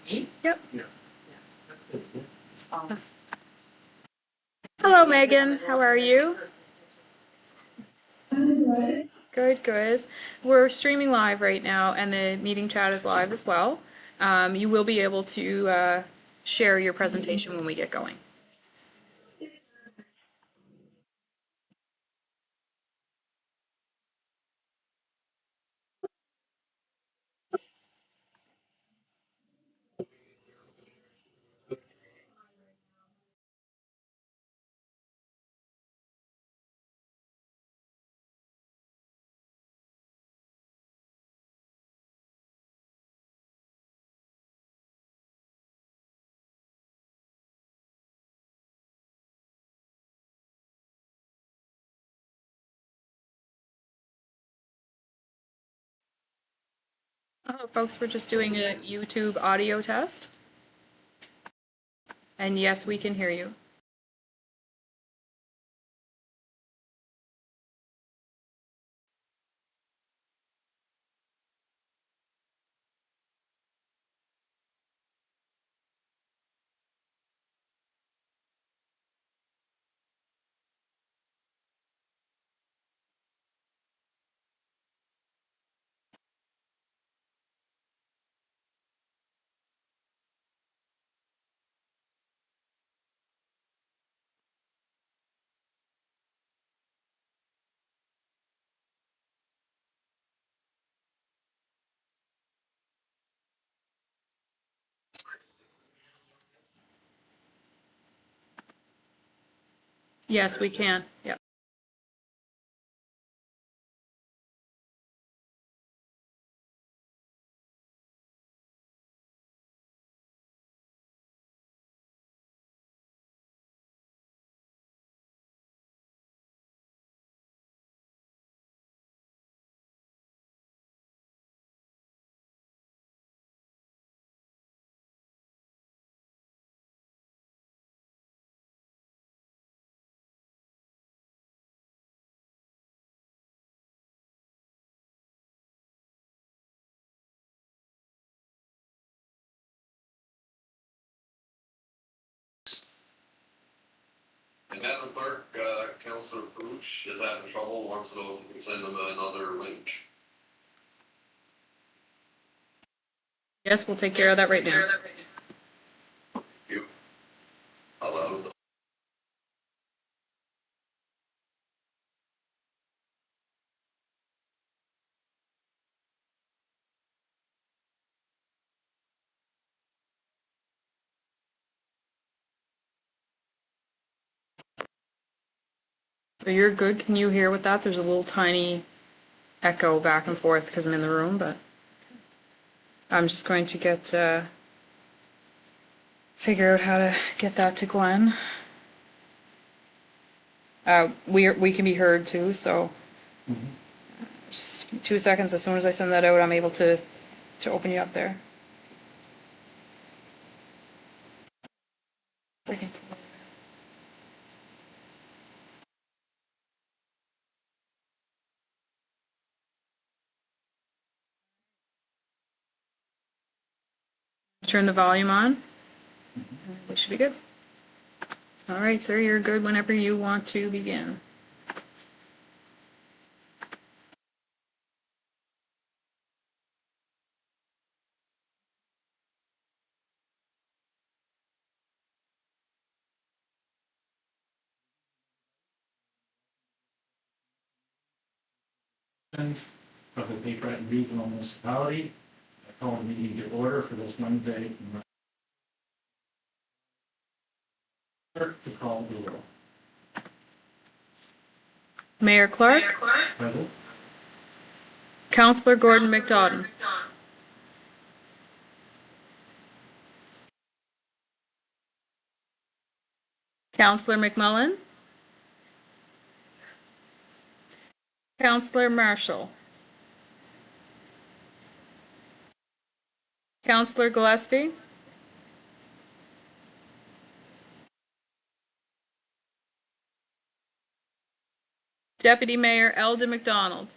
Me? Yep. Yeah. That's good. Hello, Megan. How are you? Good, good. We're streaming live right now, and the meeting chat is live as well. You will be able to share your presentation when we get going. Oh, folks, we're just doing a YouTube audio test. And yes, we can hear you. Yes, we can. Yep. And Madam Clerk, Councilor Pooch is having trouble, wants to know if we can send them another link. Yes, we'll take care of that right now. You. Hello. So you're good. Can you hear with that? There's a little tiny echo back and forth because I'm in the room, but I'm just going to get figure out how to get that to Glenn. We can be heard too, so just 2 seconds. As soon as I send that out, I'm able to open you up there. Freaking- Turn the volume on. We should be good. All right, sir, you're good whenever you want to begin. Of the Cape Breton Regional Municipality. I call the meeting to order for this Wednesday. Clerk to call the roll. Mayor Clark, Present. Councillor Gordon McDonald, Councillor McMullen, Councillor Marshall, Councillor Gillespie, Deputy Mayor Elda McDonald,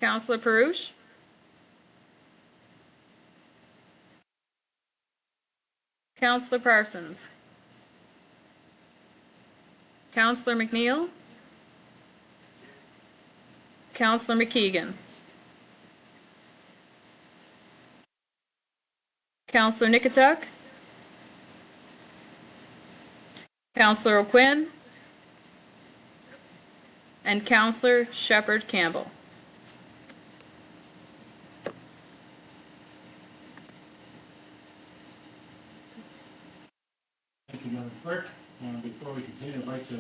Councillor Perouche? Councillor Parsons? Councillor McNeil? Councillor McKeegan? Councillor Nikituk? Councillor O'Quinn? And Councillor Shepherd Campbell. Thank you, Madam Clerk. Before we continue, I'd like to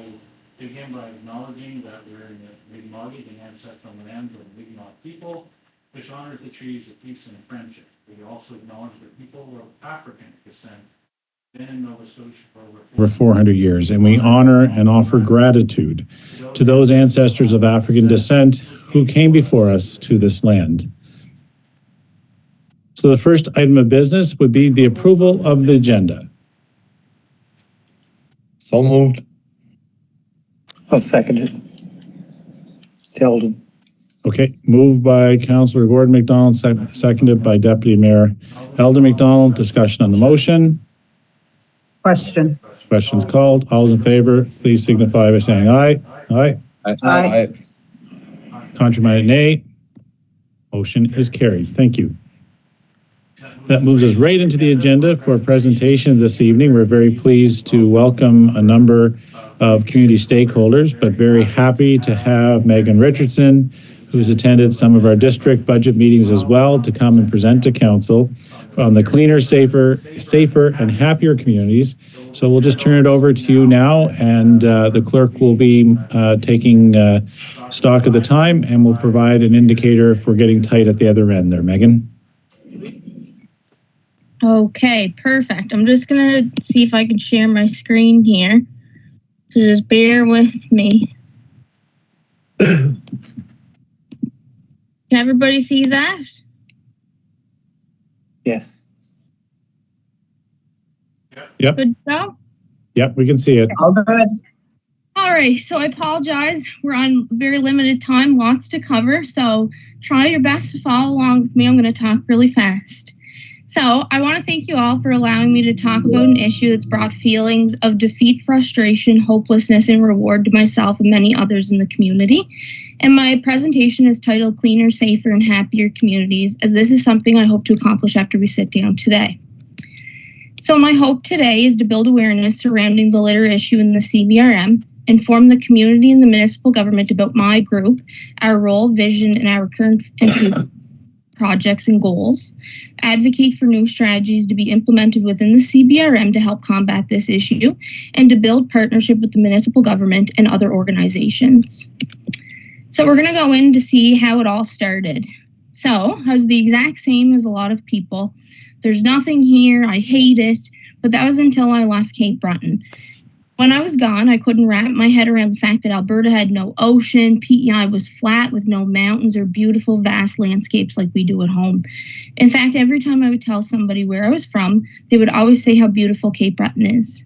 begin by acknowledging that we're in the Mi'kmaq, the ancestral lands of the Mi'kmaq people, which honors the trees of peace and friendship. We also acknowledge that people of African descent been in Nova Scotia for over 400 years, and we honor and offer gratitude to those ancestors of African descent who came before us to this land. So the first item of business would be the approval of the agenda. So moved. I'll second it. Tilden. Okay, moved by Councillor Gordon McDonald, seconded by Deputy Mayor Elder McDonald. Discussion on the motion. Question. Questions called. All those in favor, please signify by saying aye. Aye. Aye. Contrary-minded, nay. Motion is carried. Thank you. That moves us right into the agenda for a presentation this evening. We're very pleased to welcome a number of community stakeholders, but very happy to have Megan Richardson, who's attended some of our district budget meetings as well, to come and present to council on the cleaner, safer, and happier communities. So we'll just turn it over to you now, and the clerk will be taking stock of the time, and will provide an indicator if we're getting tight at the other end there. Megan? Okay, perfect. I'm just gonna see if I can share my screen here. So just bear with me. Can everybody see that? Yes. Yep. Good to go? Yep, we can see it. All good. All right, so I apologize. We're on very limited time, lots to cover. So try your best to follow along with me. I'm gonna talk really fast. So I want to thank you all for allowing me to talk about an issue that's brought feelings of defeat, frustration, hopelessness, and reward to myself and many others in the community. And my presentation is titled Cleaner, Safer, and Happier Communities, as this is something I hope to accomplish after we sit down today. So my hope today is to build awareness surrounding the litter issue in the CBRM, inform the community and the municipal government about my group, our role, vision, and our current and future projects and goals, advocate for new strategies to be implemented within the CBRM to help combat this issue, and to build partnership with the municipal government and other organizations. So we're going to go in to see how it all started. So I was the exact same as a lot of people. There's nothing here, I hate it, but that was until I left Cape Breton. When I was gone, I couldn't wrap my head around the fact that Alberta had no ocean, PEI was flat with no mountains or beautiful vast landscapes like we do at home. In fact, every time I would tell somebody where I was from, they would always say how beautiful Cape Breton is.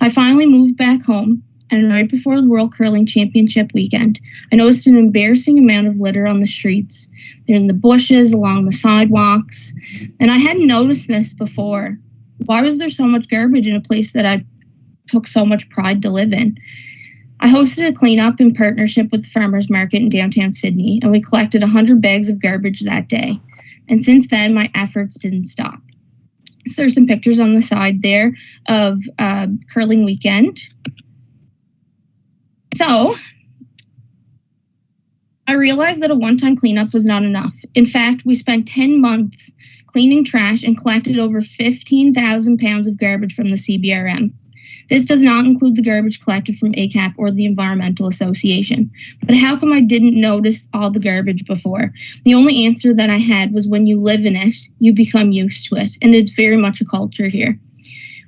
I finally moved back home, and right before the World Curling Championship weekend, I noticed an embarrassing amount of litter on the streets. They're in the bushes, along the sidewalks, and I hadn't noticed this before. Why was there so much garbage in a place that I took so much pride to live in? I hosted a cleanup in partnership with the farmers market in downtown Sydney, and we collected 100 bags of garbage that day. And since then, my efforts didn't stop. So there's some pictures on the side there of curling weekend. So I realized that a one-time cleanup was not enough. In fact, we spent 10 months cleaning trash and collected over 15,000 pounds of garbage from the CBRM. This does not include the garbage collected from ACAP or the Environmental Association. But how come I didn't notice all the garbage before? The only answer that I had was when you live in it, you become used to it. And it's very much a culture here.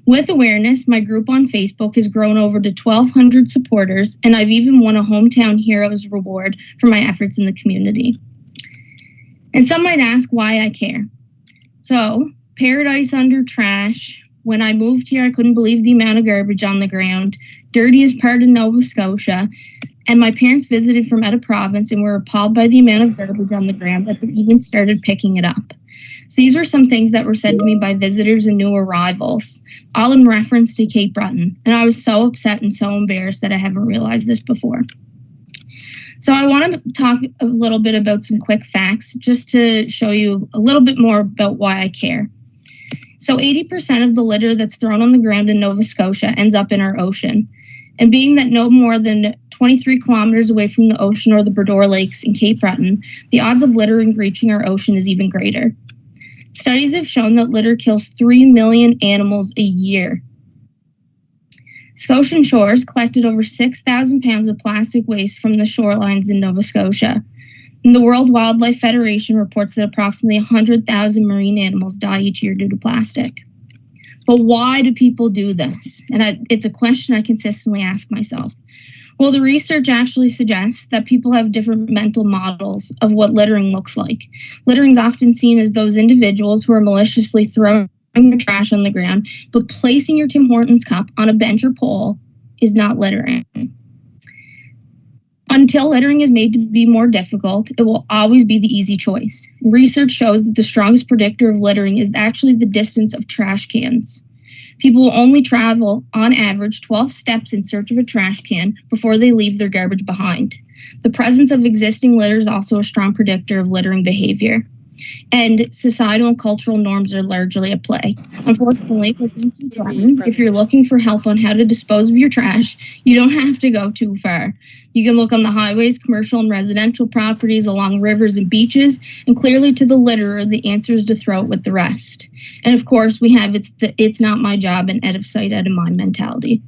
With awareness, my group on Facebook has grown over to 1,200 supporters, and I've even won a Hometown Heroes Reward for my efforts in the community. And some might ask why I care. So, paradise under trash, When I moved here, I couldn't believe the amount of garbage on the ground, dirtiest part of Nova Scotia. And my parents visited from out of province and were appalled by the amount of garbage on the ground that they even started picking it up. So these were some things that were said to me by visitors and new arrivals, all in reference to Cape Breton. And I was so upset and so embarrassed that I haven't realized this before. So I want to talk a little bit about some quick facts just to show you a little bit more about why I care. So 80% of the litter that's thrown on the ground in Nova Scotia ends up in our ocean. And being that no more than 23 kilometers away from the ocean or the Bredor Lakes in Cape Breton, the odds of littering reaching our ocean is even greater. Studies have shown that litter kills 3 million animals a year. Scotian shores collected over 6,000 pounds of plastic waste from the shorelines in Nova Scotia. And the World Wildlife Federation reports that approximately 100,000 marine animals die each year due to plastic. But why do people do this? And it's a question I consistently ask myself. Well, the research actually suggests that people have different mental models of what littering looks like. Littering is often seen as those individuals who are maliciously throwing your trash on the ground, but placing your Tim Hortons cup on a bench or pole is not littering. Until littering is made to be more difficult, it will always be the easy choice. Research shows that the strongest predictor of littering is actually the distance of trash cans. People will only travel, on average, 12 steps in search of a trash can before they leave their garbage behind. The presence of existing litter is also a strong predictor of littering behavior. And societal and cultural norms are largely at play. Unfortunately, if you're looking for help on how to dispose of your trash, you don't have to go too far. You can look on the highways, commercial and residential properties, along rivers and beaches, and clearly to the litterer, the answer is to throw it with the rest. And of course, we have it's not my job and out of sight, out of mind mentality.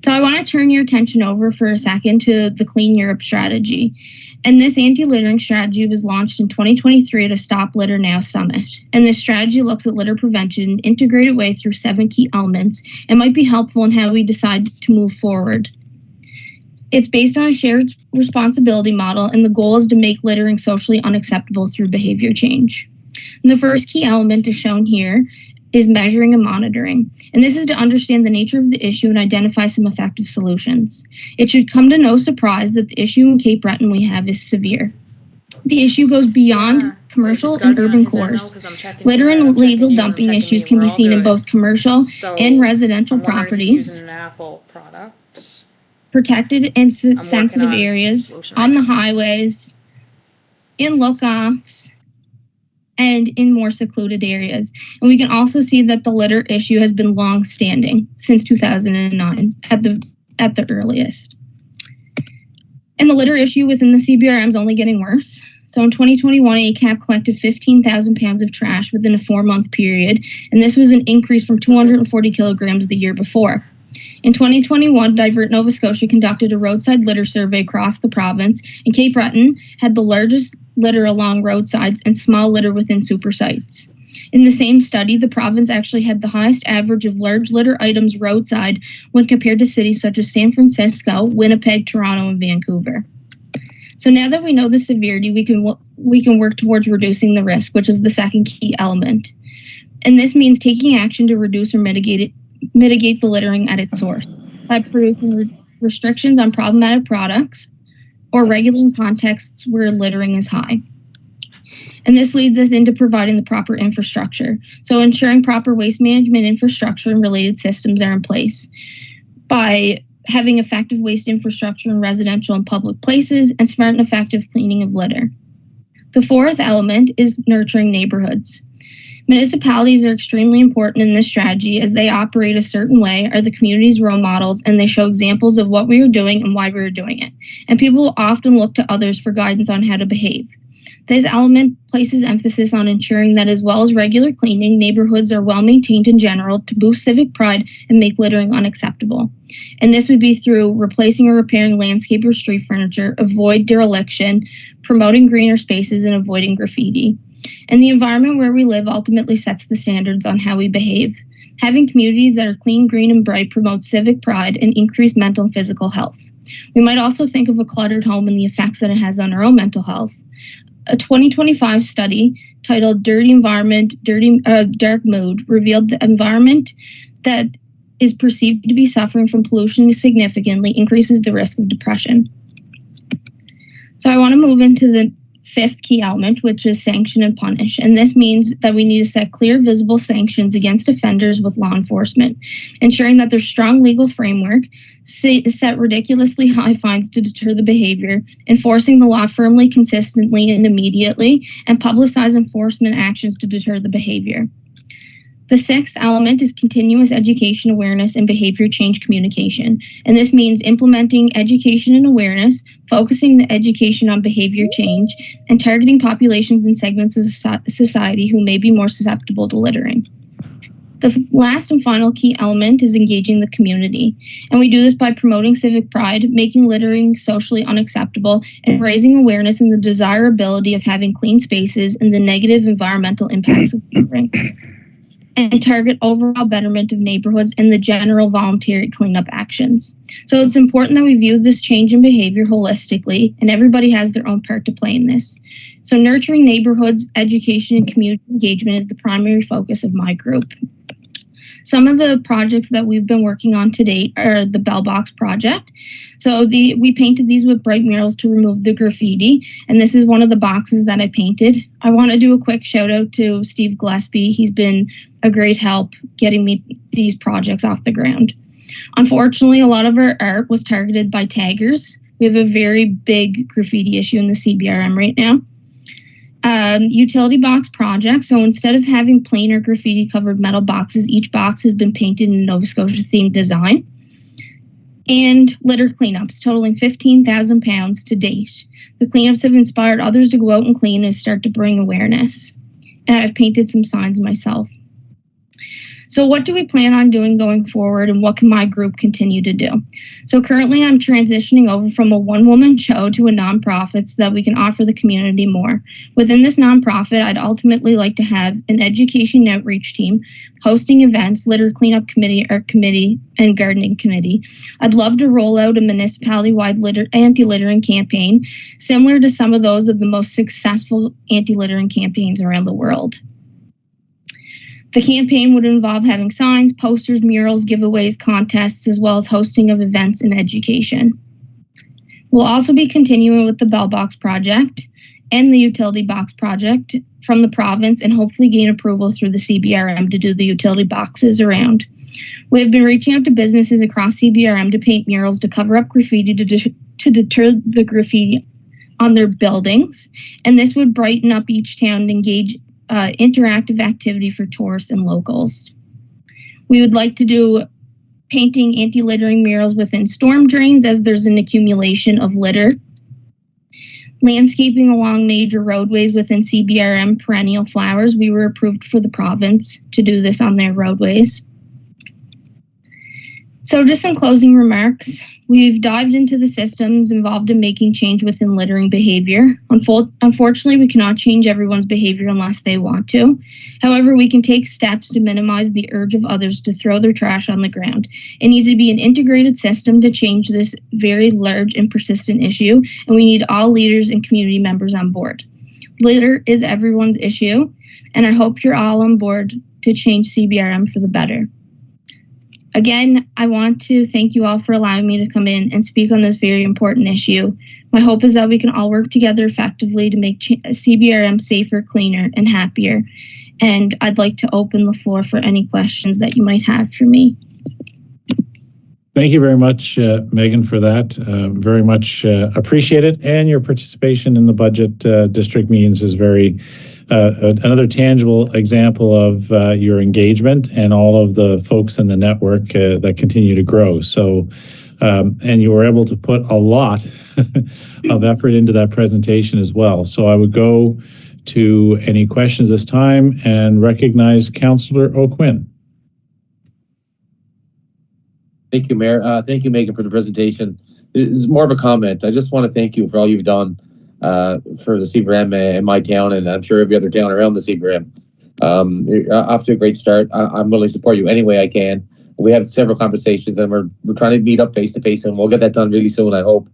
So I want to turn your attention over for a second to the Clean Europe strategy. And this anti-littering strategy was launched in 2023 at a Stop Litter Now summit. And this strategy looks at litter prevention in an integrated way through 7 key elements and might be helpful in how we decide to move forward. It's based on a shared responsibility model, and the goal is to make littering socially unacceptable through behavior change. And the first key element is shown here is measuring and monitoring. And this is to understand the nature of the issue and identify some effective solutions. It should come to no surprise that the issue in Cape Breton we have is severe. The issue goes beyond commercial and urban cores. Litter and illegal dumping issues can be seen in both commercial and residential properties, protected and sensitive areas, on the highways, in look-offs, and in more secluded areas. And we can also see that the litter issue has been long-standing since 2009 at the earliest. And the litter issue within the CBRM is only getting worse. So in 2021, ACAP collected 15,000 pounds of trash within a 4-month period, and this was an increase from 240 kilograms the year before. In 2021, Divert Nova Scotia conducted a roadside litter survey across the province, and Cape Breton had the largest litter along roadsides and small litter within super sites. In the same study, the province actually had the highest average of large litter items roadside when compared to cities such as San Francisco, Winnipeg, Toronto, and Vancouver. So now that we know the severity, we can work towards reducing the risk, which is the second key element. And this means taking action to reduce or mitigate the littering at its source by producing restrictions on problematic products or regulating contexts where littering is high. And this leads us into providing the proper infrastructure. So ensuring proper waste management infrastructure and related systems are in place by having effective waste infrastructure in residential and public places and smart and effective cleaning of litter. The fourth element is nurturing neighborhoods. Municipalities are extremely important in this strategy as they operate a certain way, are the community's role models, and they show examples of what we are doing and why we are doing it. And people will often look to others for guidance on how to behave. This element places emphasis on ensuring that as well as regular cleaning, neighborhoods are well maintained in general to boost civic pride and make littering unacceptable. And this would be through replacing or repairing landscape or street furniture, avoid dereliction, promoting greener spaces, and avoiding graffiti. And the environment where we live ultimately sets the standards on how we behave. Having communities that are clean, green, and bright promotes civic pride and increased mental and physical health. We might also think of a cluttered home and the effects that it has on our own mental health. A 2025 study titled Dirty Environment, Dark Mood revealed the environment that is perceived to be suffering from pollution significantly increases the risk of depression. So I want to move into the fifth key element, which is sanction and punish. And this means that we need to set clear, visible sanctions against offenders with law enforcement, ensuring that there's strong legal framework, set ridiculously high fines to deter the behavior, enforcing the law firmly, consistently, and immediately, and publicize enforcement actions to deter the behavior. The sixth element is continuous education, awareness, and behavior change communication. And this means implementing education and awareness, focusing the education on behavior change, and targeting populations and segments of society who may be more susceptible to littering. The last and final key element is engaging the community. And we do this by promoting civic pride, making littering socially unacceptable, and raising awareness in the desirability of having clean spaces and the negative environmental impacts of littering, and target overall betterment of neighborhoods and the general voluntary cleanup actions. So it's important that we view this change in behavior holistically, and everybody has their own part to play in this. So nurturing neighborhoods, education, and community engagement is the primary focus of my group. Some of the projects that we've been working on to date are the Bell Box project. So we painted these with bright murals to remove the graffiti, and this is one of the boxes that I painted. I want to do a quick shout out to Steve Gillespie. He's been a great help getting me these projects off the ground. Unfortunately, a lot of our art was targeted by taggers. We have a very big graffiti issue in the CBRM right now. Utility box project. So instead of having plain or graffiti covered metal boxes, each box has been painted in a Nova Scotia themed design. And litter cleanups totaling 15,000 pounds to date. The cleanups have inspired others to go out and clean and start to bring awareness. And I've painted some signs myself. So what do we plan on doing going forward, and what can my group continue to do? So currently I'm transitioning over from a one-woman show to a nonprofit so that we can offer the community more. Within this nonprofit, I'd ultimately like to have an education outreach team, hosting events, litter cleanup committee, and gardening committee. I'd love to roll out a municipality-wide anti-littering campaign, similar to some of those of the most successful anti-littering campaigns around the world. The campaign would involve having signs, posters, murals, giveaways, contests, as well as hosting of events and education. We'll also be continuing with the Bell Box project and the utility box project from the province, and hopefully gain approval through the CBRM to do the utility boxes around. We have been reaching out to businesses across CBRM to paint murals to cover up graffiti to deter the graffiti on their buildings, and this would brighten up each town and engage interactive activity for tourists and locals. We would like to do painting anti-littering murals within storm drains as there's an accumulation of litter. Landscaping along major roadways within CBRM perennial flowers. We were approved for the province to do this on their roadways. So just some closing remarks. We've dived into the systems involved in making change within littering behavior. Unfortunately, we cannot change everyone's behavior unless they want to. However, we can take steps to minimize the urge of others to throw their trash on the ground. It needs to be an integrated system to change this very large and persistent issue, and we need all leaders and community members on board. Litter is everyone's issue, and I hope you're all on board to change CBRM for the better. Again, I want to thank you all for allowing me to come in and speak on this very important issue. My hope is that we can all work together effectively to make CBRM safer, cleaner, and happier. And I'd like to open the floor for any questions that you might have for me. Thank you very much, Megan, for that. Very much appreciate it. And your participation in the budget district meetings is very another tangible example of your engagement and all of the folks in the network that continue to grow. So, and you were able to put a lot of effort into that presentation as well. So I would go to any questions this time and recognize Councillor O'Quinn. Thank you, Mayor. Thank you, Megan, for the presentation. It's more of a comment. I just want to thank you for all you've done for the CBRM in my town, and I'm sure every other town around the CBRM. You're off to a great start. I'm willing to support you any way I can. We have several conversations, and we're trying to meet up face to face, and we'll get that done really soon, I hope.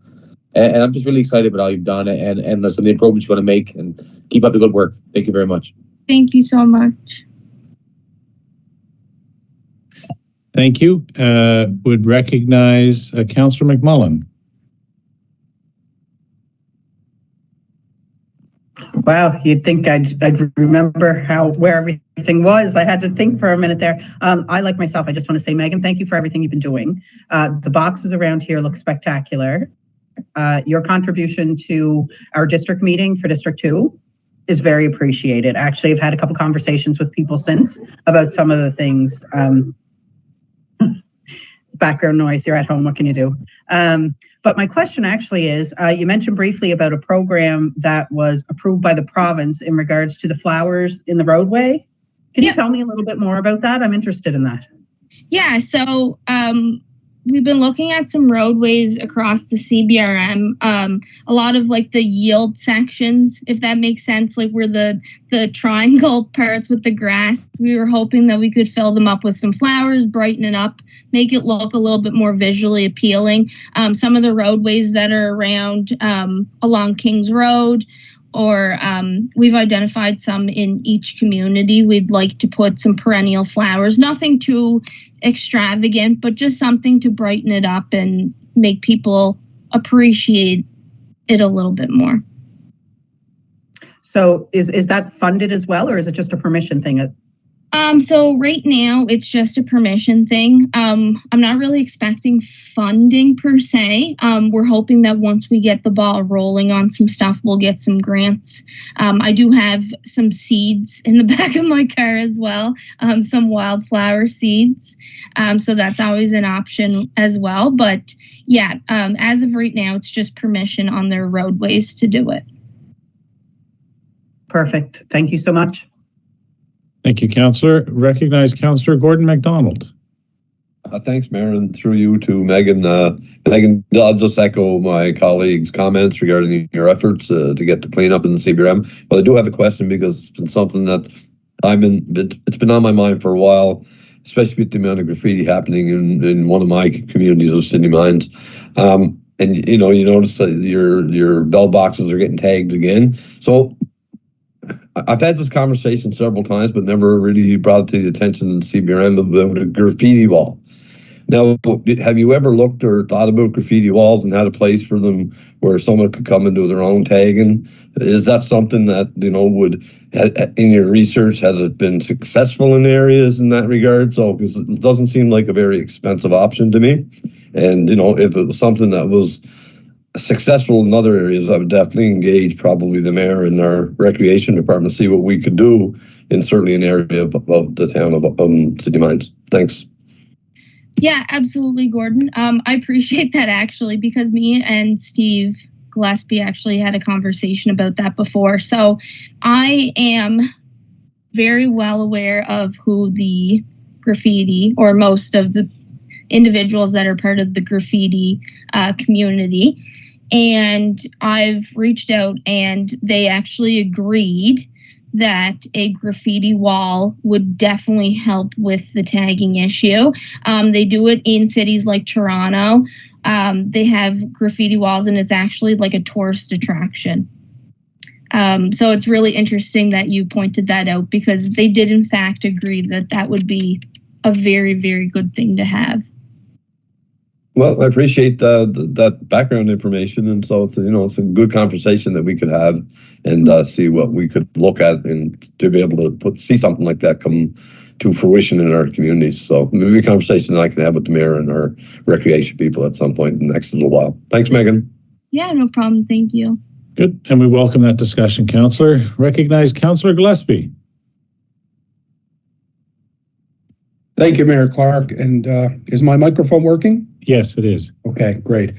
And I'm just really excited about all you've done and some of the improvements you want to make, and keep up the good work. Thank you very much. Thank you so much. Thank you. Would recognize Councillor McMullen. Wow, you'd think I'd remember where everything was. I had to think for a minute there. I, like myself, I just want to say, Megan, thank you for everything you've been doing. The boxes around here look spectacular. Your contribution to our district meeting for District 2 is very appreciated. Actually, I've had a couple conversations with people since about some of the things. Background noise, you're at home, what can you do? But my question actually is, you mentioned briefly about a program that was approved by the province in regards to the flowers in the roadway. Can you tell me a little bit more about that? I'm interested in that. Yeah, so we've been looking at some roadways across the CBRM, a lot of like the yield sections, if that makes sense, like where the triangle parts with the grass. We were hoping that we could fill them up with some flowers, brighten it up, make it look a little bit more visually appealing. Some of the roadways that are around along Kings Road, or we've identified some in each community. We'd like to put some perennial flowers, nothing too extravagant, but just something to brighten it up and make people appreciate it a little bit more. So is that funded as well, or is it just a permission thing? So right now it's just a permission thing. I'm not really expecting funding per se. We're hoping that once we get the ball rolling on some stuff, we'll get some grants. I do have some seeds in the back of my car as well, some wildflower seeds. So that's always an option as well. But yeah, as of right now, it's just permission on their roadways to do it. Perfect. Thank you so much. Thank you, Councillor. Recognize Councillor Gordon MacDonald. Thanks, Mayor, and through you to Megan. Megan, I'll just echo my colleagues' comments regarding your efforts to get the cleanup in the CBRM. But I do have a question, because it's been something that it's been on my mind for a while, especially with the amount of graffiti happening in one of my communities of Sydney Mines. And you notice that your bell boxes are getting tagged again. So I've had this conversation several times, but never really brought it to the attention of the CBRM about a graffiti wall. Now, have you ever looked or thought about graffiti walls and had a place for them where someone could come and do their own tagging? Is that something that, would, in your research, has it been successful in areas in that regard? So, because it doesn't seem like a very expensive option to me. And, if it was something that was successful in other areas, I would definitely engage probably the mayor and our recreation department, see what we could do in certainly an area of the town of City Mines. Thanks. Yeah, absolutely, Gordon. I appreciate that, actually, because me and Steve Gillespie actually had a conversation about that before. So I am very well aware of who the graffiti, or most of the individuals that are part of the graffiti community. And I've reached out, and they actually agreed that a graffiti wall would definitely help with the tagging issue. They do it in cities like Toronto. They have graffiti walls, and it's actually like a tourist attraction. So it's really interesting that you pointed that out, because they did in fact agree that that would be a very, very good thing to have. Well, I appreciate that background information, and so it's a good conversation that we could have and see what we could look at, and to be able to see something like that come to fruition in our communities. So maybe a conversation that I can have with the mayor and our recreation people at some point in the next little while. Thanks, Megan. Yeah, no problem. Thank you. Good, and we welcome that discussion, Councillor. Recognize Councillor Gillespie. Thank you, Mayor Clark. And is my microphone working? Yes, it is. Okay, great.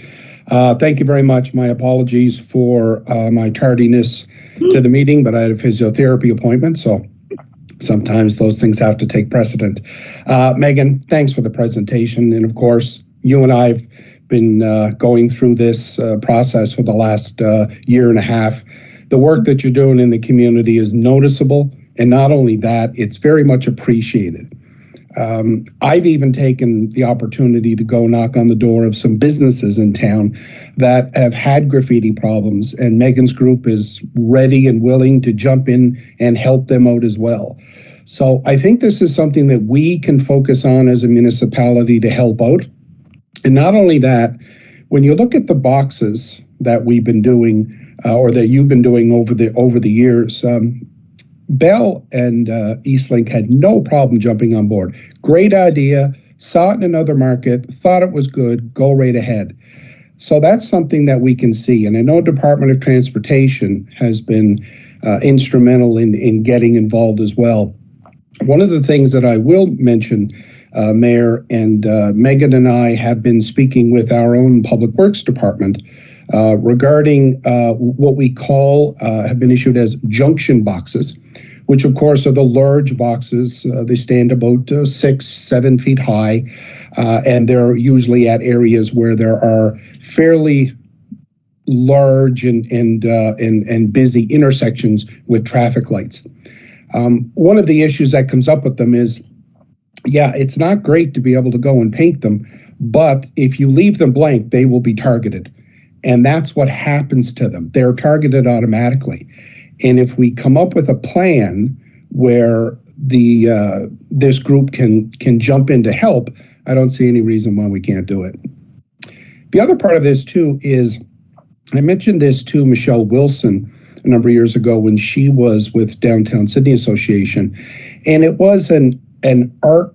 Thank you very much. My apologies for my tardiness to the meeting, but I had a physiotherapy appointment, so sometimes those things have to take precedent. Megan, thanks for the presentation. And of course, you and I have been going through this process for the last year and a half. The work that you're doing in the community is noticeable. And not only that, it's very much appreciated. I've even taken the opportunity to go knock on the door of some businesses in town that have had graffiti problems, and Megan's group is ready and willing to jump in and help them out as well. So I think this is something that we can focus on as a municipality to help out. And not only that, when you look at the boxes that we've been doing, or that you've been doing over the years, Bell and Eastlink had no problem jumping on board. Great idea, saw it in another market, thought it was good, go right ahead. So that's something that we can see. And I know Department of Transportation has been instrumental in getting involved as well. One of the things that I will mention, Mayor, and Megan and I have been speaking with our own Public Works Department regarding what we call, have been issued as junction boxes, which of course are the large boxes. They stand about 6-7 feet high, and they're usually at areas where there are fairly large and busy intersections with traffic lights. One of the issues that comes up with them is, yeah, it's not great to be able to go and paint them, but if you leave them blank, they will be targeted. And that's what happens to them. They're targeted automatically. And if we come up with a plan where this group can jump in to help, I don't see any reason why we can't do it. The other part of this too is, I mentioned this to Michelle Wilson a number of years ago when she was with Downtown Sydney Association, and it was an art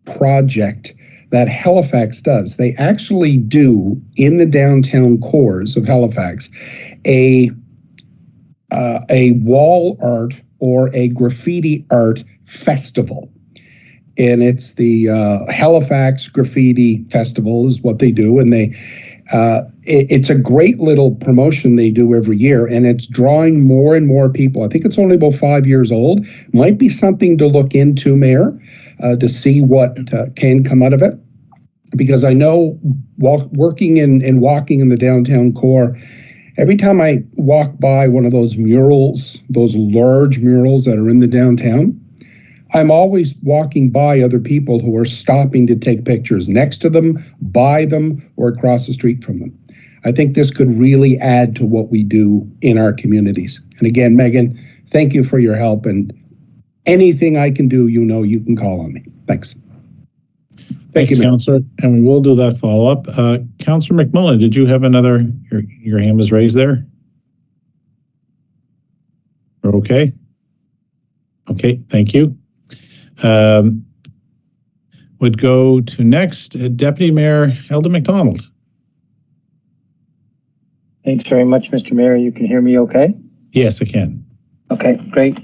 project that Halifax does. They actually do, in the downtown cores of Halifax, a wall art or a graffiti art festival. And it's the Halifax Graffiti Festival is what they do. And it's a great little promotion they do every year, and it's drawing more and more people. I think it's only about 5 years old. Might be something to look into, Mayor, to see what can come out of it. Because I know working and walking in the downtown core, every time I walk by one of those murals, those large murals that are in the downtown, I'm always walking by other people who are stopping to take pictures next to them, by them, or across the street from them. I think this could really add to what we do in our communities. And again, Megan, thank you for your help, and anything I can do, you know you can call on me. Thanks. Thank you, Councillor. And we will do that follow-up. Councillor McMullen, did you have another, your hand was raised there? Okay. Okay, thank you. Would go to next, Deputy Mayor Eldon McDonald. Thanks very much, Mr. Mayor. You can hear me okay? Yes, I can. Okay, great.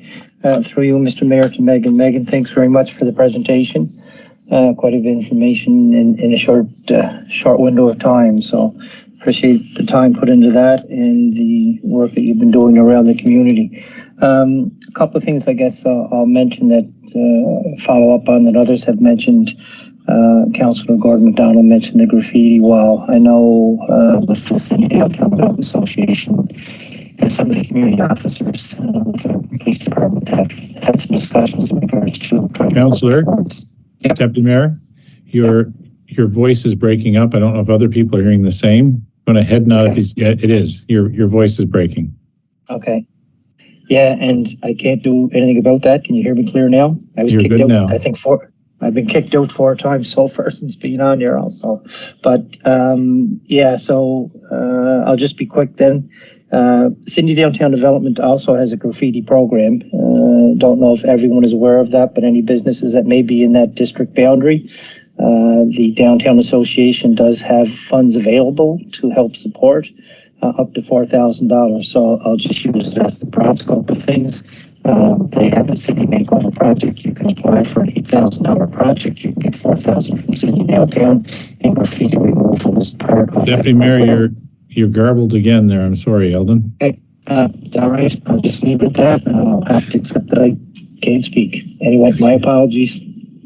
Through you, Mr. Mayor, to Megan. Megan, thanks very much for the presentation. Quite a bit of information in a short window of time. So appreciate the time put into that and the work that you've been doing around the community. A couple of things I guess I'll mention that follow up on that others have mentioned. Councillor Gordon McDonald mentioned the graffiti wall. I know with the City Downtown Development Association and some of the community officers with the police department have had some discussions in regards to Councillor, Deputy Mayor, your voice is breaking up. I don't know if other people are hearing the same. I'm going to head nod. Okay. It is. Your voice is breaking. Okay. Yeah, and I can't do anything about that. Can you hear me clear now? I was kicked out. Now. I think I've been kicked out 4 times so far since being on here also. But yeah, so I'll just be quick then. Sydney Downtown Development also has a graffiti program. Don't know if everyone is aware of that, but any businesses that may be in that district boundary, the Downtown Association does have funds available to help support up to $4,000. So I'll just use it as the broad scope of things. They have a city makeover project. You can apply for an $8,000 project. You can get $4,000 from Sydney Downtown, and graffiti removal is part of Deputy Mayor, you're garbled again there. I'm sorry, Eldon. Okay. It's all right. I'll just leave it at that, and I'll have to accept that I can't speak. Anyway, my apologies.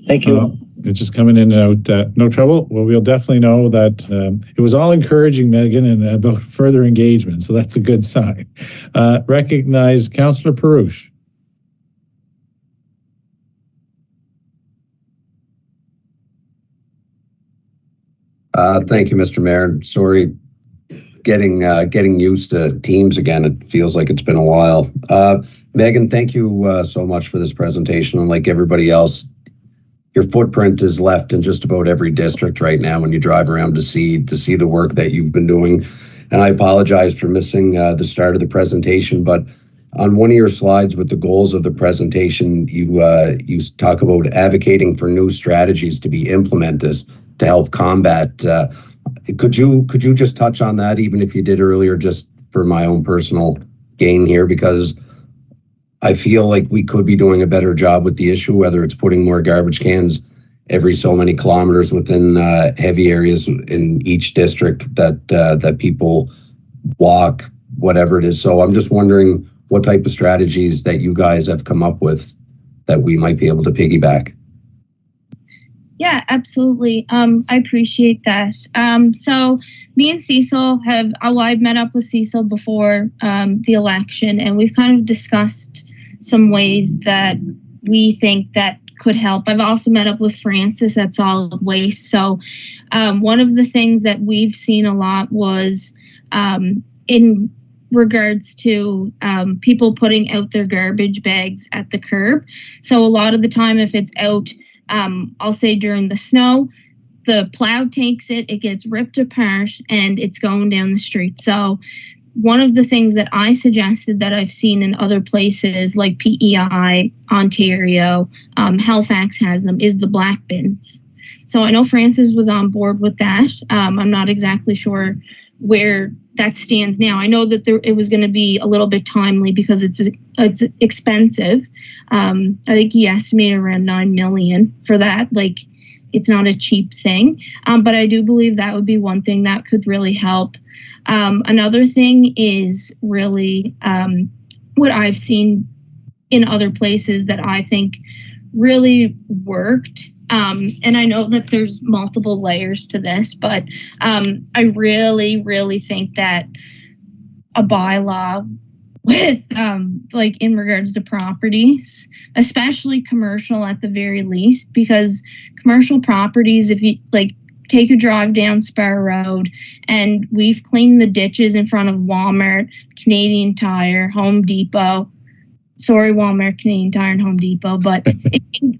Thank you. It's just coming in and out. No trouble. Well, we'll definitely know that it was all encouraging, Megan, and about further engagement. So that's a good sign. Recognize Councillor Perouche. Thank you, Mr. Mayor. Sorry, getting used to Teams again. It feels like it's been a while. Megan, thank you so much for this presentation. And like everybody else, your footprint is left in just about every district right now when you drive around to see the work that you've been doing. And I apologize for missing the start of the presentation, but on one of your slides with the goals of the presentation, you talk about advocating for new strategies to be implemented to help combat. Could you just touch on that, even if you did earlier, just for my own personal gain here, because I feel like we could be doing a better job with the issue, whether it's putting more garbage cans every so many kilometers within heavy areas in each district that people walk, whatever it is. So I'm just wondering what type of strategies that you guys have come up with that we might be able to piggyback. Yeah, absolutely. I appreciate that. So me and Cecil I've met up with Cecil before the election, and we've kind of discussed some ways that we think that could help. I've also met up with Francis at Solid Waste. So one of the things that we've seen a lot was in regards to people putting out their garbage bags at the curb. So a lot of the time, if it's out, I'll say during the snow, the plow takes it gets ripped apart, and it's going down the street. So one of the things that I suggested that I've seen in other places like PEI, Ontario, Halifax has them, is the black bins. So I know Francis was on board with that. I'm not exactly sure where that stands now. I know that it was going to be a little bit timely because it's expensive. I think he estimated around $9 million for that. Like, it's not a cheap thing, but I do believe that would be one thing that could really help. Another thing is really what I've seen in other places that I think really worked. And I know that there's multiple layers to this, but I really, really think that a bylaw with like in regards to properties, especially commercial at the very least, because commercial properties, if you like take a drive down Spar Road, and we've cleaned the ditches in front of Walmart, Canadian Tire, Home Depot. Sorry, Walmart, Canadian Tire, and Home Depot, but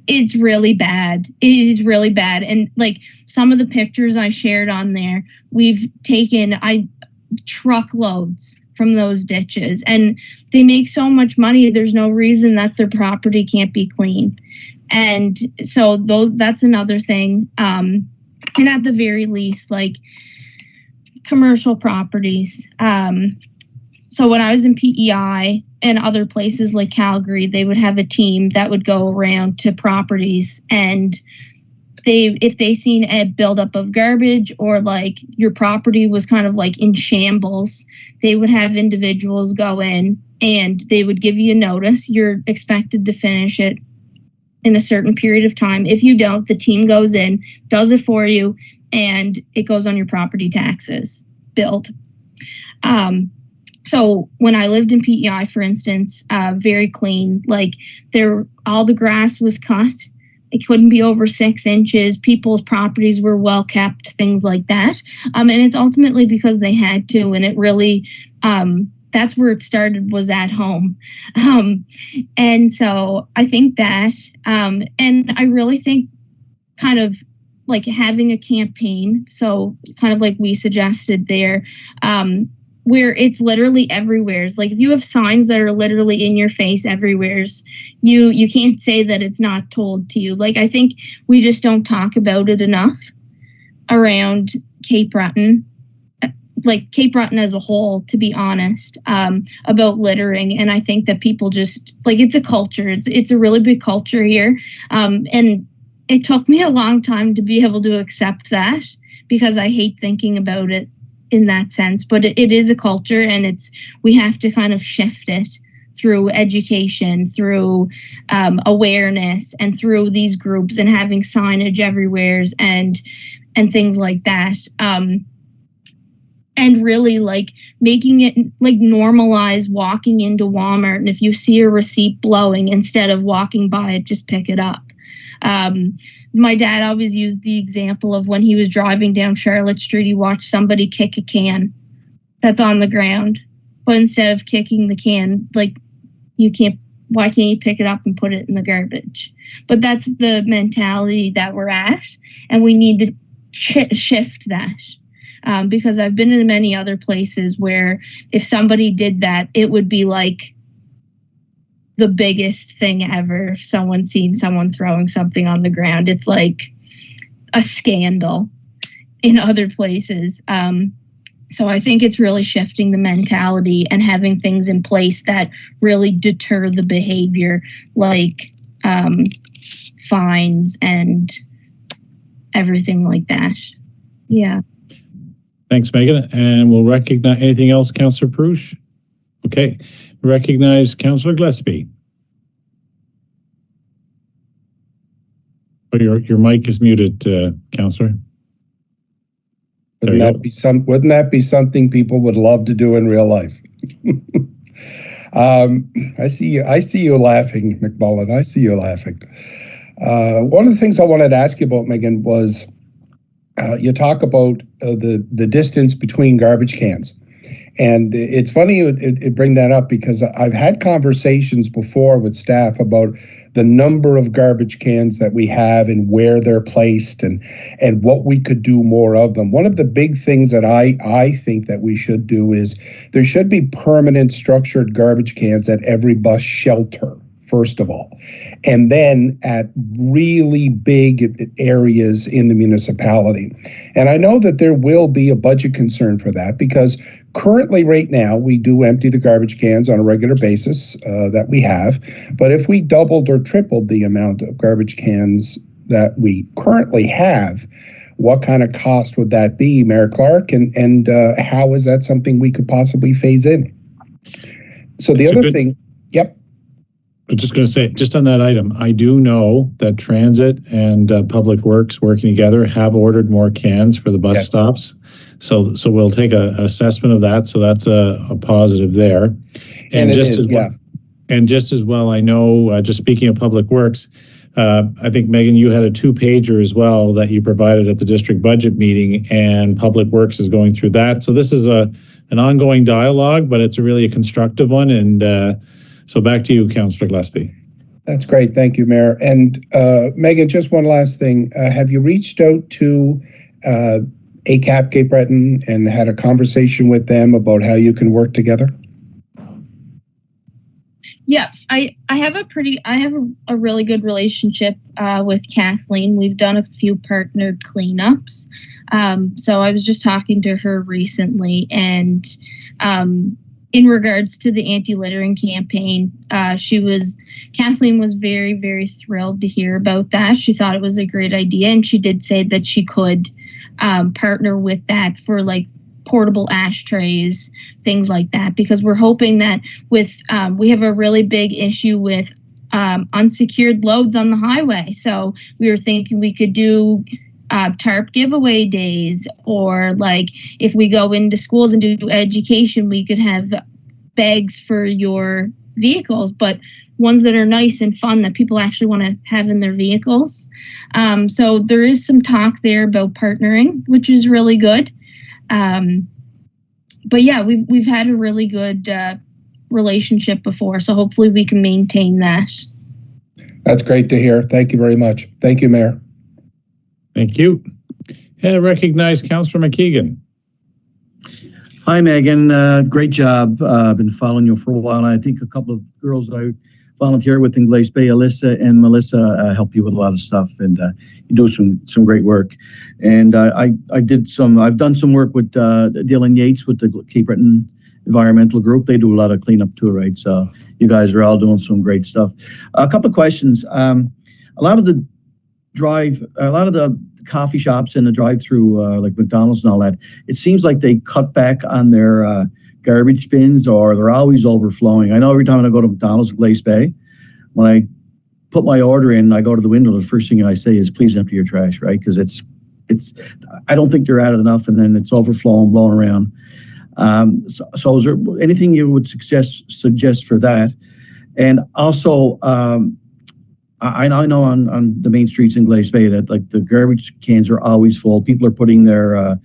it's really bad. It is really bad. And like some of the pictures I shared on there, we've taken truckloads from those ditches, and they make so much money. There's no reason that their property can't be clean. And so that's another thing. And at the very least, like commercial properties. So when I was in PEI and other places like Calgary, they would have a team that would go around to properties, and if they seen a buildup of garbage or like your property was kind of like in shambles, they would have individuals go in and they would give you a notice. You're expected to finish it in a certain period of time. If you don't, the team goes in, does it for you, and it goes on your property taxes billed. So when I lived in PEI, for instance, very clean, like all the grass was cut. It couldn't be over 6 inches. People's properties were well kept, things like that. And it's ultimately because they had to, and it really, that's where it started, was at home. And so I think that, and I really think kind of like having a campaign, so kind of like we suggested there, where it's literally everywhere. It's like if you have signs that are literally in your face everywhere, you can't say that it's not told to you. Like, I think we just don't talk about it enough around Cape Breton, like Cape Breton as a whole, to be honest, about littering. And I think that people just, like, it's a culture. It's a really big culture here. And it took me a long time to be able to accept that, because I hate thinking about it in that sense, but it is a culture, and we have to kind of shift it through education, through awareness, and through these groups and having signage everywhere and things like that. And really like making it like normalize walking into Walmart, and if you see a receipt blowing, instead of walking by it, just pick it up. My dad always used the example of when he was driving down Charlotte Street, he watched somebody kick a can that's on the ground. But instead of kicking the can, like, why can't you pick it up and put it in the garbage? But that's the mentality that we're at, and we need to shift that. Because I've been in many other places where if somebody did that, it would be like the biggest thing ever. If someone seen someone throwing something on the ground, it's like a scandal in other places. So I think it's really shifting the mentality and having things in place that really deter the behavior, like fines and everything like that. Yeah. Thanks, Megan. And we'll recognize anything else, Councillor Perush? Okay. Recognize Councillor Gillespie. Oh, your mic is muted, Councillor. Wouldn't that be something people would love to do in real life? I see you laughing, McMullen. I see you laughing. One of the things I wanted to ask you about, Megan, was you talk about the distance between garbage cans. And it's funny you bring that up, because I've had conversations before with staff about the number of garbage cans that we have and where they're placed and what we could do more of them. One of the big things that I think that we should do is there should be permanent structured garbage cans at every bus shelter, first of all, and then at really big areas in the municipality. And I know that there will be a budget concern for that, because currently right now we do empty the garbage cans on a regular basis that we have. But if we doubled or tripled the amount of garbage cans that we currently have, what kind of cost would that be, Mayor Clark? And how is that something we could possibly phase in? So the other thing, yep. I was just going to say, just on that item, I do know that Transit and Public Works working together have ordered more cans for the bus stops. So we'll take an assessment of that. So that's a positive there. And just as well, I know, just speaking of Public Works, I think, Megan, you had a 2-pager as well that you provided at the district budget meeting, and Public Works is going through that. So this is an ongoing dialogue, but it's really a constructive one. And so back to you, Councillor Gillespie. That's great. Thank you, Mayor. And Megan, just one last thing. Have you reached out to ACAP Cape Breton and had a conversation with them about how you can work together? Yeah, I have a really good relationship with Kathleen. We've done a few partnered cleanups. So I was just talking to her recently, and in regards to the anti-littering campaign, Kathleen was very, very thrilled to hear about that. She thought it was a great idea, and she did say that she could partner with that for like portable ashtrays, things like that, because we're hoping that with we have a really big issue with unsecured loads on the highway. So we were thinking we could do tarp giveaway days, or like if we go into schools and do education, we could have bags for your vehicles, but ones that are nice and fun that people actually want to have in their vehicles. So there is some talk there about partnering, which is really good. But yeah, we've had a really good relationship before, so hopefully we can maintain that. That's great to hear. Thank you very much. Thank you, Mayor. Thank you. And I recognize Councillor McKeegan. Hi, Megan. Great job. I've been following you for a while. I think a couple of girls I volunteer with in Glace Bay, Alyssa and Melissa, help you with a lot of stuff, and you do some great work. And I've done some work with Dylan Yates with the Cape Breton Environmental Group. They do a lot of cleanup too, right? So you guys are all doing some great stuff. A couple of questions. A lot of the coffee shops and the drive-through, like McDonald's and all that, it seems like they cut back on their garbage bins, or they're always overflowing. I know every time I go to McDonald's in Glace Bay, when I put my order in, I go to the window, the first thing I say is, please empty your trash, right? Because it's I don't think they're at it enough, and then it's overflowing, blowing around. So is there anything you would suggest for that? And also, I know on the main streets in Glace Bay that like the garbage cans are always full. People are putting their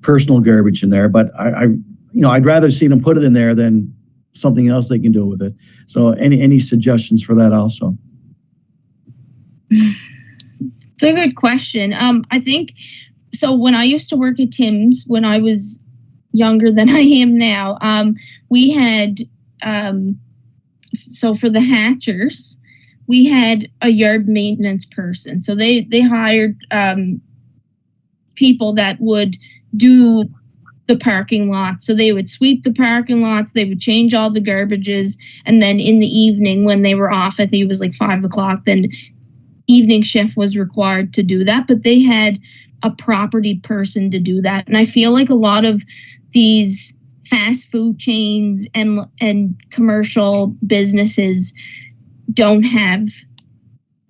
personal garbage in there, but I'd rather see them put it in there than something else they can do with it. So any suggestions for that also? It's a good question. I think so. When I used to work at Tim's, when I was younger than I am now, we had so for the hatchers, we had a yard maintenance person. So they hired people that would do the parking lots. So they would sweep the parking lots, they would change all the garbages, and then in the evening when they were off, I think it was like 5 o'clock, then evening shift was required to do that. But they had a property person to do that. And I feel like a lot of these fast food chains and commercial businesses don't have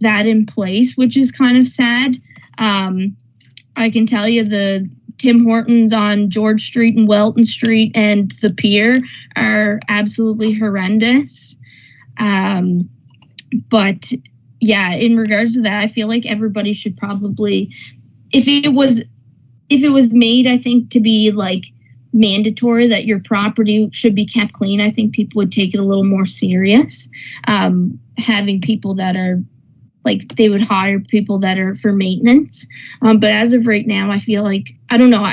that in place, which is kind of sad. I can tell you the Tim Hortons on George Street and Welton Street and the Pier are absolutely horrendous. But yeah, in regards to that, I feel like everybody should probably, if it was made, I think, to be like mandatory that your property should be kept clean, I think people would take it a little more serious. Having people that are like, they would hire people that are for maintenance. But as of right now, I feel like, I don't know,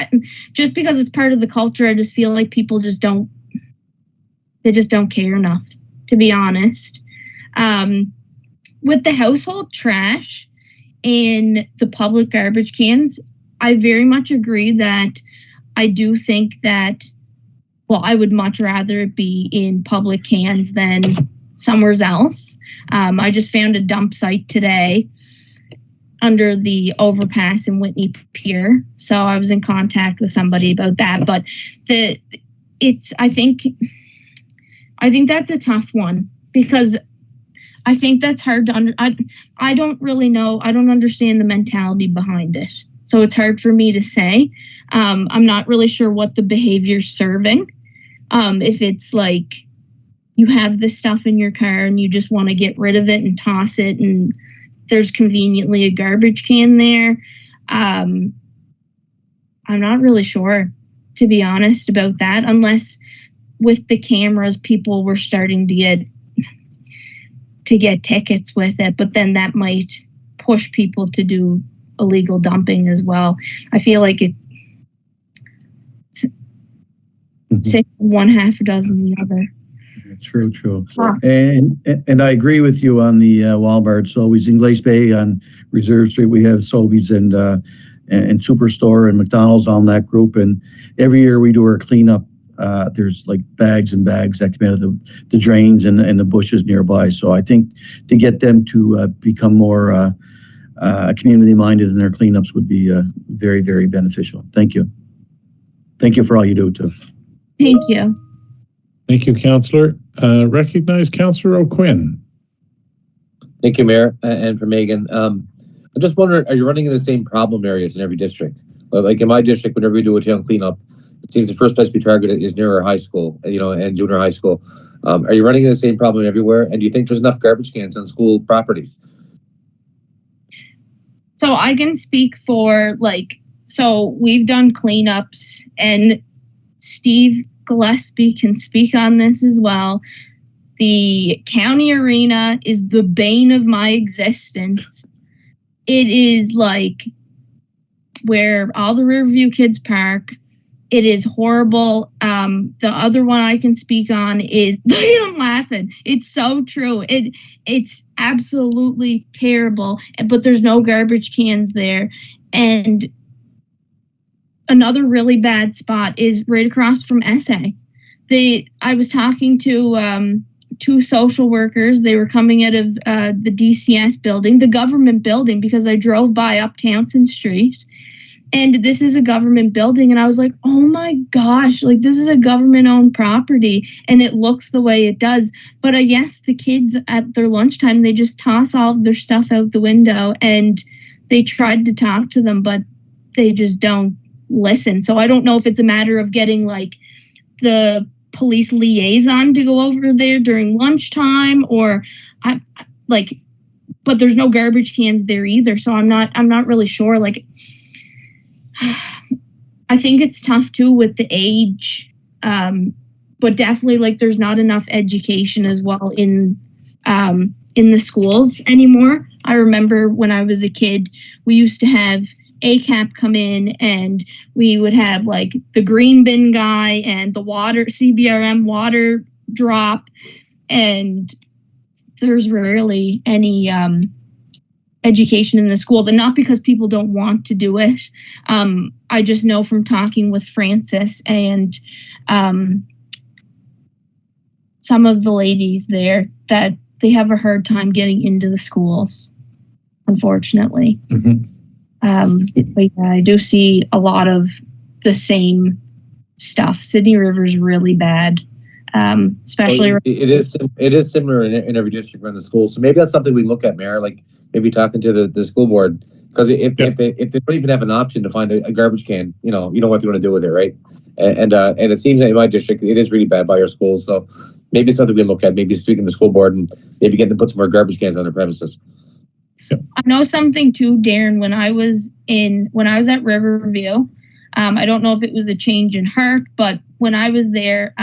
just because it's part of the culture, I just feel like people just don't care enough, to be honest. With the household trash and the public garbage cans, I very much agree that I do think that, well, I would much rather it be in public cans than somewhere else. I just found a dump site today under the overpass in Whitney Pier, so I was in contact with somebody about that. But I think that's a tough one, because I think that's hard to I don't really know. I don't understand the mentality behind it, so it's hard for me to say. I'm not really sure what the behavior's serving. If it's like, you have this stuff in your car and you just want to get rid of it and toss it, and there's conveniently a garbage can there. I'm not really sure, to be honest, about that, unless with the cameras, people were starting to get tickets with it, but then that might push people to do illegal dumping as well. I feel like it's 6 one, half a dozen the other. True. And I agree with you on the Walmart. So always in Glace Bay on Reserve Street, we have Sobeys and Superstore and McDonald's on that group. And every year we do our cleanup. There's like bags and bags that come out of the drains and the bushes nearby. So I think to get them to become more community minded in their cleanups would be very, very beneficial. Thank you. Thank you for all you do too. Thank you. Thank you, Councillor. Recognize Councillor O'Quinn. Thank you, Mayor, and for Megan. I'm just wondering, are you running in the same problem areas in every district? Like in my district, whenever we do a town cleanup, it seems the first place we target is near our high school, and junior high school. Are you running into the same problem everywhere? And do you think there's enough garbage cans on school properties? So I can speak for so we've done cleanups, and Steve Gillespie can speak on this as well. The county arena is the bane of my existence. It is like where all the Riverview kids park. It is horrible. The other one I can speak on is, I'm laughing. It's so true. It's absolutely terrible, but there's no garbage cans there. And another really bad spot is right across from SA. I was talking to 2 social workers. They were coming out of the DCS building, the government building, because I drove by up Townsend Street. And this is a government building. And I was like, oh my gosh, like this is a government owned property and it looks the way it does. But I guess the kids at their lunchtime, they just toss all of their stuff out the window, and they tried to talk to them, but they just don't listen. So I don't know if it's a matter of getting like the police liaison to go over there during lunchtime, or but there's no garbage cans there either. So I'm not really sure. Like, I think it's tough too with the age, but definitely like there's not enough education as well in the schools anymore. I remember when I was a kid, we used to have ACAP come in and we would have like the green bin guy and the water CBRM water drop, and there's rarely any education in the schools, and not because people don't want to do it. I just know from talking with Francis and some of the ladies there that they have a hard time getting into the schools, unfortunately. Mm-hmm. But yeah, I do see a lot of the same stuff. Sydney River's really bad, especially. It is similar in every district around the school. So maybe that's something we look at, Mayor. Like maybe talking to the school board, because if they don't even have an option to find a garbage can, you know what they're going to do with it, right? And it seems that in my district it is really bad by our schools. So maybe it's something we look at. Maybe speaking to the school board and maybe getting to put some more garbage cans on their premises. I know something too, Darren. When I was at Riverview, I don't know if it was a change in heart, but when I was there,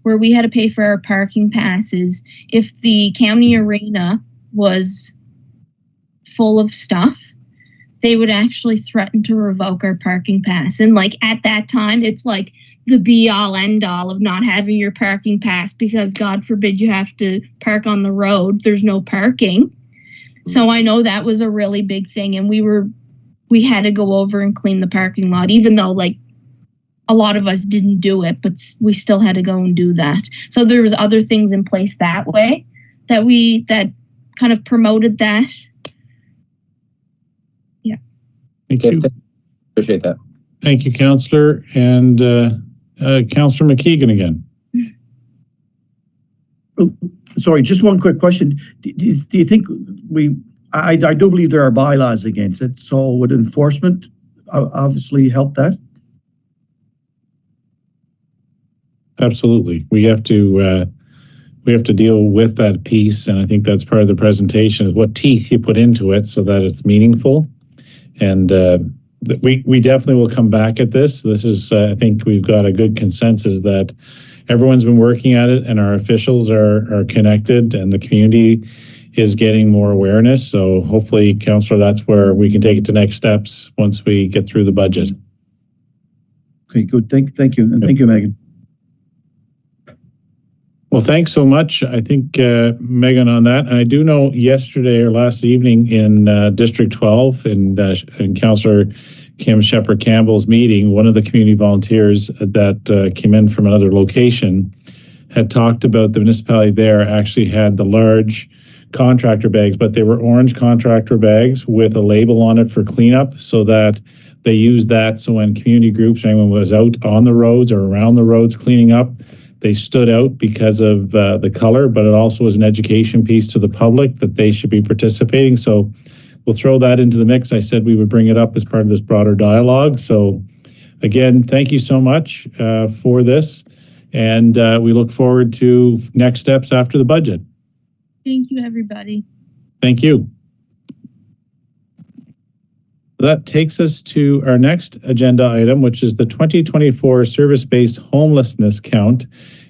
where we had to pay for our parking passes, if the county arena was full of stuff, they would actually threaten to revoke our parking pass. And like at that time, it's like the be all end all of not having your parking pass, because God forbid you have to park on the road. There's no parking. So I know that was a really big thing, and we had to go over and clean the parking lot, even though like a lot of us didn't do it, but we still had to go and do that. So there was other things in place that way that kind of promoted that. Yeah. Thank you. Appreciate that. Thank you, Councillor. And Councillor McKeegan again. Oh, sorry, just one quick question. Do you think I do believe there are bylaws against it, so would enforcement obviously help that? Absolutely. We have to deal with that piece, and I think that's part of the presentation, is what teeth you put into it so that it's meaningful. And we definitely will come back at this. This is, I think we've got a good consensus that everyone's been working at it, and our officials are connected, and the community is getting more awareness. So hopefully, Councillor, that's where we can take it to next steps once we get through the budget. Okay, good. Thank you. And thank you, Megan. Well, thanks so much. I think, Megan, on that. And I do know yesterday or last evening in District 12 in Councillor Kim Shepherd-Campbell's meeting, one of the community volunteers that came in from another location had talked about the municipality there actually had the large contractor bags, but they were orange contractor bags with a label on it for cleanup, so that they used that. So when community groups or anyone was out on the roads or around the roads cleaning up, they stood out because of the color, but it also was an education piece to the public that they should be participating. So we'll throw that into the mix. I said we would bring it up as part of this broader dialogue. So again, thank you so much for this. And we look forward to next steps after the budget. Thank you, everybody. Thank you. That takes us to our next agenda item, which is the 2024 service-based homelessness count.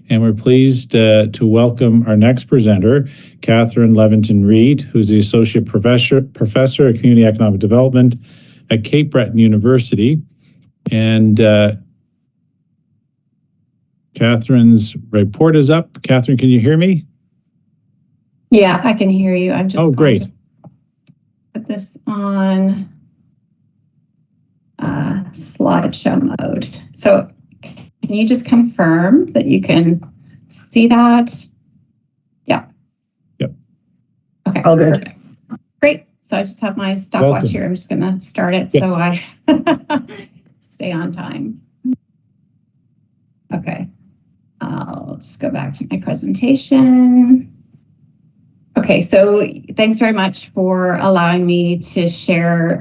And we're pleased to welcome our next presenter, Catherine Leventon-Reed, who's the Associate Professor of Community Economic Development at Cape Breton University. And Catherine's report is up. Catherine, can you hear me? Yeah, I can hear you. I'm just great. Put this on slideshow mode. So can you just confirm that you can see that? Yeah. Yep. Okay. All good. Great. So I just have my stopwatch here. I'm just going to start it so I stay on time. Okay. I'll just go back to my presentation. Okay, so thanks very much for allowing me to share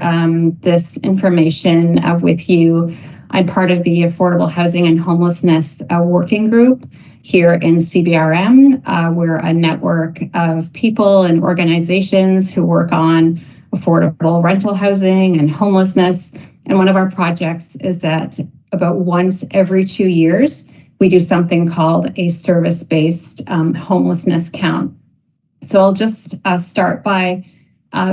this information with you. I'm part of the Affordable Housing and Homelessness Working Group, here in CBRM. We're a network of people and organizations who work on affordable rental housing and homelessness. And one of our projects is that about once every 2 years, we do something called a service-based homelessness count. So I'll just start by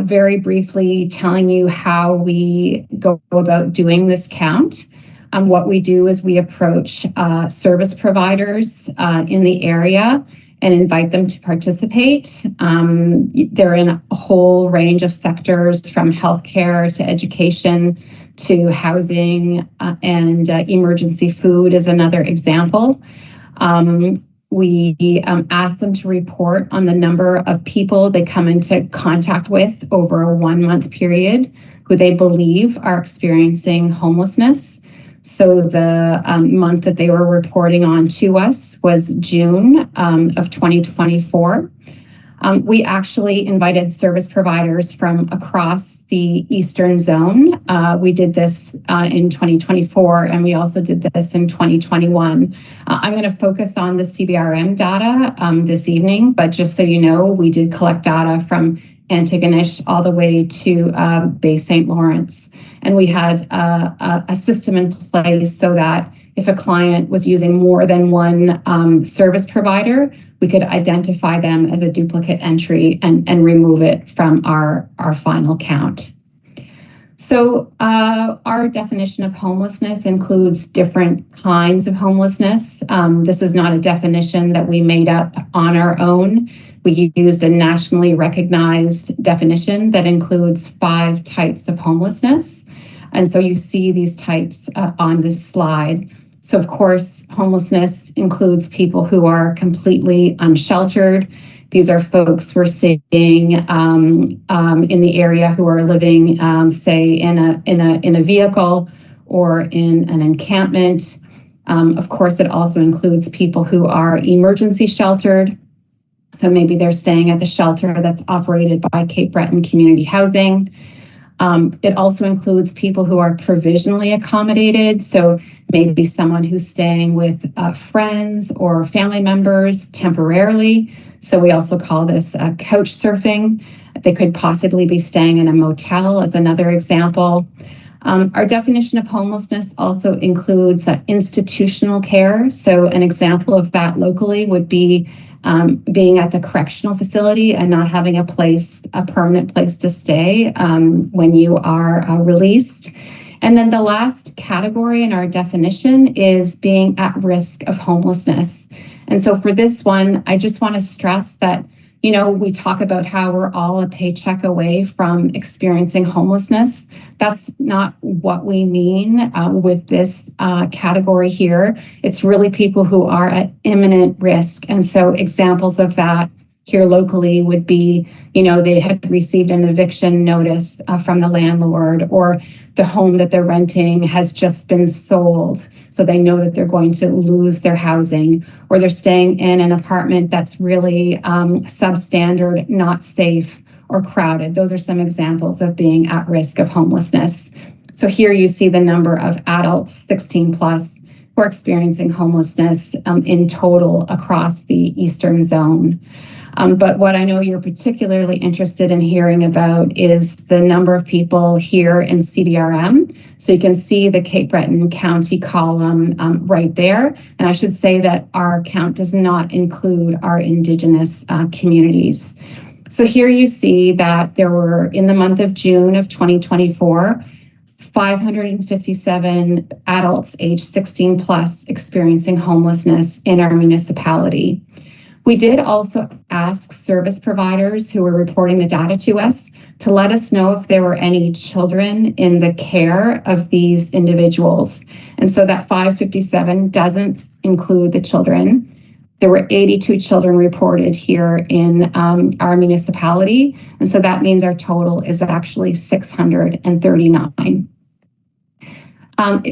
very briefly telling you how we go about doing this count. What we do is we approach service providers in the area and invite them to participate. They're in a whole range of sectors, from healthcare to education to housing, and emergency food is another example. We ask them to report on the number of people they come into contact with over a 1 month period who they believe are experiencing homelessness. So the month that they were reporting on to us was June of 2024. We actually invited service providers from across the Eastern Zone. We did this in 2024, and we also did this in 2021. I'm going to focus on the CBRM data this evening, but just so you know, we did collect data from Antigonish all the way to Bay St. Lawrence. And we had a system in place so that if a client was using more than one service provider, we could identify them as a duplicate entry and remove it from our final count. So our definition of homelessness includes different kinds of homelessness. This is not a definition that we made up on our own. We used a nationally recognized definition that includes 5 types of homelessness. And so you see these types on this slide. So of course, homelessness includes people who are completely unsheltered. These are folks we're seeing in the area who are living, say, in a vehicle or in an encampment. Of course, it also includes people who are emergency sheltered. So maybe they're staying at the shelter that's operated by Cape Breton Community Housing. It also includes people who are provisionally accommodated. So maybe someone who's staying with friends or family members temporarily. So we also call this couch surfing. They could possibly be staying in a motel as another example. Our definition of homelessness also includes institutional care. So an example of that locally would be being at the correctional facility and not having a permanent place to stay when you are released. And then the last category in our definition is being at risk of homelessness. And so for this one, I just want to stress that, you know, we talk about how we're all a paycheck away from experiencing homelessness. That's not what we mean with this category here. It's really people who are at imminent risk. And so examples of that here locally would be, you know, they had received an eviction notice from the landlord, or the home that they're renting has just been sold. So they know that they're going to lose their housing, or they're staying in an apartment that's really substandard, not safe, or crowded. Those are some examples of being at risk of homelessness. So here you see the number of adults 16 plus who are experiencing homelessness in total across the Eastern Zone. But what I know you're particularly interested in hearing about is the number of people here in CBRM. So you can see the Cape Breton County column right there. And I should say that our count does not include our Indigenous communities. So here you see that there were, in the month of June of 2024, 557 adults aged 16 plus experiencing homelessness in our municipality. We did also ask service providers who were reporting the data to us to let us know if there were any children in the care of these individuals. And so that 557 doesn't include the children. There were 82 children reported here in our municipality. And so that means our total is actually 639.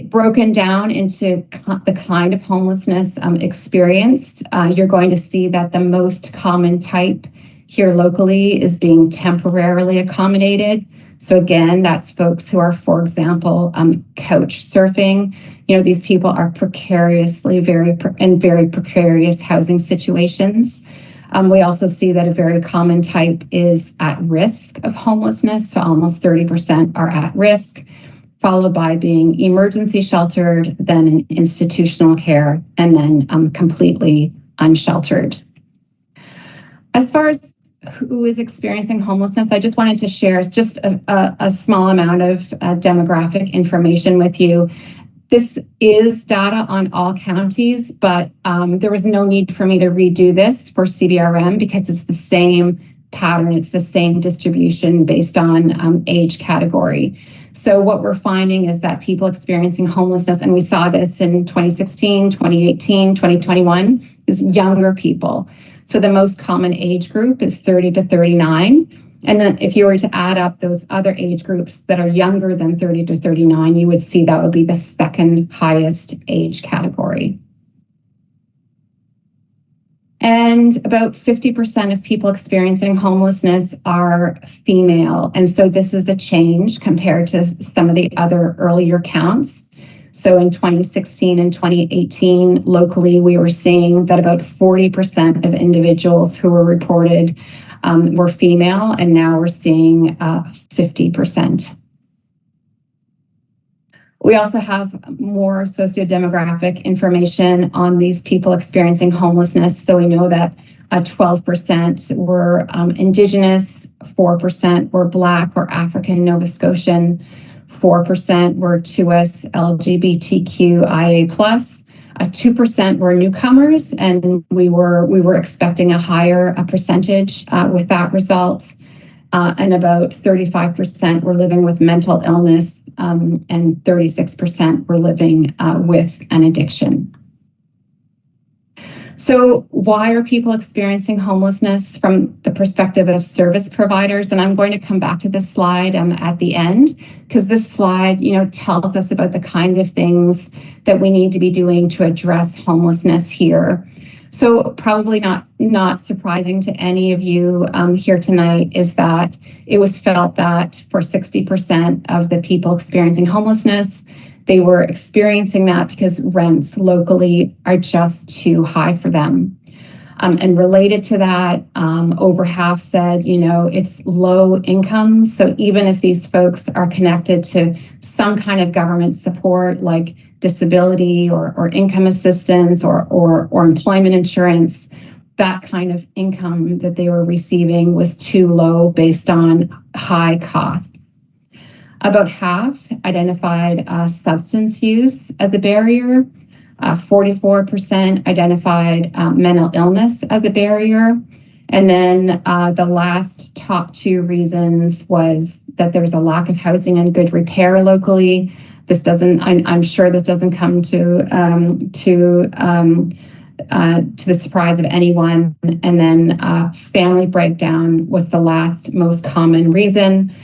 Broken down into the kind of homelessness experienced, you're going to see that the most common type here locally is being temporarily accommodated. So again, that's folks who are, for example, couch surfing. You know, these people are precariously very precarious housing situations. We also see that a very common type is at risk of homelessness. So almost 30% are at risk, followed by being emergency sheltered, then in institutional care, and then completely unsheltered. As far as who is experiencing homelessness, I just wanted to share just a small amount of demographic information with you. This is data on all counties, but there was no need for me to redo this for CBRM because it's the same pattern, it's the same distribution based on age category. So what we're finding is that people experiencing homelessness, and we saw this in 2016, 2018, 2021, is younger people. So the most common age group is 30 to 39. And then if you were to add up those other age groups that are younger than 30 to 39, you would see that would be the second highest age category. And about 50% of people experiencing homelessness are female. And so this is the change compared to some of the other earlier counts. So in 2016 and 2018, locally, we were seeing that about 40% of individuals who were reported were female, and now we're seeing 50%. We also have more sociodemographic information on these people experiencing homelessness. So we know that 12% were Indigenous, 4% were Black or African Nova Scotian, 4% were 2S LGBTQIA+, 2% were newcomers, and we were expecting a higher percentage with that result. And about 35% were living with mental illness, and 36% were living with an addiction. So why are people experiencing homelessness from the perspective of service providers? And I'm going to come back to this slide at the end, because this slide, tells us about the kinds of things that we need to be doing to address homelessness here. So probably not surprising to any of you here tonight is that it was felt that for 60% of the people experiencing homelessness, they were experiencing that because rents locally are just too high for them. And related to that, over half said, it's low income. So even if these folks are connected to some kind of government support like disability or income assistance or employment insurance, that kind of income that they were receiving was too low based on high costs. About half identified substance use as a barrier. 44% identified mental illness as a barrier. And then the last top two reasons was that there was a lack of housing and good repair locally. This doesn't, I'm sure this doesn't come to the surprise of anyone. And then family breakdown was the last most common reason.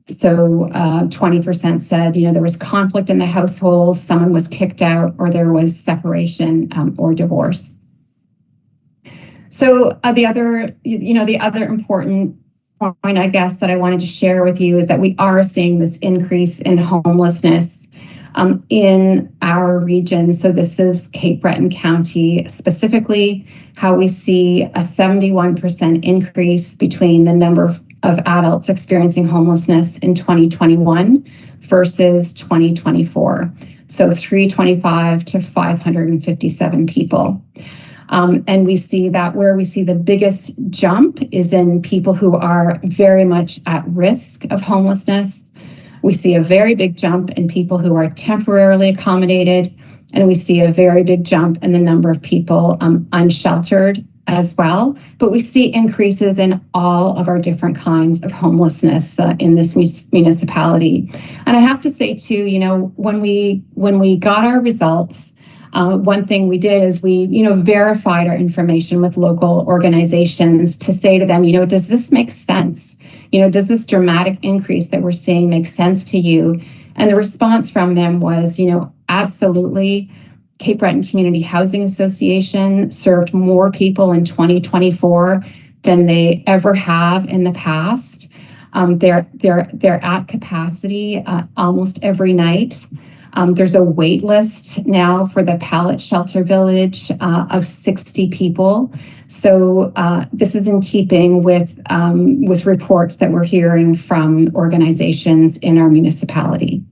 So 20% said, there was conflict in the household, someone was kicked out, or there was separation or divorce. So the other important point, I guess, that I wanted to share with you is that we are seeing this increase in homelessness in our region. So this is Cape Breton County specifically, how we see a 71% increase between the number of adults experiencing homelessness in 2021 versus 2024. So 325 to 557 people. And we see that where we see the biggest jump is in people who are very much at risk of homelessness. We see a very big jump in people who are temporarily accommodated, and we see a very big jump in the number of people unsheltered as well. But we see increases in all of our different kinds of homelessness in this municipality. And I have to say too, when we got our results, one thing we did is we, verified our information with local organizations to say to them, does this make sense? Does this dramatic increase that we're seeing make sense to you? And the response from them was, absolutely. Cape Breton Community Housing Association served more people in 2024 than they ever have in the past. They're at capacity almost every night. There's a wait list now for the pallet shelter village of 60 people. So this is in keeping with reports that we're hearing from organizations in our municipality.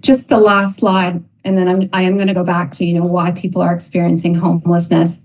Just the last slide, and then I am going to go back to why people are experiencing homelessness.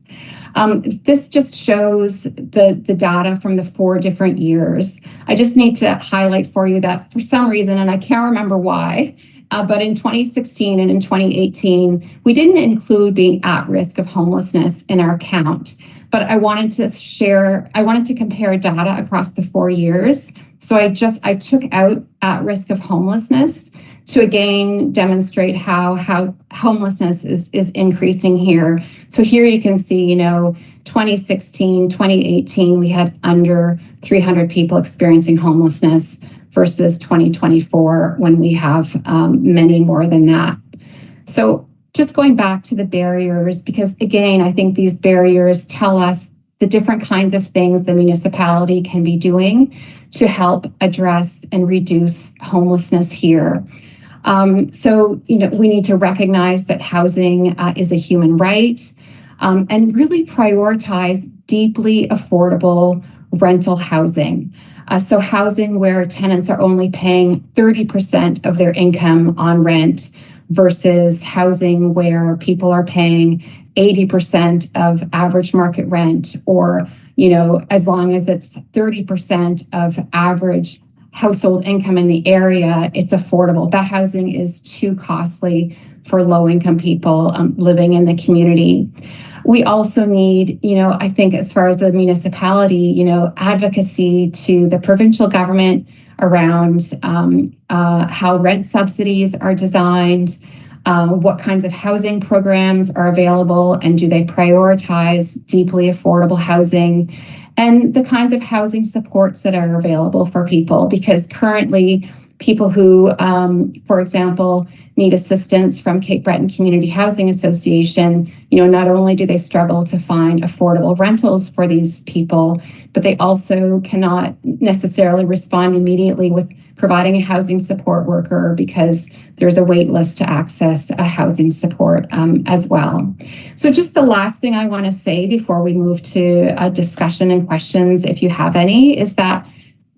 This just shows the data from the 4 different years. I just need to highlight for you that for some reason, and I can't remember why, but in 2016 and in 2018, we didn't include being at risk of homelessness in our count. But I wanted to compare data across the 4 years. So I took out at risk of homelessness to again demonstrate how homelessness is increasing here. So here you can see, 2016, 2018, we had under 300 people experiencing homelessness versus 2024 when we have many more than that. So just going back to the barriers, because again, I think these barriers tell us the different kinds of things the municipality can be doing to help address and reduce homelessness here. So, we need to recognize that housing is a human right and really prioritize deeply affordable rental housing. So housing where tenants are only paying 30% of their income on rent versus housing where people are paying 80% of average market rent, or, as long as it's 30% of average household income in the area, it's affordable. That housing is too costly for low-income people living in the community. We also need, I think as far as the municipality, advocacy to the provincial government around how rent subsidies are designed, what kinds of housing programs are available, and do they prioritize deeply affordable housing, and the kinds of housing supports that are available for people. Because currently, people who, for example, need assistance from Cape Breton Community Housing Association, not only do they struggle to find affordable rentals for these people, but they also cannot necessarily respond immediately with providing a housing support worker because there's a wait list to access a housing support as well. So just the last thing I want to say before we move to a discussion and questions, if you have any, is that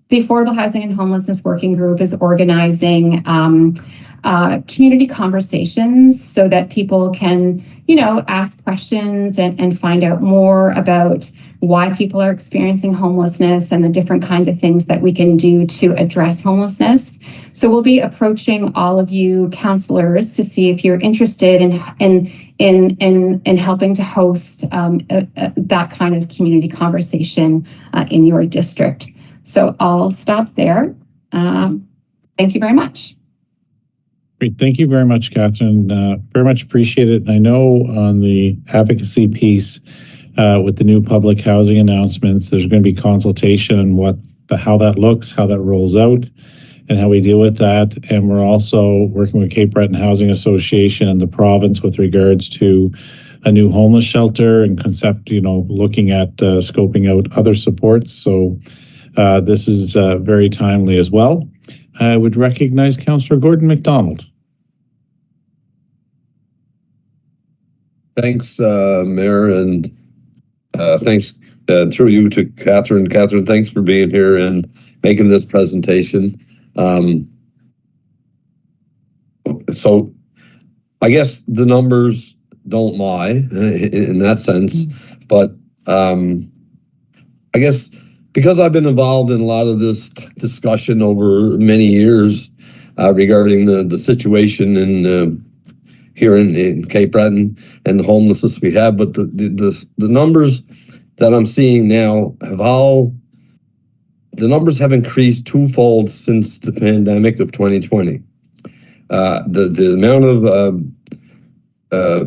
the Affordable Housing and Homelessness Working Group is organizing community conversations so that people can, ask questions and find out more about why people are experiencing homelessness and the different kinds of things that we can do to address homelessness. So we'll be approaching all of you counselors to see if you're interested in helping to host that kind of community conversation in your district. So I'll stop there. Thank you very much. Great. Thank you very much, Catherine. Very much appreciate it. I know on the advocacy piece with the new public housing announcements, there's going to be consultation on how that looks, how that rolls out, and how we deal with that. And we're also working with Cape Breton Housing Association and the province with regards to a new homeless shelter and concept, looking at scoping out other supports. So this is very timely as well. I would recognize Councillor Gordon MacDonald. Thanks, Mayor, and thanks through you to Catherine. Catherine, thanks for being here and making this presentation. So I guess the numbers don't lie in that sense, but I guess because I've been involved in a lot of this discussion over many years regarding the situation in here in Cape Breton and the homelessness we have, but the numbers that I'm seeing now the numbers have increased twofold since the pandemic of 2020. The amount of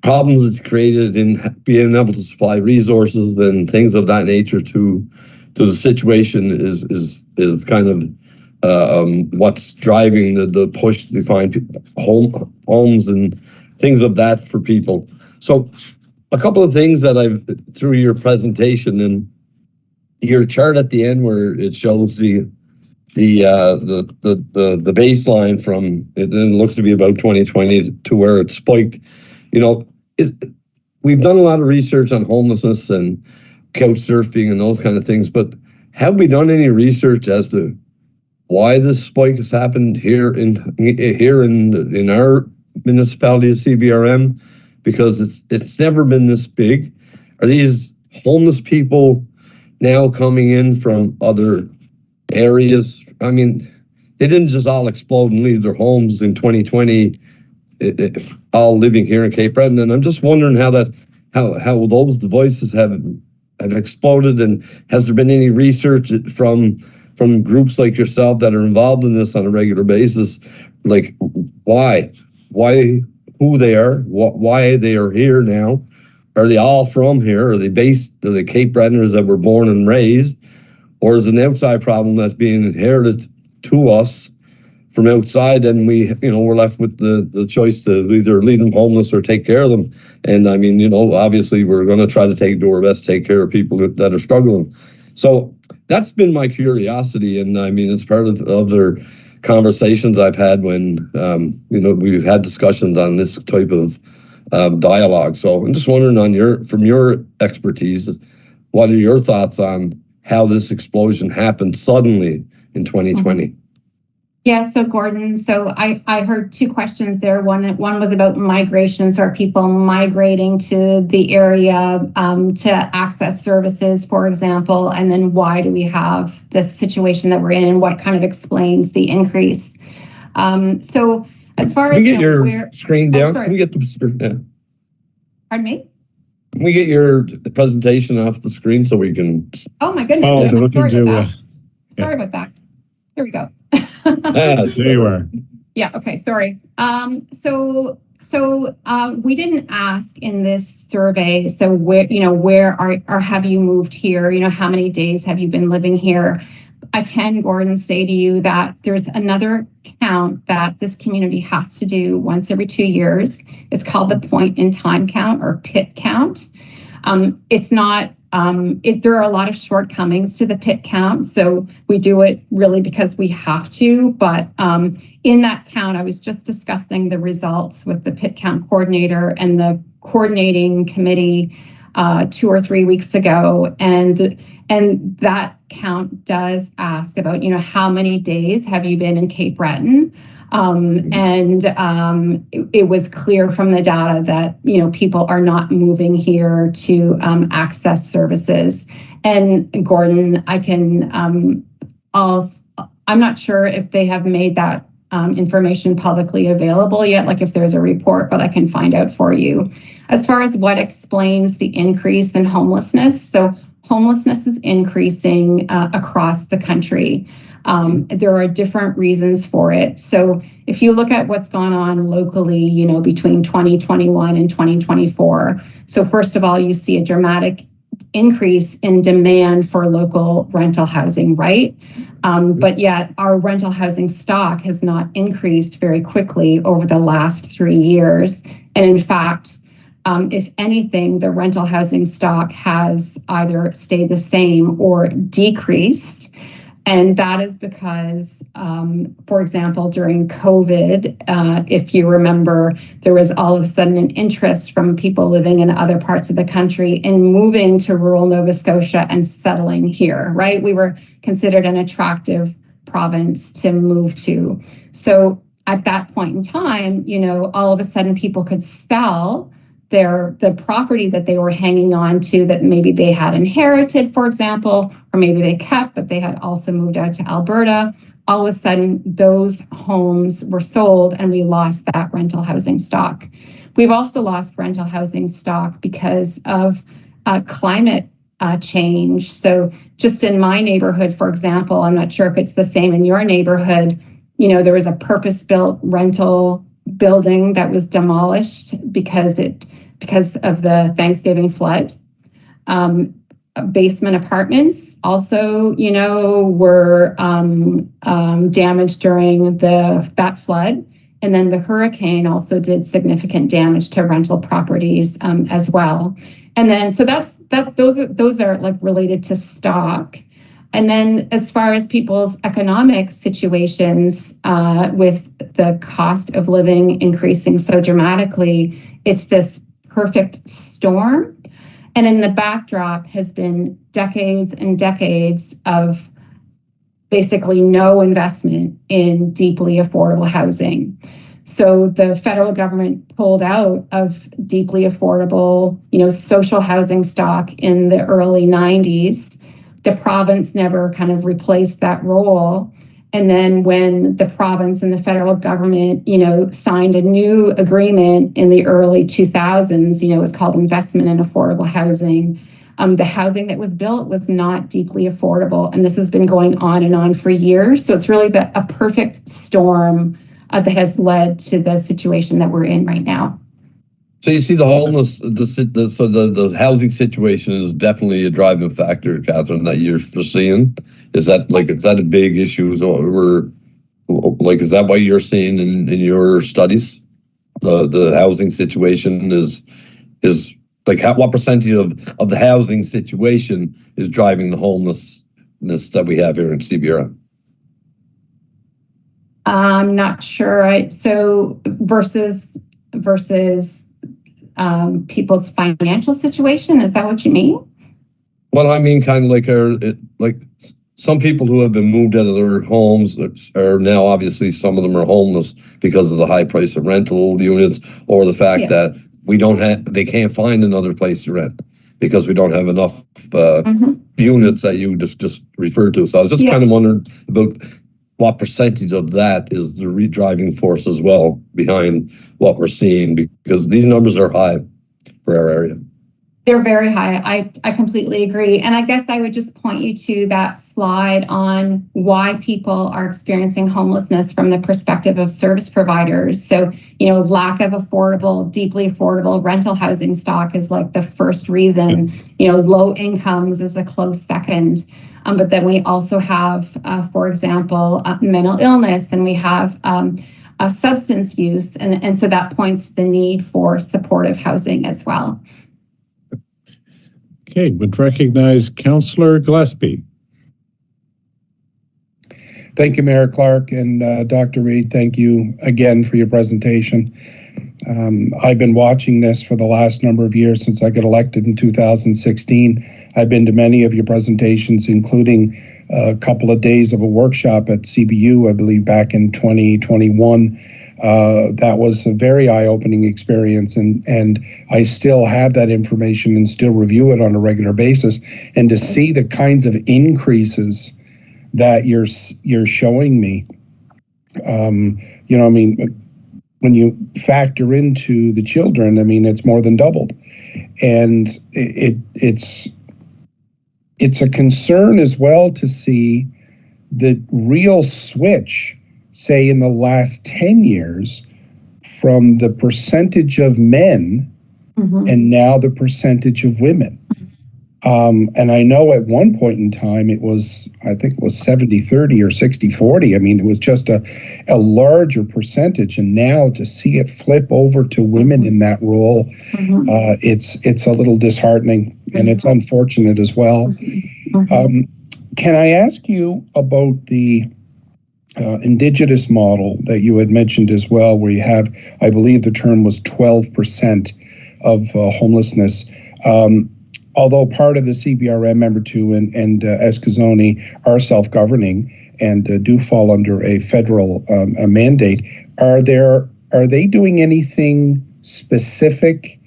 problems it's created in being able to supply resources and things of that nature to the situation is kind of what's driving the push to find homes and things of that for people. So a couple of things that I've through your presentation and your chart at the end where it shows the baseline from it looks to be about 2020 to where it spiked. You know, we've done a lot of research on homelessness and couch surfing and those kind of things, but have we done any research as to why this spike has happened here in our municipality of CBRM? Because it's never been this big. Are these homeless people now coming in from other areas? I mean, they didn't just all explode and leave their homes in 2020, all living here in Cape Breton. And I'm just wondering how those voices have exploded, and has there been any research from groups like yourself that are involved in this on a regular basis, like why, who they are, why they are here now? Are they all from here? Are they Cape Bretoners that were born and raised? Or is it an outside problem that's being inherited to us from outside, and we're left with the choice to either leave them homeless or take care of them? And I mean, obviously we're going to try to do our best to take care of people that are struggling. So that's been my curiosity, and I mean, it's part of other conversations I've had when we've had discussions on this type of dialogue. So I'm just wondering, from your expertise, what are your thoughts on how this explosion happened suddenly in 2020? Yeah, so Gordon, I heard two questions there. One was about migration. So are people migrating to the area to access services, for example? And then why do we have this situation that we're in, and what kind of explains the increase? So as far as... Can we get your screen down? Can we get the screen down? Pardon me? Can we get your presentation off the screen so we can... Oh my goodness, I'm sorry about that. Sorry about that. Here we go. There you are. Yeah, okay, sorry. So we didn't ask in this survey, so where have you moved here? How many days have you been living here? I can, Gordon, say to you that there's another count that this community has to do once every 2 years. It's called the point in time count, or PIT count. It's not, there are a lot of shortcomings to the PIT count, so we do it really because we have to. But in that count, I was just discussing the results with the PIT count coordinator and the coordinating committee 2 or 3 weeks ago, and that count does ask about, how many days have you been in Cape Breton? It was clear from the data that, people are not moving here to access services. And Gordon, I'm not sure if they have made that information publicly available yet, like if there's a report, but I can find out for you. As far as what explains the increase in homelessness, so homelessness is increasing across the country. There are different reasons for it. So if you look at what's gone on locally, between 2021 and 2024, so first of all, you see a dramatic increase in demand for local rental housing, right? But yet our rental housing stock has not increased very quickly over the last 3 years. And in fact, if anything, the rental housing stock has either stayed the same or decreased. And that is because, for example, during COVID, if you remember, there was all of a sudden an interest from people living in other parts of the country in moving to rural Nova Scotia and settling here, right? We were considered an attractive province to move to. So at that point in time, all of a sudden people could sell the property that they were hanging on to that maybe they had inherited, for example, or maybe they kept, but they had also moved out to Alberta. All of a sudden, those homes were sold and we lost that rental housing stock. We've also lost rental housing stock because of climate change. So just in my neighborhood, for example, I'm not sure if it's the same in your neighborhood, there was a purpose-built rental building that was demolished because of the Thanksgiving flood. Basement apartments also, were damaged during that flood. And then the hurricane also did significant damage to rental properties as well. And then, so those are like related to stock. And then as far as people's economic situations, with the cost of living increasing so dramatically, it's this perfect storm. And in the backdrop has been decades and decades of basically no investment in deeply affordable housing. So the federal government pulled out of deeply affordable, social housing stock in the early 90s. The province never kind of replaced that role. And then when the province and the federal government, signed a new agreement in the early 2000s, it was called Investment in Affordable Housing. The housing that was built was not deeply affordable. And this has been going on and on for years. So it's really a perfect storm that has led to the situation that we're in right now. So you see the homeless, the housing situation is definitely a driving factor, Catherine, that you're foreseeing. Is that a big issue? Is that what you're seeing in your studies? The housing situation is what percentage of the housing situation is driving the homelessness that we have here in CBRM? I'm not sure. So versus people's financial situation, is that what you mean? Well, I mean, kind of like some people who have been moved out of their homes are now, obviously, some of them are homeless because of the high price of rental units, or the fact that they can't find another place to rent because we don't have enough units that you just referred to. So I was just kind of wondering about what percentage of that is the driving force as well behind what we're seeing, because these numbers are high for our area. They're very high. I completely agree. And I guess I would just point you to that slide on why people are experiencing homelessness from the perspective of service providers. So, lack of deeply affordable rental housing stock is like the first reason. Low incomes is a close second. But then we also have, for example, mental illness, and we have substance use. And so that points to the need for supportive housing as well. Okay, would recognize Councillor Gillespie. Thank you, Mayor Clark, and Dr. Reid, thank you again for your presentation. I've been watching this for the last number of years since I got elected in 2016. I've been to many of your presentations, including a couple of days of a workshop at CBU, I believe back in 2021. That was a very eye-opening experience, and I still have that information and still review it on a regular basis. And to see the kinds of increases that you're showing me, when you factor into the children, it's more than doubled, and it's a concern as well to see the real switch, say in the last 10 years, from the percentage of men and now the percentage of women. And I know at one point in time I think it was 70-30 or 60-40. It was just a larger percentage. And now to see it flip over to women in that role, it's a little disheartening, and it's unfortunate as well. Can I ask you about the indigenous model that you had mentioned as well, where you have, I believe the term was 12% of homelessness. Although part of the CBRM Member 2 and Eskazoni are self-governing and do fall under a federal mandate, are they doing anything specific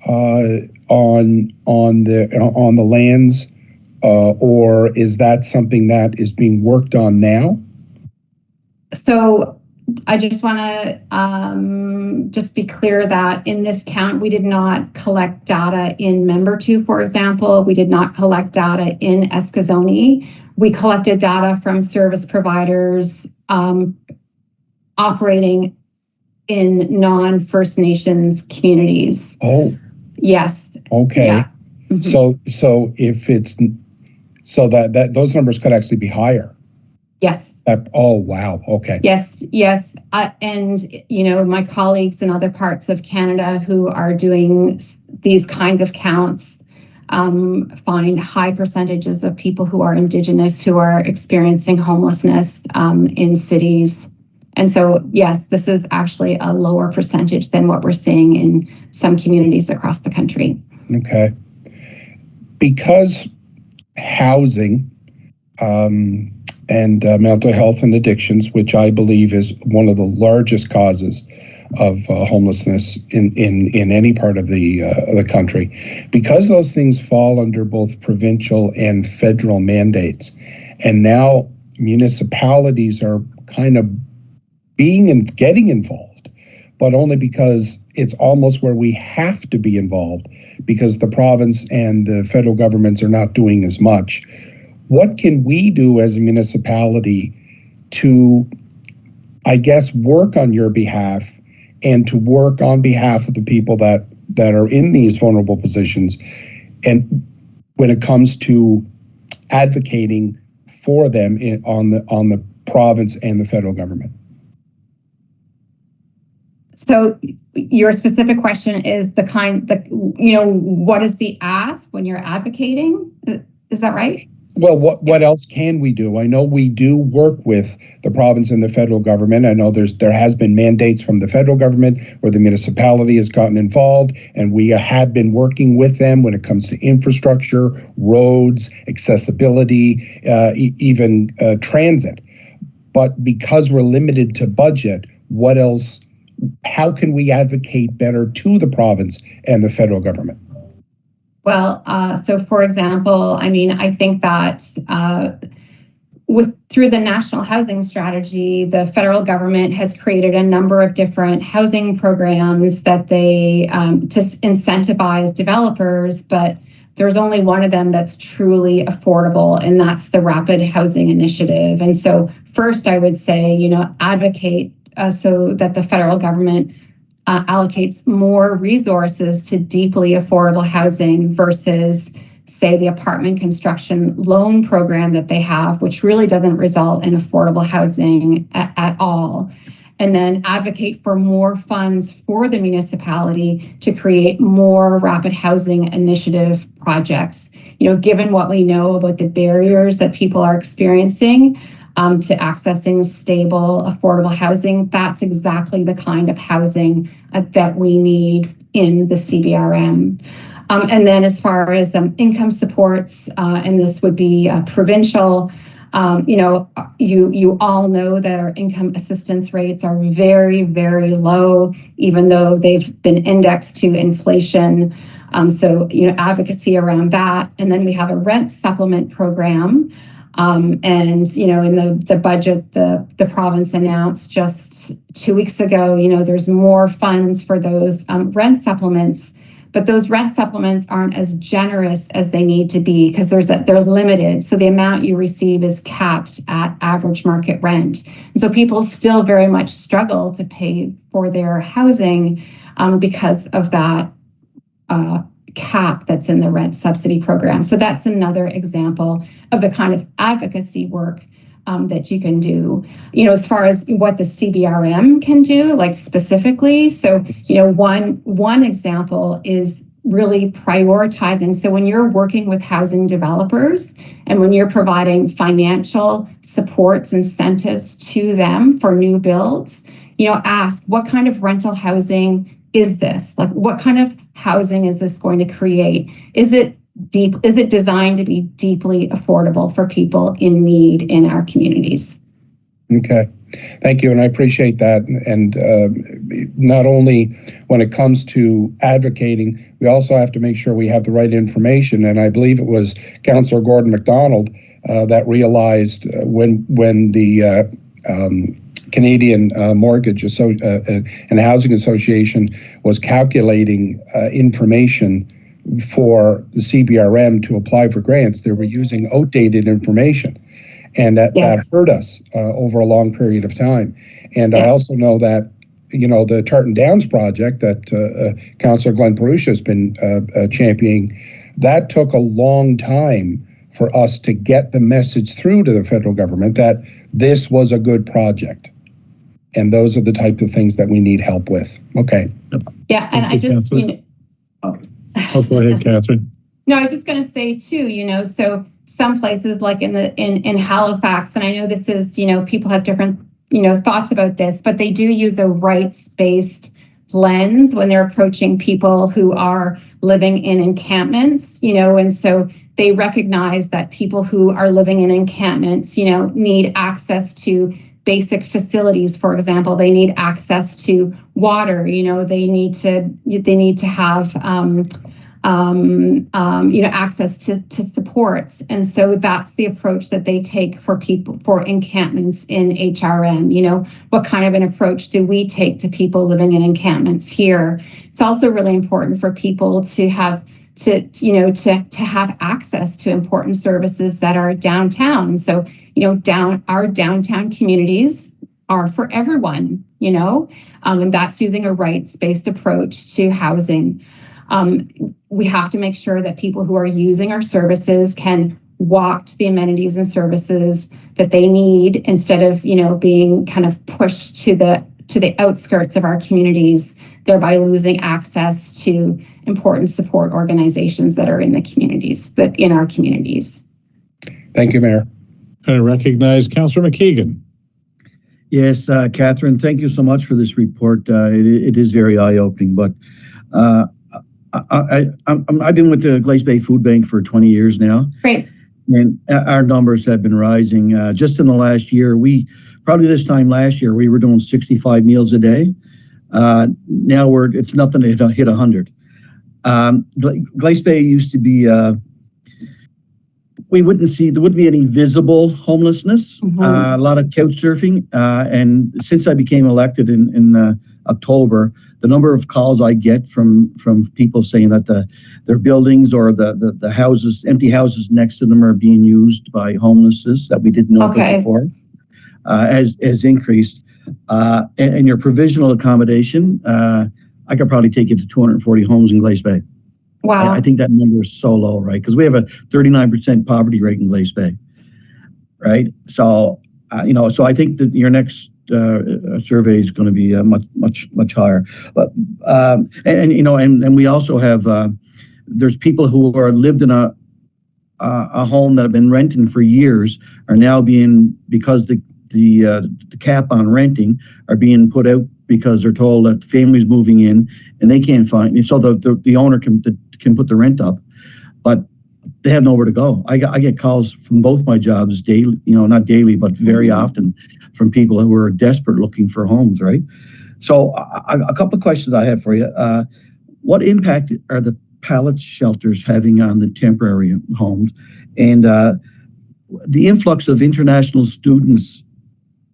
on the lands, or is that something that is being worked on now? So I just want to just be clear that in this count, we did not collect data in Member 2, for example. We did not collect data in Eskazoni. We collected data from service providers operating in non-First Nations communities. Oh. Yes. Okay. Yeah. So if it's, so that those numbers could actually be higher. Yes. Oh, wow. Okay. Yes. And, my colleagues in other parts of Canada who are doing these kinds of counts find high percentages of people who are Indigenous who are experiencing homelessness in cities. And so, yes, this is actually a lower percentage than what we're seeing in some communities across the country. Okay. Because housing and mental health and addictions, which I believe is one of the largest causes of homelessness in any part of the country, because those things fall under both provincial and federal mandates, and now municipalities are kind of being and getting involved, but only because it's almost where we have to be involved because the province and the federal governments are not doing as much. What can we do as a municipality to, I guess, work on your behalf and to work on behalf of the people that are in these vulnerable positions, and when it comes to advocating for them on the province and the federal government? So your specific question is what is the ask when you're advocating? Is that right? Well, what else can we do? I know we do work with the province and the federal government. I know there has been mandates from the federal government where the municipality has gotten involved, and we have been working with them when it comes to infrastructure, roads, accessibility, even transit. But because we're limited to budget, what else? How can we advocate better to the province and the federal government? Well, so for example, I think that through the National Housing Strategy, the federal government has created a number of different housing programs that they to incentivize developers, but there's only one of them that's truly affordable, and that's the Rapid Housing Initiative. And so first I would say, advocate so that the federal government allocates more resources to deeply affordable housing versus, say, the apartment construction loan program that they have, which really doesn't result in affordable housing at all. And then advocate for more funds for the municipality to create more rapid housing initiative projects. Given what we know about the barriers that people are experiencing to accessing stable, affordable housing, that's exactly the kind of housing that we need in the CBRM. And then as far as income supports, and this would be provincial, you all know that our income assistance rates are very, very low, even though they've been indexed to inflation. So advocacy around that. And then we have a rent supplement program. And, in the budget, the province announced just 2 weeks ago, there's more funds for those rent supplements, but those rent supplements aren't as generous as they need to be because they're limited. So the amount you receive is capped at average market rent. And so people still very much struggle to pay for their housing because of that cap that's in the rent subsidy program. So that's another example of the kind of advocacy work that you can do. As far as what the CBRM can do, like specifically. So, one example is really prioritizing. So when you're working with housing developers and when you're providing financial supports, incentives to them for new builds, ask what kind of rental housing is this? Like, what kind of housing is this going to create? Is it designed to be deeply affordable for people in need in our communities? Okay. Thank you. And I appreciate that. And not only when it comes to advocating, we also have to make sure we have the right information. And I believe it was Councillor Gordon MacDonald that realized when the Canadian Mortgage and Housing Association was calculating information for the CBRM to apply for grants, they were using outdated information. And that hurt us over a long period of time. And I also know that, the Tartan Downs project that Councillor Glenn Perusia has been championing, that took a long time for us to get the message through to the federal government that this was a good project. And those are the types of things that we need help with. Okay. Yeah, and I just, Oh, go ahead, Catherine. No, I was just going to say too, so some places like in Halifax, and I know this is, people have different, thoughts about this, but they do use a rights-based lens when they're approaching people who are living in encampments, and so they recognize that people who are living in encampments, need access to basic facilities. For example, they need access to water, they need to have access to supports. And so that's the approach that they take for people, for encampments in HRM. What kind of an approach do we take to people living in encampments here? It's also really important for people to have have access to important services that are downtown. So, our downtown communities are for everyone, and that's using a rights-based approach to housing. We have to make sure that people who are using our services can walk to the amenities and services that they need instead of, being kind of pushed to the outskirts of our communities, thereby losing access to important support organizations that are in the communities, in our communities. Thank you, Mayor. I recognize Councillor McKeegan. Yes, Catherine, thank you so much for this report. It is very eye-opening, but I've been with the Glace Bay Food Bank for 20 years now. Great. And our numbers have been rising. Just in the last year, probably this time last year, we were doing 65 meals a day. Now it's nothing to hit 100. Glace Bay used to be, there wouldn't be any visible homelessness, a lot of couch surfing. And since I became elected in October, the number of calls I get from people saying that their buildings or the houses, empty houses next to them are being used by homelessness that we didn't know about before has increased. And your provisional accommodation, I could probably take you to 240 homes in Glace Bay. Wow. I think that number is so low, right? Because we have a 39% poverty rate in Glace Bay, right? So, so I think that your next survey is going to be much higher. But and we also have there's people who are lived in a home that have been renting for years are now because the cap on renting are being put out because they're told that the family's moving in and they can't find. So the owner can put the rent up, but they have nowhere to go. I get calls from both my jobs daily, not daily, but very often from people who are desperate looking for homes, right? So a couple of questions I have for you. What impact are the pallet shelters having on the temporary homes? And the influx of international students,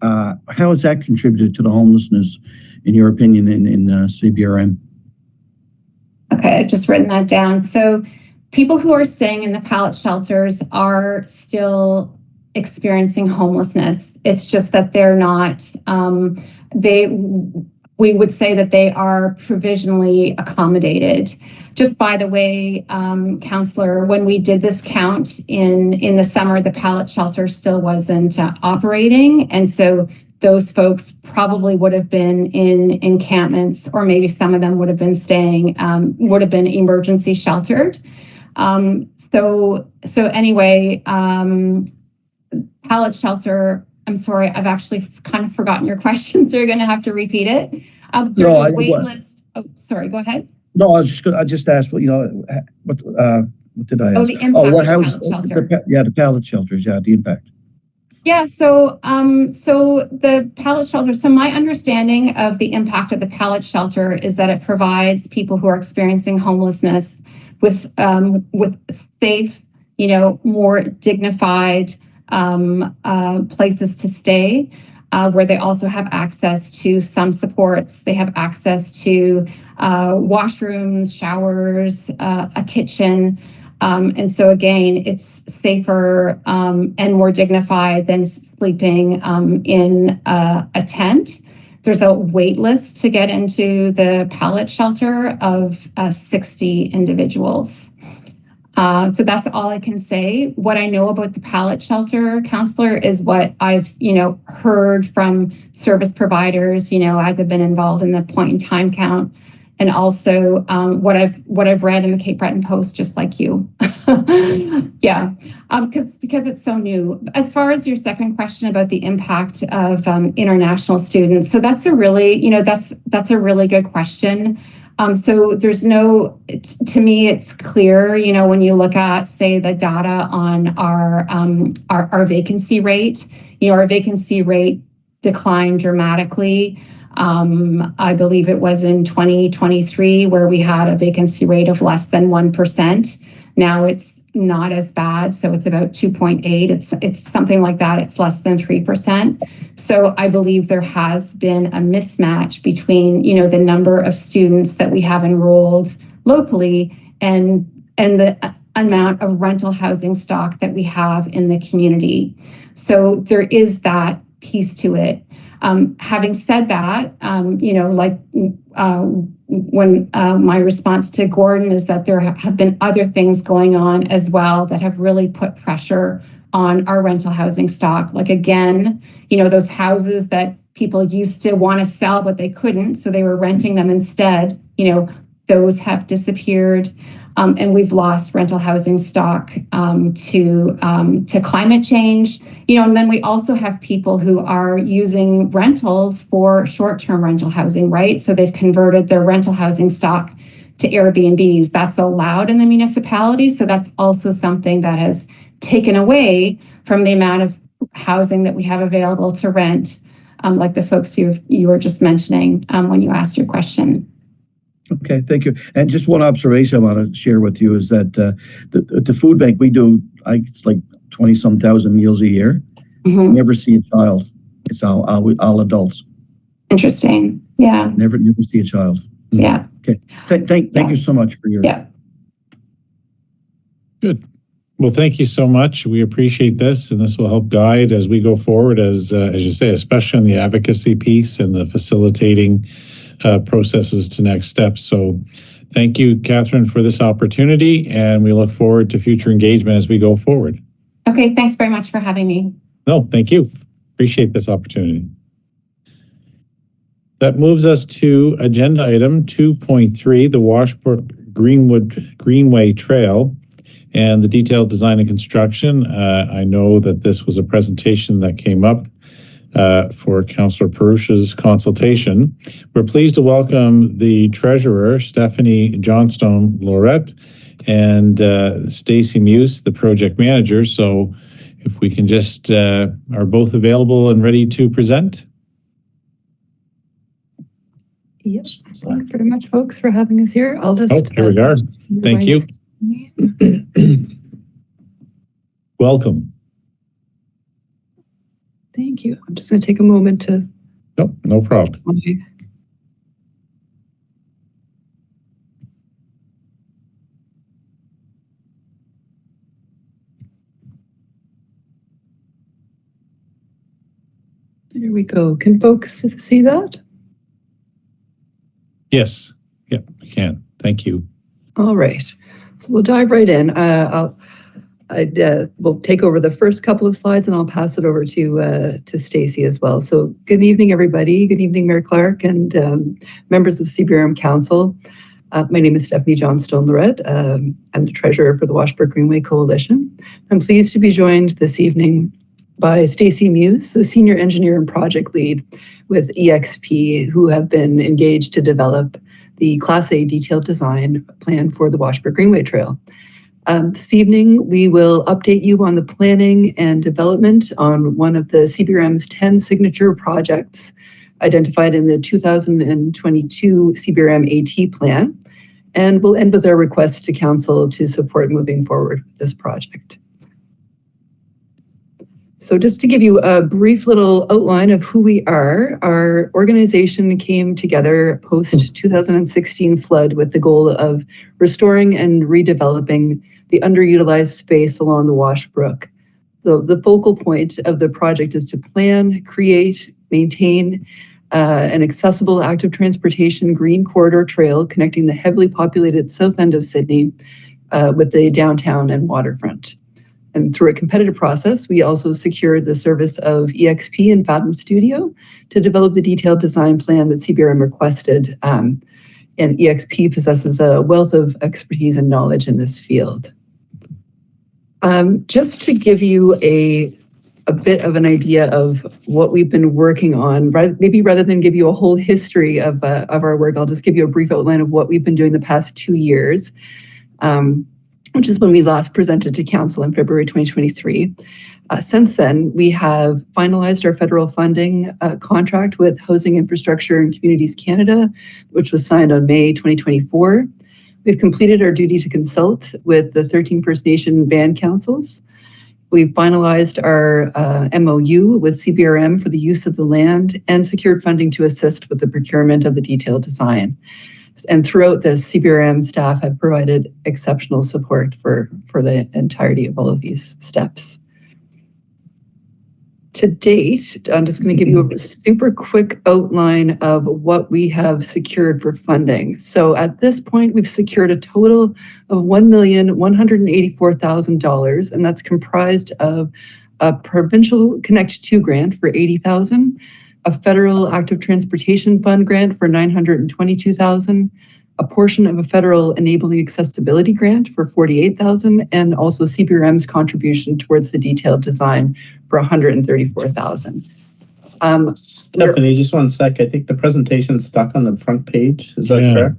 how has that contributed to the homelessness, in your opinion, in CBRM? Okay, I've just written that down. So people who are staying in the pallet shelters are still experiencing homelessness. It's just that they're not, we would say that they are provisionally accommodated. Just by the way, Councillor, when we did this count in the summer, the pallet shelter still wasn't operating. And so those folks probably would have been in encampments, or maybe some of them would have been would have been emergency sheltered. So anyway, pallet shelter, I'm sorry, I've actually kind of forgotten your question, so you're going to have to repeat it. There's a wait list. Oh, sorry, go ahead. No, I just asked, what did I ask? Oh, the impact of the pallet shelter. The pallet shelters, the impact. Yeah, so the pallet shelter, so my understanding of the impact of the pallet shelter is that it provides people who are experiencing homelessness with safe, more dignified places to stay, where they also have access to some supports. They have access to washrooms, showers, a kitchen. And so again, it's safer and more dignified than sleeping in a tent. There's a wait list to get into the pallet shelter of 60 individuals. So that's all I can say. What I know about the pallet shelter, Councillor, is what I've, heard from service providers, as I've been involved in the point in time count, and also what I've read in the Cape Breton Post, just like you. Yeah, because it's so new. As far as your second question about the impact of international students, so that's a really, that's a really good question. So there's no, to me, it's clear, when you look at, say, the data on our vacancy rate, our vacancy rate declined dramatically. I believe it was in 2023 where we had a vacancy rate of less than 1%. Now it's not as bad, so it's about 2.8. It's something like that. It's less than 3%. So I believe there has been a mismatch between, the number of students that we have enrolled locally and the amount of rental housing stock that we have in the community. So there is that piece to it. Having said that, when my response to Gordon is that there have been other things going on as well that have really put pressure on our rental housing stock. Like, again, those houses that people used to want to sell, but they couldn't, so they were renting them instead, those have disappeared. And we've lost rental housing stock to climate change. And then we also have people who are using rentals for short-term rental housing, right? So they've converted their rental housing stock to Airbnbs. That's allowed in the municipality. So that's also something that has taken away from the amount of housing that we have available to rent, like the folks you were just mentioning when you asked your question. Okay, thank you. And just one observation I want to share with you is that the food bank we do, it's like 20-some thousand meals a year. Mm-hmm. Never see a child. It's all adults. Interesting. Yeah. Never see a child. Mm-hmm. Yeah. Okay. Thank you so much for your. Yeah. Good. Well, thank you so much. We appreciate this, and this will help guide as we go forward, as you say, especially on the advocacy piece and the facilitating processes to next steps. So thank you, Catherine, for this opportunity, and we look forward to future engagement as we go forward. Okay, thanks very much for having me. No, thank you. Appreciate this opportunity. That moves us to agenda item 2.3, the Washbrook Greenway Trail and the detailed design and construction. I know that this was a presentation that came up for Councillor Perush's consultation. We're pleased to welcome the Treasurer, Stephanie Johnstone-Lorette, and Stacey Muse, the Project Manager. So if we can just, are both available and ready to present? Yes, thanks very much, folks, for having us here. I'll just... here we are. Thank you. Welcome. Thank you. I'm just going to take a moment to... No problem. There we go. Can folks see that? Yes. Yeah, we can. Thank you. All right. So we'll dive right in. We'll take over the first couple of slides and I'll pass it over to Stacey as well. So good evening, everybody. Good evening, Mayor Clark and members of CBRM Council. My name is Stephanie Johnstone-Lorette. I'm the Treasurer for the Washbrook Greenway Coalition. I'm pleased to be joined this evening by Stacey Muse, the Senior Engineer and Project Lead with EXP, who have been engaged to develop the Class A detailed design plan for the Washbrook Greenway Trail. This evening, we will update you on the planning and development on one of the CBRM's 10 signature projects identified in the 2022 CBRM AT plan, and we'll end with our request to Council to support moving forward with this project. So just to give you a brief little outline of who we are, our organization came together post-2016 flood with the goal of restoring and redeveloping the underutilized space along the Washbrook. The focal point of the project is to plan, create, maintain an accessible active transportation green corridor trail connecting the heavily populated south end of Sydney with the downtown and waterfront. And through a competitive process, we also secured the service of EXP and Fathom Studio to develop the detailed design plan that CBRM requested. And EXP possesses a wealth of expertise and knowledge in this field. Just to give you a bit of an idea of what we've been working on, maybe rather than give you a whole history of our work, I'll just give you a brief outline of what we've been doing the past 2 years. Which is when we last presented to Council in February 2023. Since then, we have finalized our federal funding contract with Housing Infrastructure and Communities Canada, which was signed on May 2024. We've completed our duty to consult with the 13 First Nation band councils. We've finalized our MOU with CBRM for the use of the land and secured funding to assist with the procurement of the detailed design. And throughout this, CBRM staff have provided exceptional support for the entirety of all of these steps. To date, I'm just going to give you a super quick outline of what we have secured for funding. So at this point, we've secured a total of $1,184,000, and that's comprised of a provincial Connect 2 grant for $80,000, a federal active transportation fund grant for $922,000, a portion of a federal enabling accessibility grant for $48,000, and also CBRM's contribution towards the detailed design for $134,000. Stephanie, just 1 sec. I think the presentation's stuck on the front page. Is that correct?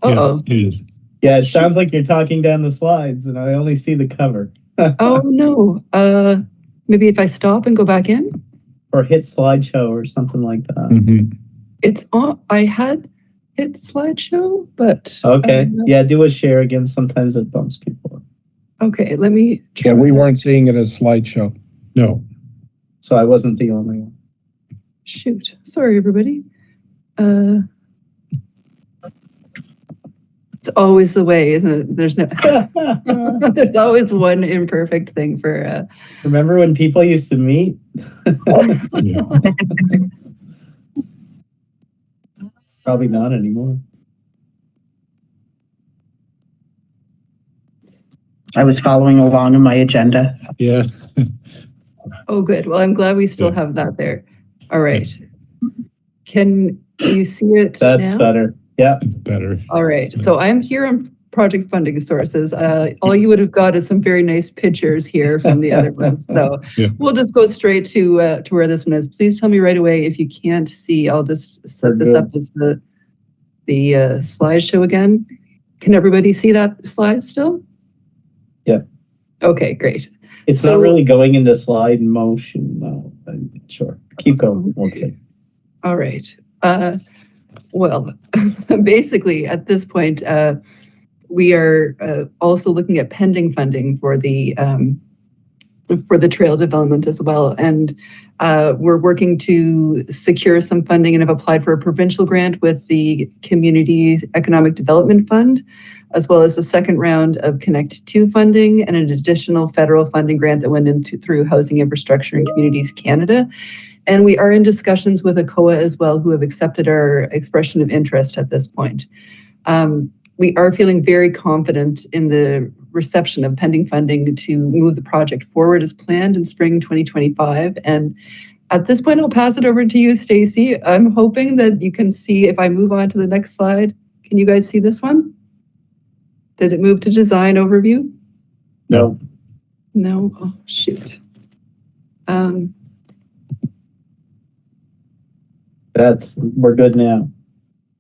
Uh-oh. Yeah, it is. Yeah, it sounds like you're talking down the slides, and I only see the cover. Oh no. Maybe if I stop and go back in. Or hit slideshow or something like that. Mm-hmm. It's on. I had hit slideshow, but okay. Yeah, do a share again. Sometimes it bumps people. Okay, let me try. Yeah, we weren't seeing it as slideshow. No. So I wasn't the only one. Shoot. Sorry, everybody. It's always the way, isn't it? There's no there's always one imperfect thing for Remember when people used to meet? Probably not anymore. I was following along in my agenda. Yeah. Oh, good. Well, I'm glad we still have that there. All right. Can you see it That's now? better. Yeah. It's better. All right. So I'm here on project funding sources. All you would have got is some very nice pictures here from the other ones. So we'll just go straight to where this one is. Please tell me right away if you can't see. I'll just set this up as the slideshow again. Can everybody see that slide still? Yeah. Okay, great. It's not really going into slide motion, though. Sure. Keep going. We'll see. All right. Well, basically, at this point, we are also looking at pending funding for the trail development as well, and we're working to secure some funding and have applied for a provincial grant with the Community Economic Development Fund, as well as the second round of Connect 2 funding and an additional federal funding grant that went into through Housing Infrastructure and Communities Canada. And we are in discussions with ACOA as well, who have accepted our expression of interest at this point. We are feeling very confident in the reception of pending funding to move the project forward as planned in spring 2025. And at this point, I'll pass it over to you, Stacey. I'm hoping that you can see if I move on to the next slide. Can you guys see this one? Did it move to design overview? No. No? Oh, shoot. We're good now.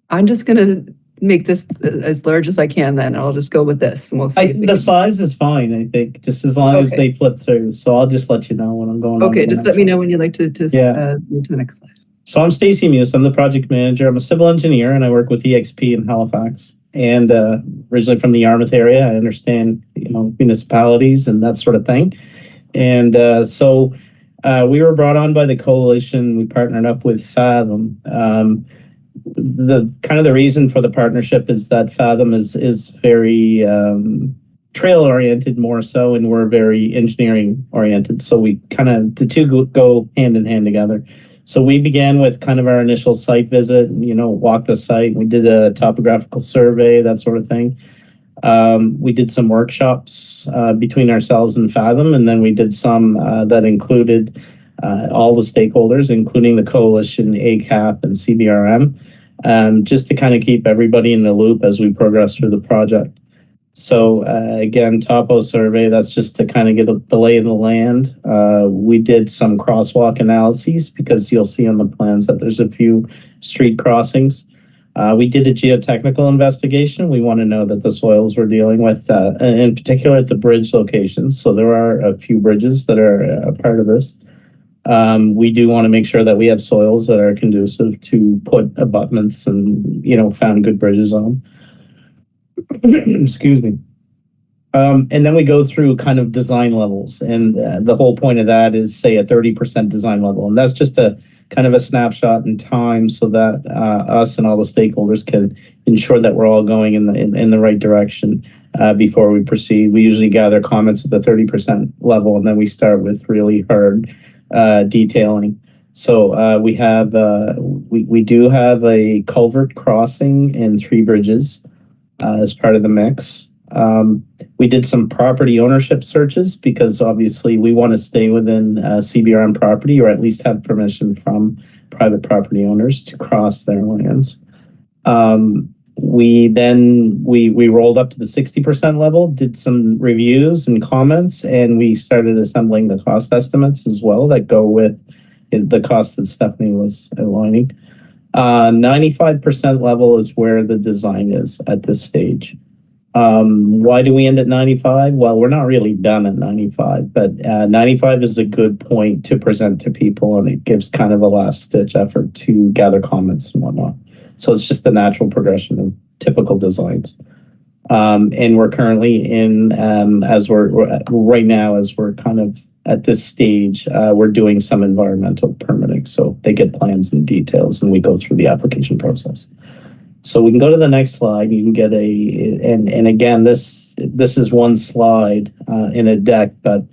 I'm just going to make this as large as I can then. I'll just go with this and we'll see. The size is fine, I think, just as long as they flip through. So I'll just let you know when I'm going on. Okay, just let me know when you'd like to move to the next slide. So I'm Stacey Muse. I'm the project manager. I'm a civil engineer and I work with EXP in Halifax. And originally from the Yarmouth area, I understand, municipalities and that sort of thing. And so we were brought on by the coalition. We partnered up with Fathom. The reason for the partnership is that Fathom is very trail oriented more so, and we're very engineering oriented. So we the two go hand in hand together. So we began with our initial site visit, walk the site. We did a topographical survey, that sort of thing. We did some workshops between ourselves and Fathom, and then we did some that included all the stakeholders, including the coalition, ACAP, and CBRM, just to kind of keep everybody in the loop as we progress through the project. So again, topo survey, that's just to kind of get the lay of the land. We did some crosswalk analyses because you'll see on the plans that there's a few street crossings. We did a geotechnical investigation. We want to know that the soils we're dealing with, in particular at the bridge locations. So there are a few bridges that are a part of this. We do want to make sure that we have soils that are conducive to put abutments and, found good bridges on. Excuse me. And then we go through kind of design levels, and the whole point of that is, say, a 30% design level, and that's just a kind of a snapshot in time, so that us and all the stakeholders can ensure that we're all going in the right direction before we proceed. We usually gather comments at the 30% level, and then we start with really hard detailing. So we have we do have a culvert crossing and 3 bridges as part of the mix. We did some property ownership searches because obviously we want to stay within CBRM property, or at least have permission from private property owners to cross their lands. We rolled up to the 60% level, did some reviews and comments, and we started assembling the cost estimates as well that go with the cost that Stephanie was outlining. 95% level is where the design is at this stage. Why do we end at 95? Well, we're not really done at 95, but 95 is a good point to present to people, and it gives kind of a last-ditch effort to gather comments and whatnot. So it's just the natural progression of typical designs. And we're currently in, as we're right now, as we're kind of at this stage, we're doing some environmental permitting. So they get plans and details, and we go through the application process. So we can go to the next slide. You can get and again, this is one slide in a deck, but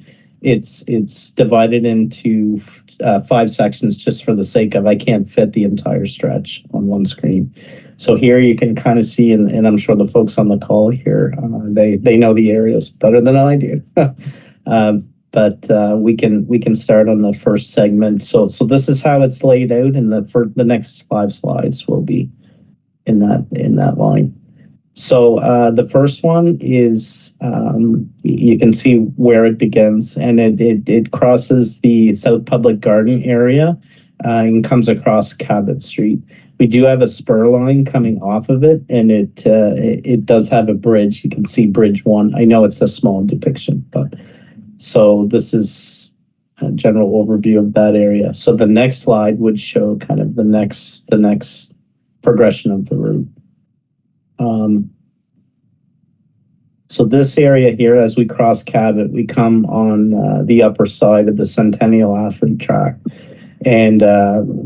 it's divided into 5 sections just for the sake of, I can't fit the entire stretch on one screen. So here you can kind of see, and I'm sure the folks on the call here, they know the areas better than I do. But we can start on the first segment. So this is how it's laid out, and the next 5 slides will be in that line. So the first one is, you can see where it begins, and it crosses the South Public Garden area and comes across Cabot Street. We do have a spur line coming off of it, and it does have a bridge. You can see Bridge 1. I know it's a small depiction, but so this is a general overview of that area. So the next slide would show kind of the next progression of the route. So this area here, as we cross Cabot, we come on the upper side of the Centennial Athlete Track, and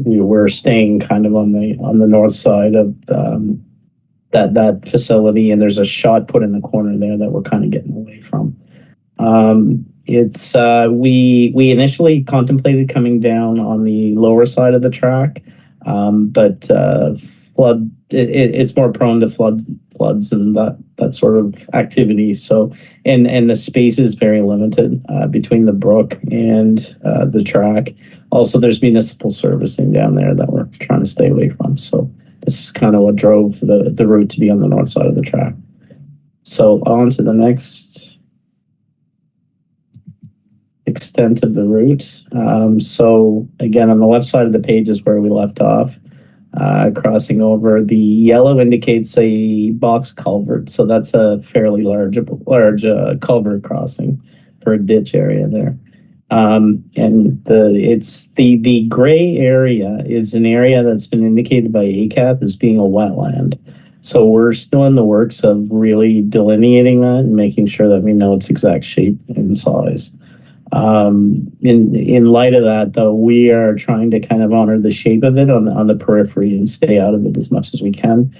we're staying kind of on the north side of that facility, and there's a shot put in the corner there that we're kind of getting away from. We initially contemplated coming down on the lower side of the track, but flood, it's more prone to floods and that sort of activity. So, and the space is very limited between the brook and the track. Also, there's municipal servicing down there that we're trying to stay away from. So this is kind of what drove the route to be on the north side of the track. So on to the next extent of the route. So again, on the left side of the page is where we left off. Crossing over, the yellow indicates a box culvert, so that's a fairly large culvert crossing for a ditch area there. And the gray area is an area that's been indicated by ACAP as being a wetland. So we're still in the works of really delineating that and making sure that we know its exact shape and size. In light of that, though, we are trying to kind of honor the shape of it on the periphery and stay out of it as much as we can.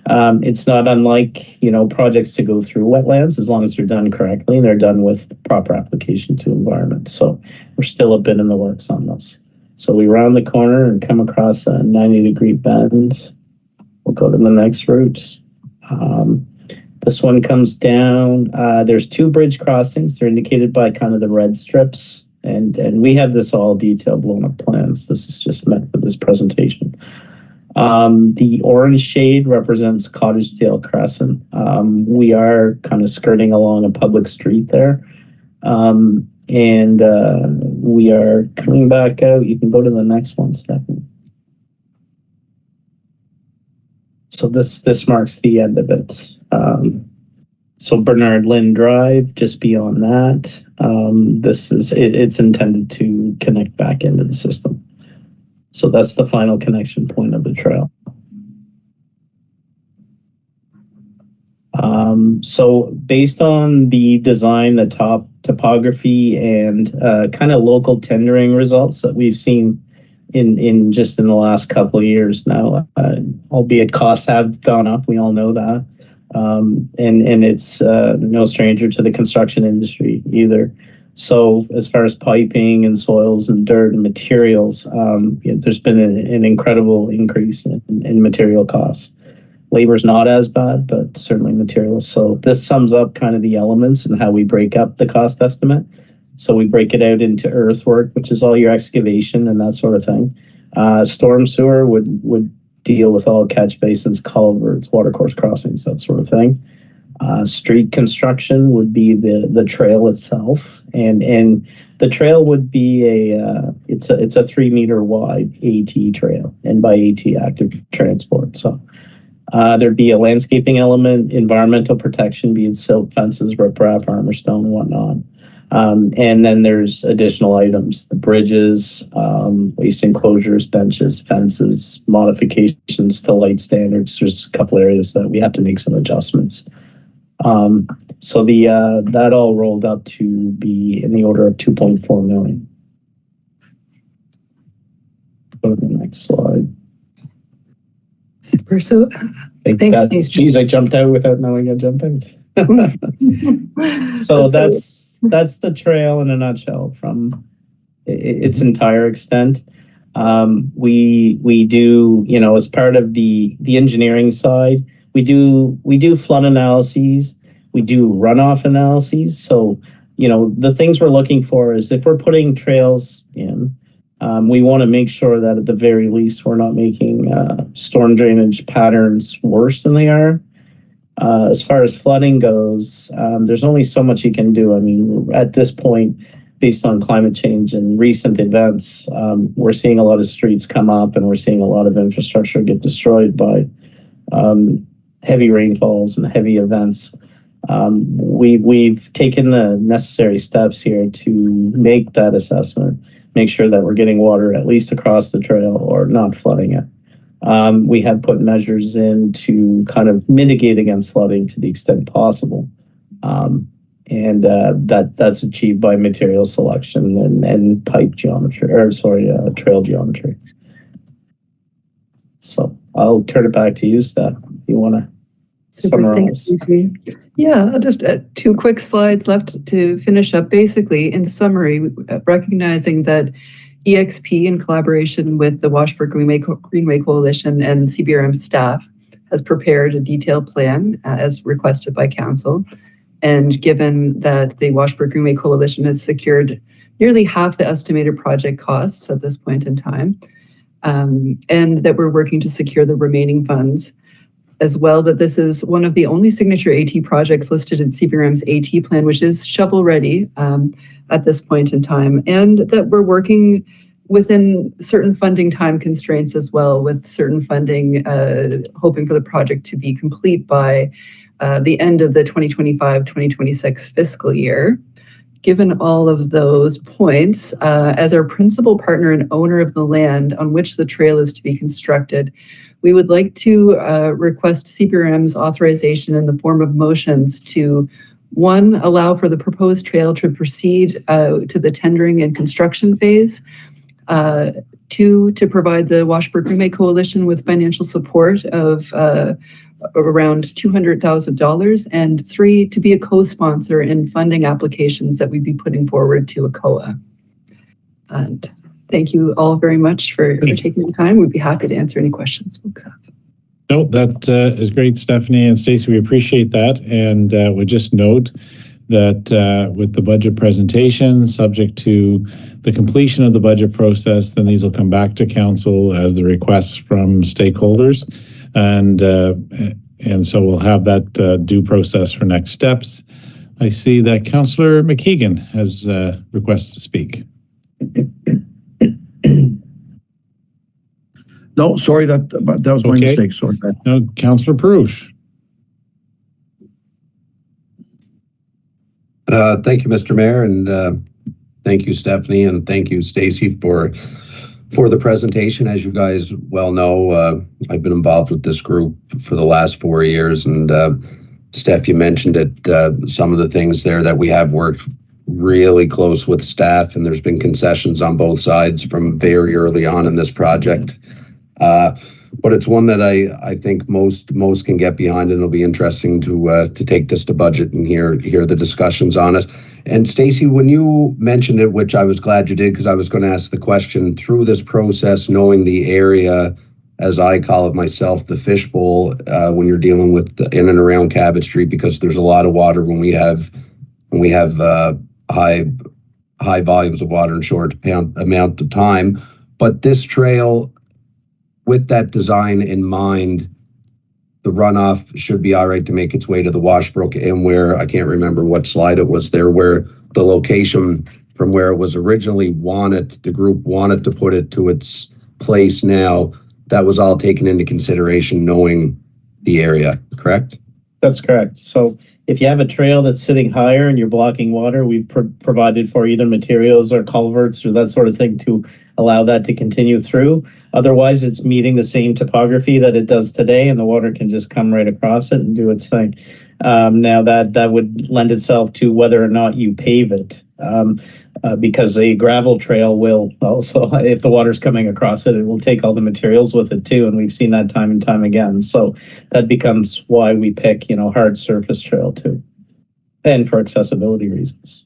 It's not unlike, projects to go through wetlands, as long as they're done correctly and they're done with proper application to environment. So we're still a bit in the works on this. So we round the corner and come across a 90-degree bend. We'll go to the next route. This one comes down. There's 2 bridge crossings. They're indicated by kind of the red strips. And we have this all detailed blown up plans. This is just meant for this presentation. The orange shade represents Cottagedale Crescent. We are kind of skirting along a public street there. We are coming back out. You can go to the next one, Stephanie. So this marks the end of it. So Bernard Lynn Drive, just beyond that, it's intended to connect back into the system. So that's the final connection point of the trail. So based on the design, the topography, and kind of local tendering results that we've seen in just in the last couple of years now, albeit costs have gone up, we all know that, and it's no stranger to the construction industry either. So as far as piping and soils and dirt and materials, there's been an incredible increase in material costs. Labor's not as bad, but certainly materials. So this sums up kind of the elements and how we break up the cost estimate. So we break it out into earthwork, which is all your excavation and that sort of thing. Storm sewer would deal with all catch basins, culverts, watercourse crossings, that sort of thing. Street construction would be the trail itself, and the trail would be it's a 3 meter wide AT trail, and by AT, active transport. So there'd be a landscaping element, environmental protection, be it silt fences, riprap, armor stone, and whatnot. And then there's additional items, the bridges, waste enclosures, benches, fences, modifications to light standards. There's a couple areas that we have to make some adjustments. So that all rolled up to be in the order of 2.4 million. Go to the next slide. Super. So thanks. Geez, I jumped out without knowing I jumped out. So that's the trail in a nutshell from its entire extent. We do, as part of the engineering side, we do flood analyses, we do runoff analyses. So, the things we're looking for is if we're putting trails in, we want to make sure that at the very least we're not making storm drainage patterns worse than they are. As far as flooding goes, there's only so much you can do. I mean, at this point, based on climate change and recent events, we're seeing a lot of streets come up and we're seeing a lot of infrastructure get destroyed by heavy rainfalls and heavy events. We've taken the necessary steps here to make that assessment, make sure that we're getting water at least across the trail or not flooding it. We have put measures in to kind of mitigate against flooding to the extent possible. That's achieved by material selection and pipe geometry, trail geometry. So I'll turn it back to you, Steph, if you want to summarize. Thanks, Stacey. Yeah, I'll just 2 quick slides left to finish up. Basically, in summary, recognizing that EXP, in collaboration with the Washbrook Greenway Coalition and CBRM staff, has prepared a detailed plan as requested by Council. And given that the Washbrook Greenway Coalition has secured nearly half the estimated project costs at this point in time, and that we're working to secure the remaining funds, as well, that this is one of the only signature AT projects listed in CBRM's AT plan, which is shovel ready at this point in time, and that we're working within certain funding time constraints as well, with certain funding hoping for the project to be complete by the end of the 2025-2026 fiscal year. Given all of those points, as our principal partner and owner of the land on which the trail is to be constructed, we would like to request CBRM's authorization in the form of motions to, 1, allow for the proposed trail to proceed to the tendering and construction phase, 2, to provide the Washbrook Greenway Coalition with financial support of around $200,000, and 3, to be a co-sponsor in funding applications that we'd be putting forward to ACOA. And thank you all very much for taking the time. We'd be happy to answer any questions folks have. No, that is great, Stephanie and Stacy. We appreciate that. And we just note that with the budget presentation, subject to the completion of the budget process, then these will come back to council as the requests from stakeholders. And so we'll have that due process for next steps. I see that Councillor McKeegan has requested to speak. No, sorry, that was my mistake. Sorry. No, Councillor Perouche. Thank you, Mr. Mayor, and thank you, Stephanie, and thank you, Stacy, for the presentation. As you guys well know, I've been involved with this group for the last 4 years, and Steph, you mentioned it, some of the things there that we have worked really close with staff, and there's been concessions on both sides from very early on in this project. But it's one that I think most can get behind, and it'll be interesting to take this to budget and hear the discussions on it. And Stacy, when you mentioned it, which I was glad you did, because I was going to ask the question, through this process, knowing the area, as I call it myself, the fishbowl, when you're dealing with in and around Cabot Street, because there's a lot of water when we have high volumes of water in short amount of time. But this trail, with that design in mind, the runoff should be all right to make its way to the Washbrook, and where, I can't remember what slide it was there, where the location from where it was originally the group wanted to put it to its place now, that was all taken into consideration knowing the area, correct? That's correct. So if you have a trail that's sitting higher and you're blocking water, we've provided for either materials or culverts or that sort of thing to allow that to continue through. Otherwise, it's meeting the same topography that it does today, and the water can just come right across it and do its thing. Now that would lend itself to whether or not you pave it, because a gravel trail will also, if the water's coming across it, it will take all the materials with it too, and we've seen that time and time again. So that becomes why we pick, hard surface trail too, and for accessibility reasons.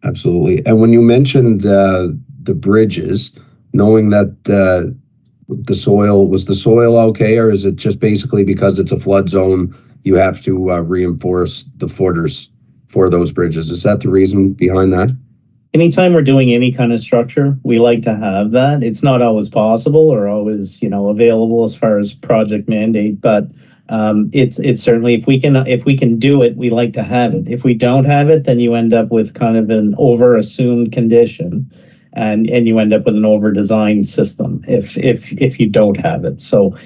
Absolutely. And when you mentioned the bridges, knowing that the soil okay, or is it just basically because it's a flood zone, you have to reinforce the footers for those bridges? Is that the reason behind that? Anytime we're doing any kind of structure, we like to have that. It's not always possible or always, available as far as project mandate, but it's certainly, if we can do it, we like to have it. If we don't have it, then you end up with kind of an over assumed condition, and you end up with an over designed system if you don't have it. So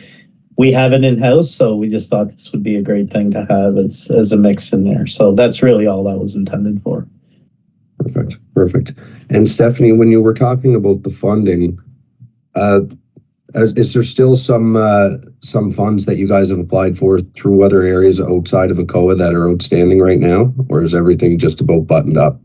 we have it in-house, so we just thought this would be a great thing to have as a mix in there. So that's really all that was intended for. Perfect. And Stephanie, when you were talking about the funding, is there still some funds that you guys have applied for through other areas outside of ACOA that are outstanding right now, or is everything just about buttoned up?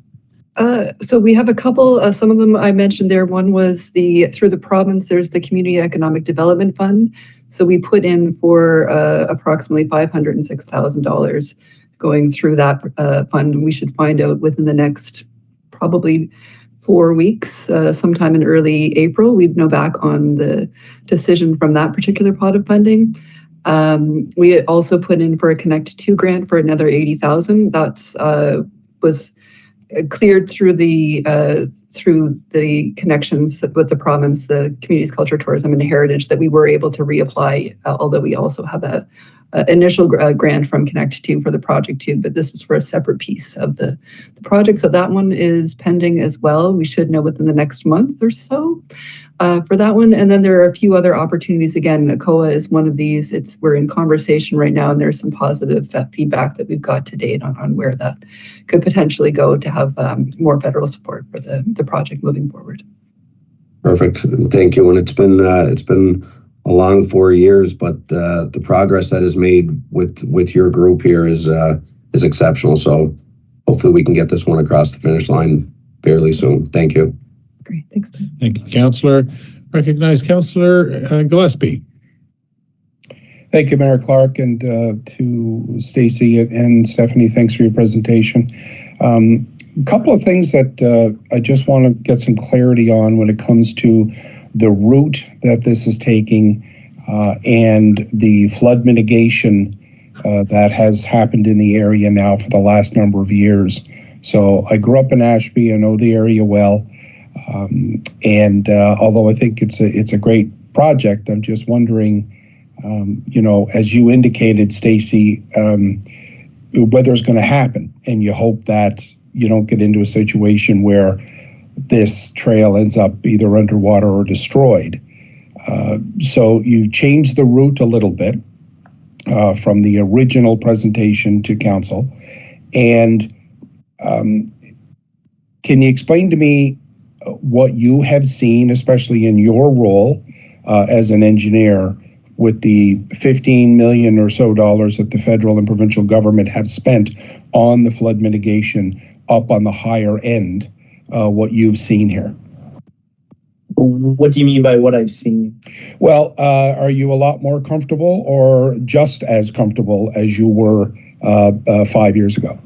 So we have a couple, some of them I mentioned there. One was through the province, there's the Community Economic Development Fund. So we put in for approximately $506,000 going through that fund. We should find out within the next probably 4 weeks, sometime in early April, we'd know back on the decision from that particular pot of funding. We also put in for a Connect 2 grant for another $80,000. That was cleared through the connections with the province, the Communities, Culture, Tourism, and Heritage, that we were able to reapply, although we also have a initial grant from Connect 2 for the project too, but this was for a separate piece of the project. So that one is pending as well. We should know within the next month or so for that one. And then there are a few other opportunities. Again, ACOA is one of these. We're in conversation right now, and there's some positive feedback that we've got to date on where that could potentially go to have more federal support for the project moving forward. Perfect. Thank you. And it's been a long 4 years, but the progress that is made with your group here is exceptional. So hopefully we can get this one across the finish line fairly soon. Thank you. Great, thanks. Thank you, Councillor. Recognize Councillor Gillespie. Thank you, Mayor Clark, and to Stacy and Stephanie, thanks for your presentation. A couple of things that I just want to get some clarity on when it comes to the route that this is taking. and the flood mitigation that has happened in the area now for the last number of years. So I grew up in Ashby. I know the area well. And although I think it's a great project, I'm just wondering, as you indicated, Stacy, whether it's going to happen, and you hope that you don't get into a situation where this trail ends up either underwater or destroyed. So you changed the route a little bit from the original presentation to council. And can you explain to me what you have seen, especially in your role as an engineer, with the $15 million or so that the federal and provincial government have spent on the flood mitigation up on the higher end, what you've seen here? What do you mean by what I've seen? Well, are you a lot more comfortable or just as comfortable as you were 5 years ago?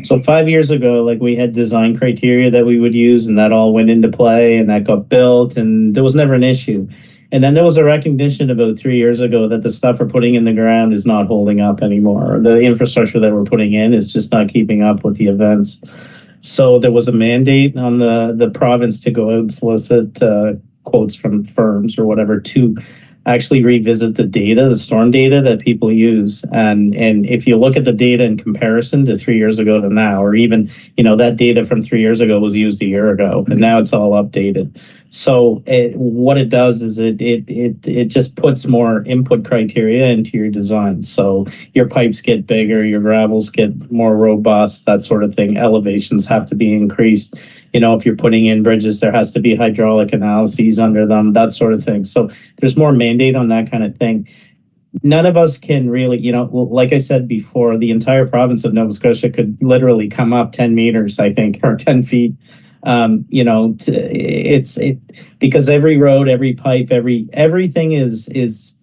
So 5 years ago, like, we had design criteria that we would use, and that all went into play, and that got built, and there was never an issue. And then there was a recognition about 3 years ago that the stuff we're putting in the ground is not holding up anymore. The infrastructure that we're putting in is just not keeping up with the events. So there was a mandate on the province to go out and solicit quotes from firms or whatever to actually revisit the data, the storm data that people use. And if you look at the data in comparison to 3 years ago to now, or even, that data from 3 years ago was used a year ago, and now it's all updated. So what it does is it just puts more input criteria into your design. So your pipes get bigger, your gravels get more robust, that sort of thing. Elevations have to be increased. If you're putting in bridges, there has to be hydraulic analyses under them, that sort of thing. So there's more mandate on that kind of thing. None of us can really, like I said before, the entire province of Nova Scotia could literally come up 10 meters, I think, or 10 feet. Because every road, every pipe, everything is,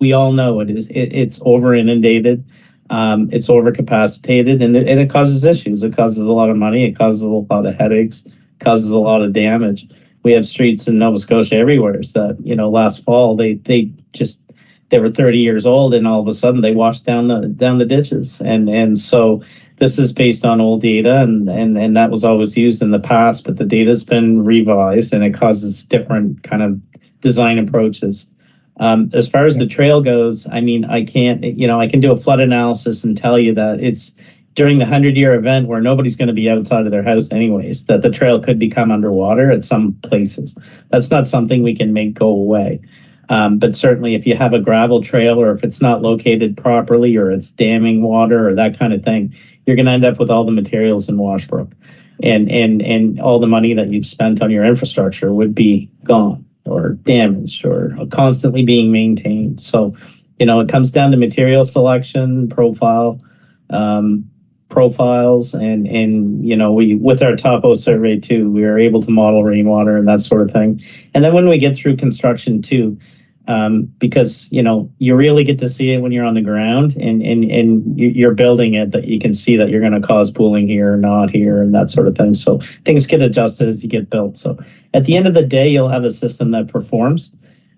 we all know it's over inundated. It's overcapacitated, and it causes issues. It causes a lot of money. It causes a lot of headaches. It causes a lot of damage. We have streets in Nova Scotia everywhere that, last fall they were 30 years old, and all of a sudden they washed down the ditches. And so this is based on old data, and that was always used in the past, but the data's been revised, and it causes different kind of design approaches. As far as the trail goes, I mean, I can do a flood analysis and tell you that it's during the 100-year event where nobody's going to be outside of their house anyways, that the trail could become underwater at some places. That's not something we can make go away. But certainly if you have a gravel trail, or if it's not located properly, or it's damming water or that kind of thing, you're going to end up with all the materials in Washbrook, and all the money that you've spent on your infrastructure would be gone, or damaged, or constantly being maintained. So, it comes down to material selection, profiles, and we, with our topo survey too, we are able to model rainwater and that sort of thing. And then when we get through construction too, because you really get to see it when you're on the ground and you're building it, that you can see that you're going to cause pooling here or not here, and that sort of thing. So things get adjusted as you get built. So at the end of the day, you'll have a system that performs.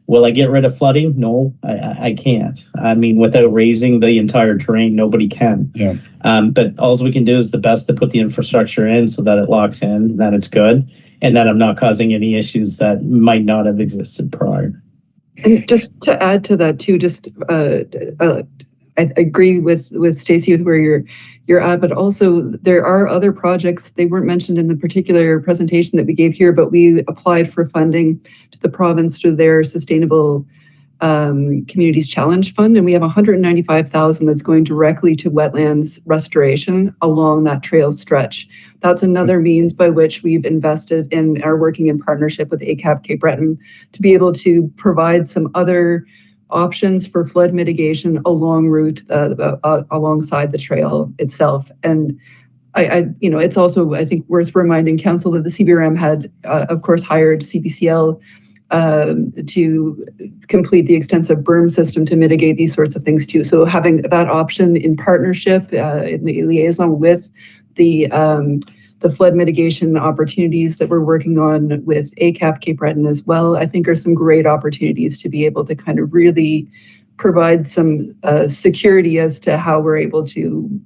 Will I get rid of flooding? No, I can't. I mean, without raising the entire terrain, nobody can. Yeah. But all we can do is the best to put the infrastructure in so that it locks in, that it's good, and that I'm not causing any issues that might not have existed prior. And just to add to that too, I agree with Stacey with where you're at, but also there are other projects. They weren't mentioned in the particular presentation that we gave here, but we applied for funding to the province through their Sustainable Communities Challenge Fund, and we have $195,000 that's going directly to wetlands restoration along that trail stretch. That's another means by which we've invested in our working in partnership with ACAP Cape Breton to be able to provide some other options for flood mitigation along route alongside the trail itself. And it's also, I think, worth reminding council that the CBRM had, of course, hired CBCL to complete the extensive berm system to mitigate these sorts of things too. So having that option in partnership, in liaison with the the flood mitigation opportunities that we're working on with ACAP Cape Breton as well, I think are some great opportunities to be able to kind of really provide some security as to how we're able to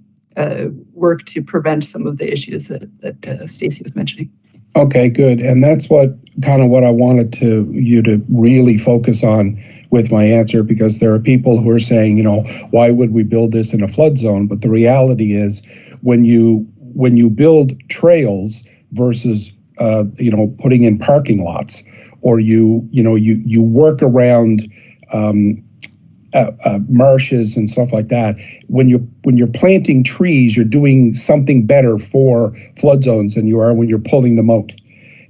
work to prevent some of the issues that Stacey was mentioning. Okay, good. And that's what I wanted you to really focus on with my answer, because there are people who are saying, why would we build this in a flood zone? But the reality is when you build trails versus, putting in parking lots, or you work around marshes and stuff like that. When you're planting trees, you're doing something better for flood zones than you are when you're pulling them out.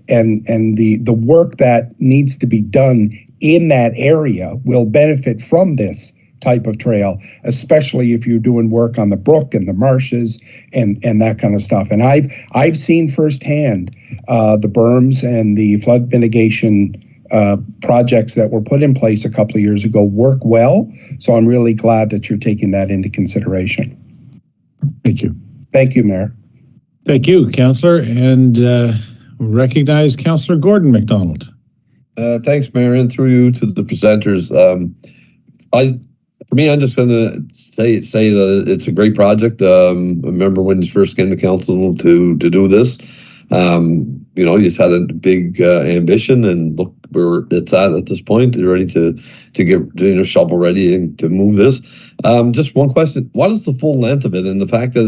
And the work that needs to be done in that area will benefit from this type of trail, especially if you're doing work on the brook and the marshes and that kind of stuff. And I've seen firsthand the berms and the flood mitigation projects that were put in place a couple of years ago work well. So I'm really glad that you're taking that into consideration. Thank you. Thank you, Mayor. Thank you, Councillor. And recognize Councillor Gordon McDonald. Thanks, Mayor, and through you to the presenters. For me, I'm just going to say that it's a great project. I remember when you first came to council to do this. You just had a big ambition, and look where it's at this point. You're ready to get shovel ready and to move this. Just one question: what is the full length of it? And the fact that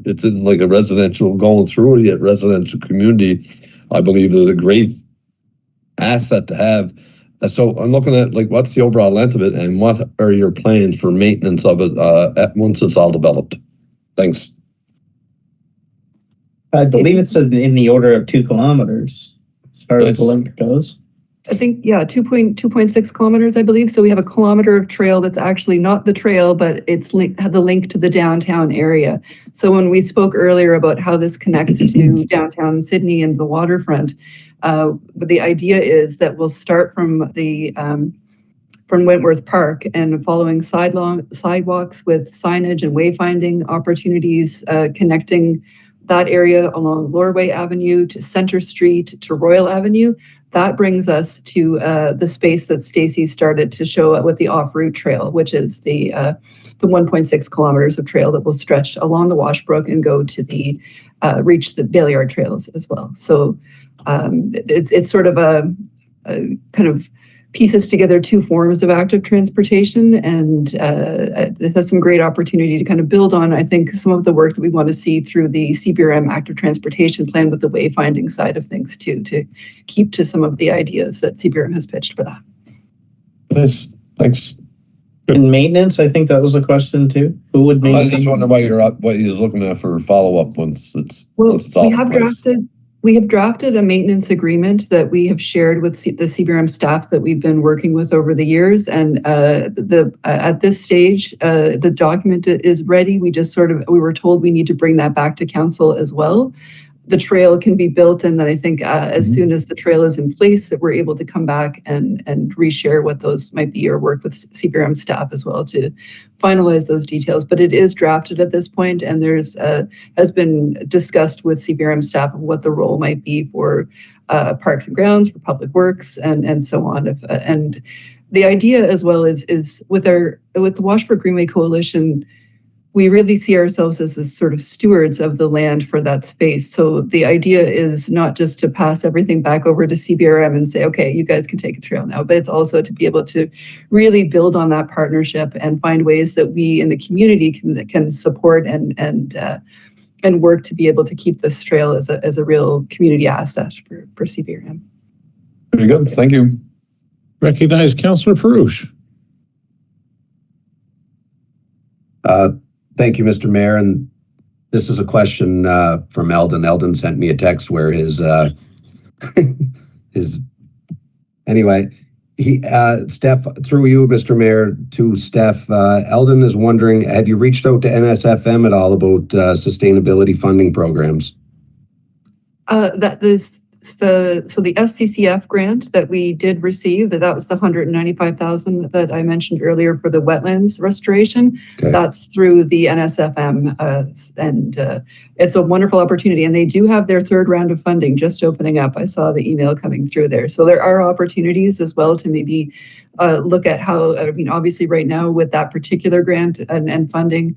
it's in like a residential going through a residential community, I believe is a great asset to have. So I'm looking at what's the overall length of it, and what are your plans for maintenance of it once it's all developed? Thanks. I believe it's in the order of 2 kilometers as far as the length goes. I think, 2.6 kilometers, I believe. So we have a kilometer of trail that's actually not the trail, but it's had the link to the downtown area. So when we spoke earlier about how this connects to downtown Sydney and the waterfront, the idea is that we'll start from Wentworth Park and following sidewalks with signage and wayfinding opportunities, connecting that area along Lorway Avenue to Centre Street to Royal Avenue. That brings us to the space that Stacey started to show with the off-route trail, which is the 1.6 kilometers of trail that will stretch along the Washbrook and go to reach the Baileyard trails as well. So it's sort of a kind of pieces together 2 forms of active transportation, and it has some great opportunity to kind of build on, I think, some of the work that we want to see through the CBRM active transportation plan with the wayfinding side of things too, to keep to some of the ideas that CBRM has pitched for that. Nice, thanks. And maintenance, I think that was a question too. Who would maintain? I was just wondering what you're looking at for follow-up once it's all in place. We have drafted a maintenance agreement that we have shared with the CBRM staff that we've been working with over the years. And at this stage, the document is ready. We were told we need to bring that back to council as well. The trail can be built, and then I think as soon as the trail is in place, that we're able to come back and reshare what those might be, or work with CBRM staff as well to finalize those details. But it is drafted at this point, and there's has been discussed with CBRM staff of what the role might be for Parks and Grounds, for Public Works, and so on. And the idea as well is with the Washbrook Greenway Coalition, we really see ourselves as the sort of stewards of the land for that space. So the idea is not just to pass everything back over to CBRM and say, okay, you guys can take a trail now, but it's also to be able to really build on that partnership and find ways that we in the community can support and work to be able to keep this trail as a real community asset for CBRM. Very good, thank you. Recognize Councillor Perouche. Thank you, Mr. Mayor. And this is a question from Eldon. Eldon sent me a text where anyway, Steph, through you, Mr. Mayor, to Steph, Eldon is wondering, have you reached out to NSFM at all about sustainability funding programs? That the so the SCCF grant that we did receive, that was the 195,000 that I mentioned earlier for the wetlands restoration. Okay. That's through the NSFM, and it's a wonderful opportunity. And they do have their third round of funding just opening up. I saw the email coming through there. So there are opportunities as well to maybe look at how, I mean, obviously right now with that particular grant and funding,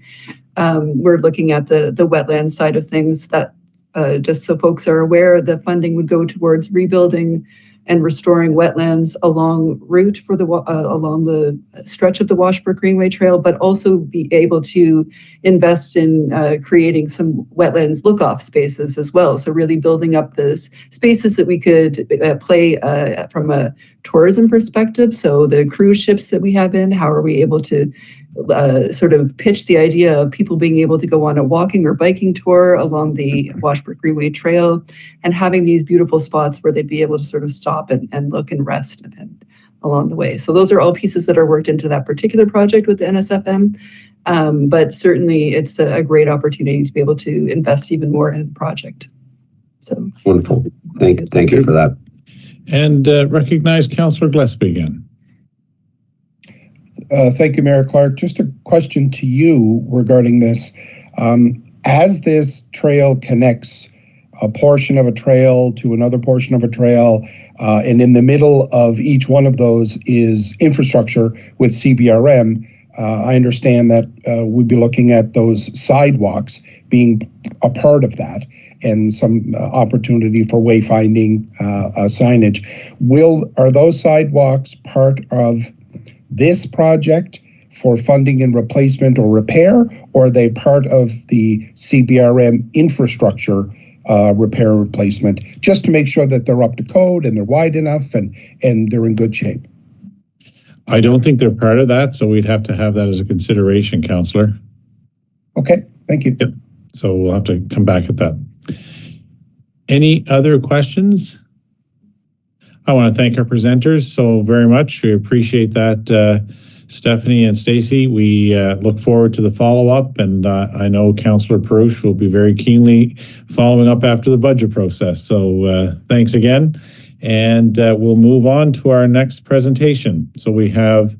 we're looking at the wetland side of things. That just so folks are aware, the funding would go towards rebuilding and restoring wetlands along route for the along the stretch of the Washbrook Greenway Trail, but also be able to invest in creating some wetlands look-off spaces as well. So really building up the spaces that we could play from a tourism perspective. So the cruise ships that we have in, how are we able to sort of pitch the idea of people being able to go on a walking or biking tour along the Washbrook Greenway Trail and having these beautiful spots where they'd be able to sort of stop and look and rest and along the way. So those are all pieces that are worked into that particular project with the NSFM. But certainly it's a great opportunity to be able to invest even more in the project. So wonderful. Thank you for that. And recognize Councillor Gillespie again. Thank you, Mayor Clark. Just a question to you regarding this. As this trail connects a portion of a trail to another portion of a trail, and in the middle of each one of those is infrastructure with CBRM, I understand that we'd be looking at those sidewalks being a part of that and some opportunity for wayfinding signage. Are those sidewalks part of this project for funding and replacement or repair, or are they part of the CBRM infrastructure repair and replacement, just to make sure that they're up to code and they're wide enough and they're in good shape? I don't think they're part of that, so we'd have to have that as a consideration, Councillor. Okay, thank you. Yep. So we'll have to come back at that. Any other questions? I want to thank our presenters so very much. We appreciate that, Stephanie and Stacey. We look forward to the follow-up, and I know Councillor Perush will be very keenly following up after the budget process. So thanks again, and we'll move on to our next presentation. So we have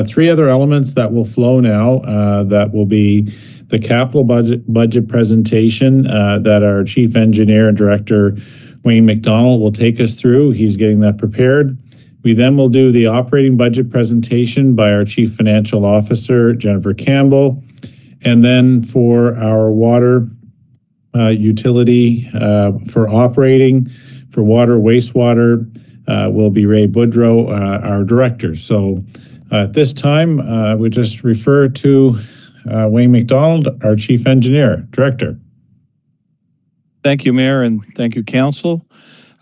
three other elements that will flow now. That will be the capital budget presentation that our Chief Engineer and Director Wayne McDonald will take us through. He's getting that prepared. We then will do the operating budget presentation by our Chief Financial Officer, Jennifer Campbell. And then for our water utility for operating, for water, wastewater, will be Ray Boudreau, our director. So at this time, we just refer to Wayne McDonald, our Chief Engineer, Director. Thank you, Mayor, and thank you, Council.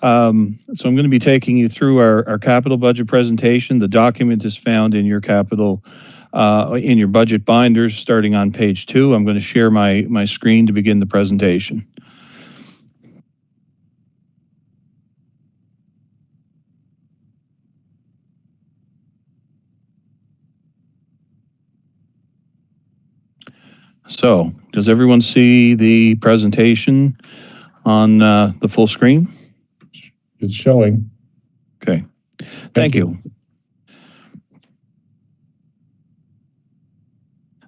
So I'm going to be taking you through our capital budget presentation. The document is found in your capital, in your budget binders, starting on page 2. I'm going to share my screen to begin the presentation. So, does everyone see the presentation on the full screen? It's showing. Okay, thank you.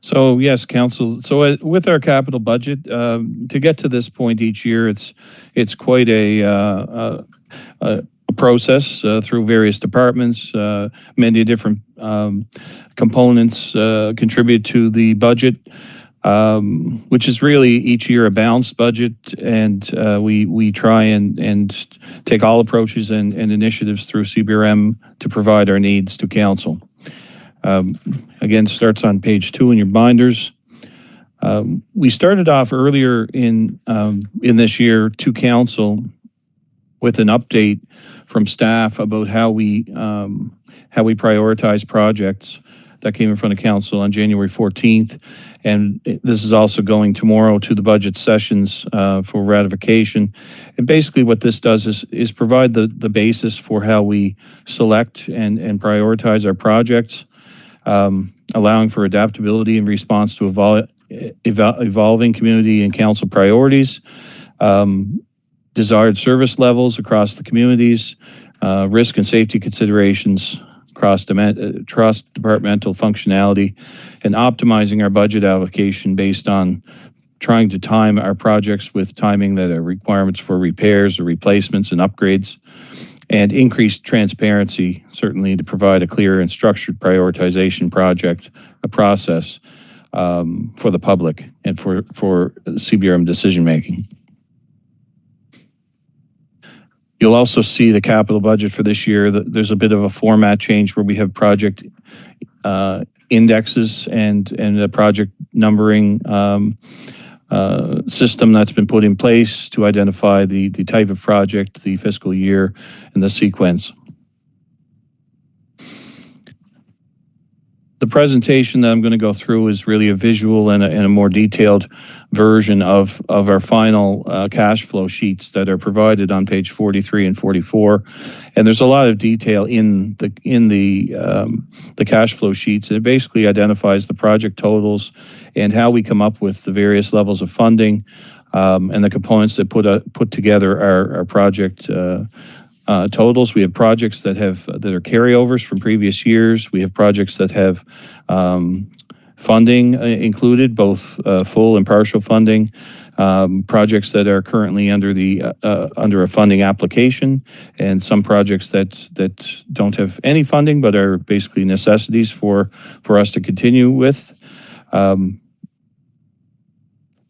So yes, Council. So with our capital budget, to get to this point each year, it's quite a process through various departments. Many different components contribute to the budget. Which is really each year a balanced budget, and we try and take all approaches and initiatives through CBRM to provide our needs to Council. Again, starts on page 2 in your binders. We started off earlier in this year to Council with an update from staff about how we prioritize projects. That came in front of Council on January 14th. And this is also going tomorrow to the budget sessions for ratification. And basically what this does is provide the basis for how we select and prioritize our projects, allowing for adaptability in response to evolving community and council priorities, desired service levels across the communities, risk and safety considerations, cross-departmental functionality, and optimizing our budget allocation based on trying to time our projects with timing that are requirements for repairs or replacements and upgrades, and increased transparency, certainly to provide a clear and structured prioritization process for the public and for CBRM decision making. You'll also see the capital budget for this year. There's a bit of a format change where we have project indexes and a project numbering system that's been put in place to identify the type of project, the fiscal year, and the sequence. The presentation that I'm going to go through is really a visual and a more detailed version of our final cash flow sheets that are provided on page 43 and 44. And there's a lot of detail in the cash flow sheets. It basically identifies the project totals and how we come up with the various levels of funding and the components that put together our project totals. We have projects that are carryovers from previous years. We have projects that have funding included, both full and partial funding. Projects that are currently under a funding application, and some projects that don't have any funding but are basically necessities for us to continue with.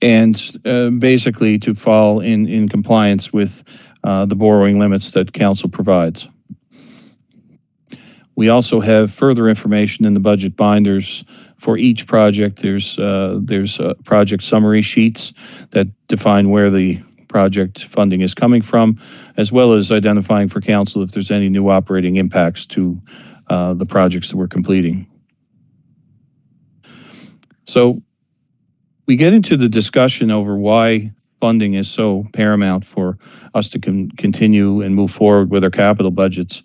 And basically to fall in compliance with the borrowing limits that Council provides. We also have further information in the budget binders for each project. There's project summary sheets that define where the project funding is coming from, as well as identifying for Council if there's any new operating impacts to the projects that we're completing. So we get into the discussion over why funding is so paramount for us to continue and move forward with our capital budgets.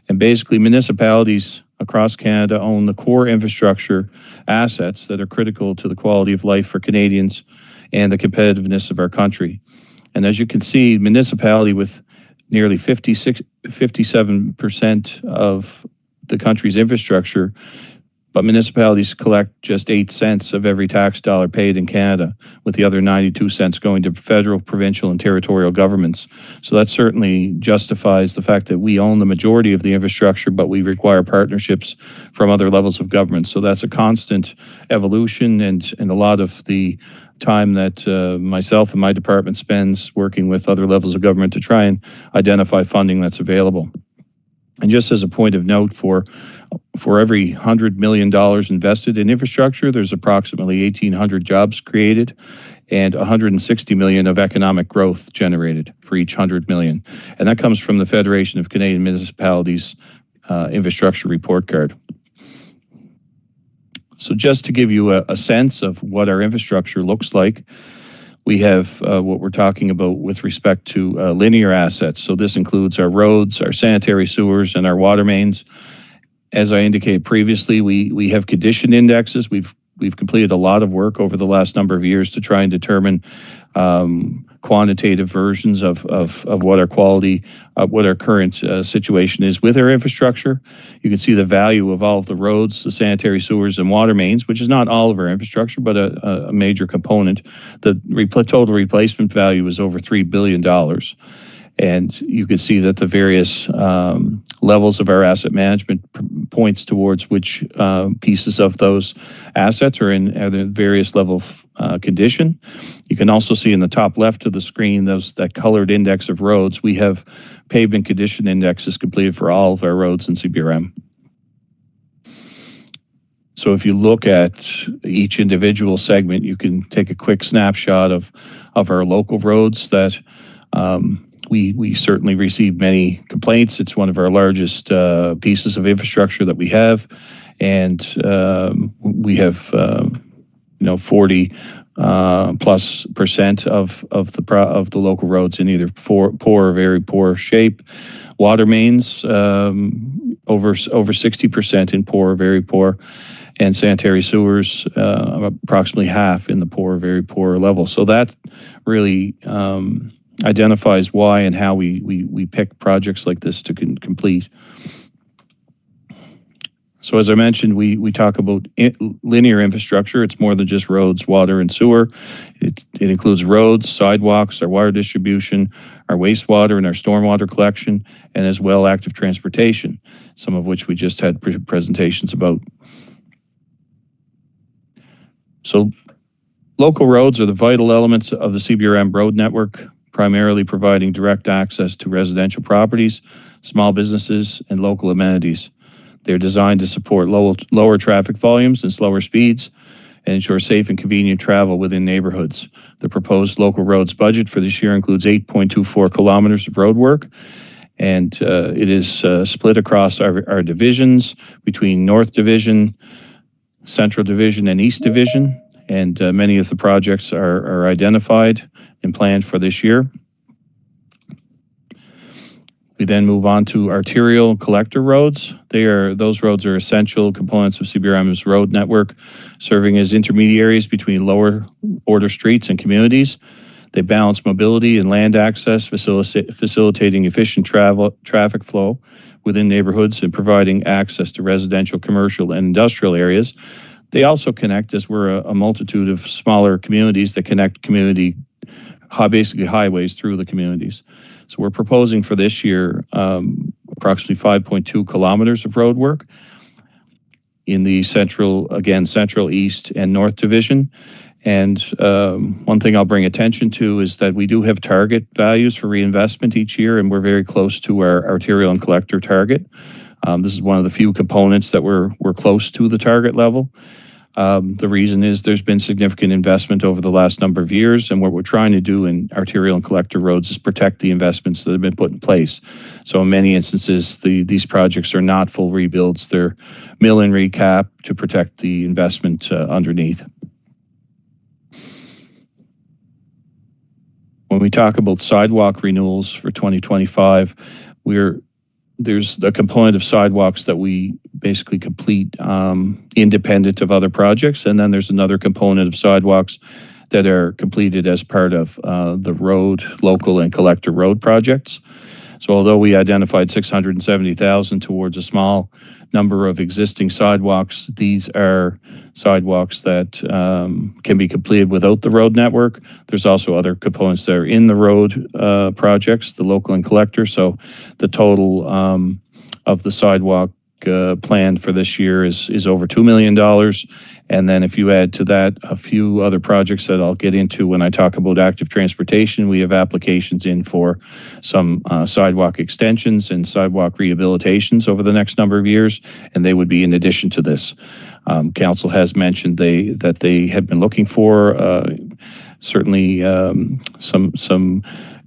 And basically, municipalities across Canada own the core infrastructure assets that are critical to the quality of life for Canadians and the competitiveness of our country. And as you can see, municipality with nearly 57% of the country's infrastructure, but municipalities collect just 8 cents of every tax dollar paid in Canada, with the other 92 cents going to federal, provincial, and territorial governments. So that certainly justifies the fact that we own the majority of the infrastructure, but we require partnerships from other levels of government. So that's a constant evolution, and a lot of the time that myself and my department spends working with other levels of government to try and identify funding that's available. And just as a point of note, for every $100 million invested in infrastructure, there's approximately 1,800 jobs created and 160 million of economic growth generated for each 100 million. And that comes from the Federation of Canadian Municipalities infrastructure report card. So just to give you a sense of what our infrastructure looks like, we have what we're talking about with respect to linear assets. So this includes our roads, our sanitary sewers, and our water mains. As I indicated previously, we have condition indexes. We've completed a lot of work over the last number of years to try and determine quantitative versions of what our quality, what our current situation is with our infrastructure. You can see the value of all of the roads, the sanitary sewers, and water mains, which is not all of our infrastructure, but a major component. The total replacement value is over $3 billion. And you can see that the various levels of our asset management points towards which pieces of those assets are in the various level of condition. You can also see in the top left of the screen that colored index of roads. We have pavement condition indexes completed for all of our roads in CBRM. So if you look at each individual segment, you can take a quick snapshot of our local roads that we certainly receive many complaints. It's one of our largest pieces of infrastructure that we have, and we have 40 plus % of the local roads in either poor or very poor shape. Water mains over 60% in poor or very poor, and sanitary sewers approximately half in the poor or very poor level. So that really identifies why and how we pick projects like this to complete. So as I mentioned, we talk about linear infrastructure. It's more than just roads, water, and sewer. It includes roads, sidewalks, our water distribution, our wastewater and our stormwater collection, and as well active transportation, some of which we just had presentations about. So local roads are the vital elements of the CBRM road network, primarily providing direct access to residential properties, small businesses, and local amenities. They're designed to support lower traffic volumes and slower speeds and ensure safe and convenient travel within neighborhoods. The proposed local roads budget for this year includes 8.24 kilometers of road work, and it is split across our divisions between North Division, Central Division, and East Division, and many of the projects are identified and planned for this year. We then move on to arterial and collector roads. Those roads are essential components of CBRM's road network, serving as intermediaries between lower order streets and communities. They balance mobility and land access, facilitating efficient traffic flow within neighborhoods and providing access to residential, commercial, and industrial areas. They also connect, as we're a multitude of smaller communities that connect basically highways through the communities. So we're proposing for this year approximately 5.2 kilometers of road work in the central, east, and north division. And one thing I'll bring attention to is that we do have target values for reinvestment each year, and we're very close to our arterial and collector target. This is one of the few components that we're close to the target level. The reason is there's been significant investment over the last number of years, and what we're trying to do in arterial and collector roads is protect the investments that have been put in place. So in many instances, these projects are not full rebuilds. They're mill and recap to protect the investment underneath. When we talk about sidewalk renewals for 2025, there's a component of sidewalks that we basically complete independent of other projects, and then there's another component of sidewalks that are completed as part of the road, local, and collector road projects. So although we identified 670,000 towards a small number of existing sidewalks, these are sidewalks that can be completed without the road network. There's also other components that are in the road projects, the local and collector. So the total of the sidewalk planned for this year is over $2 million. And then if you add to that a few other projects that I'll get into when I talk about active transportation, we have applications in for some sidewalk extensions and sidewalk rehabilitations over the next number of years, and they would be in addition to this. Council has mentioned that they have been looking for certainly some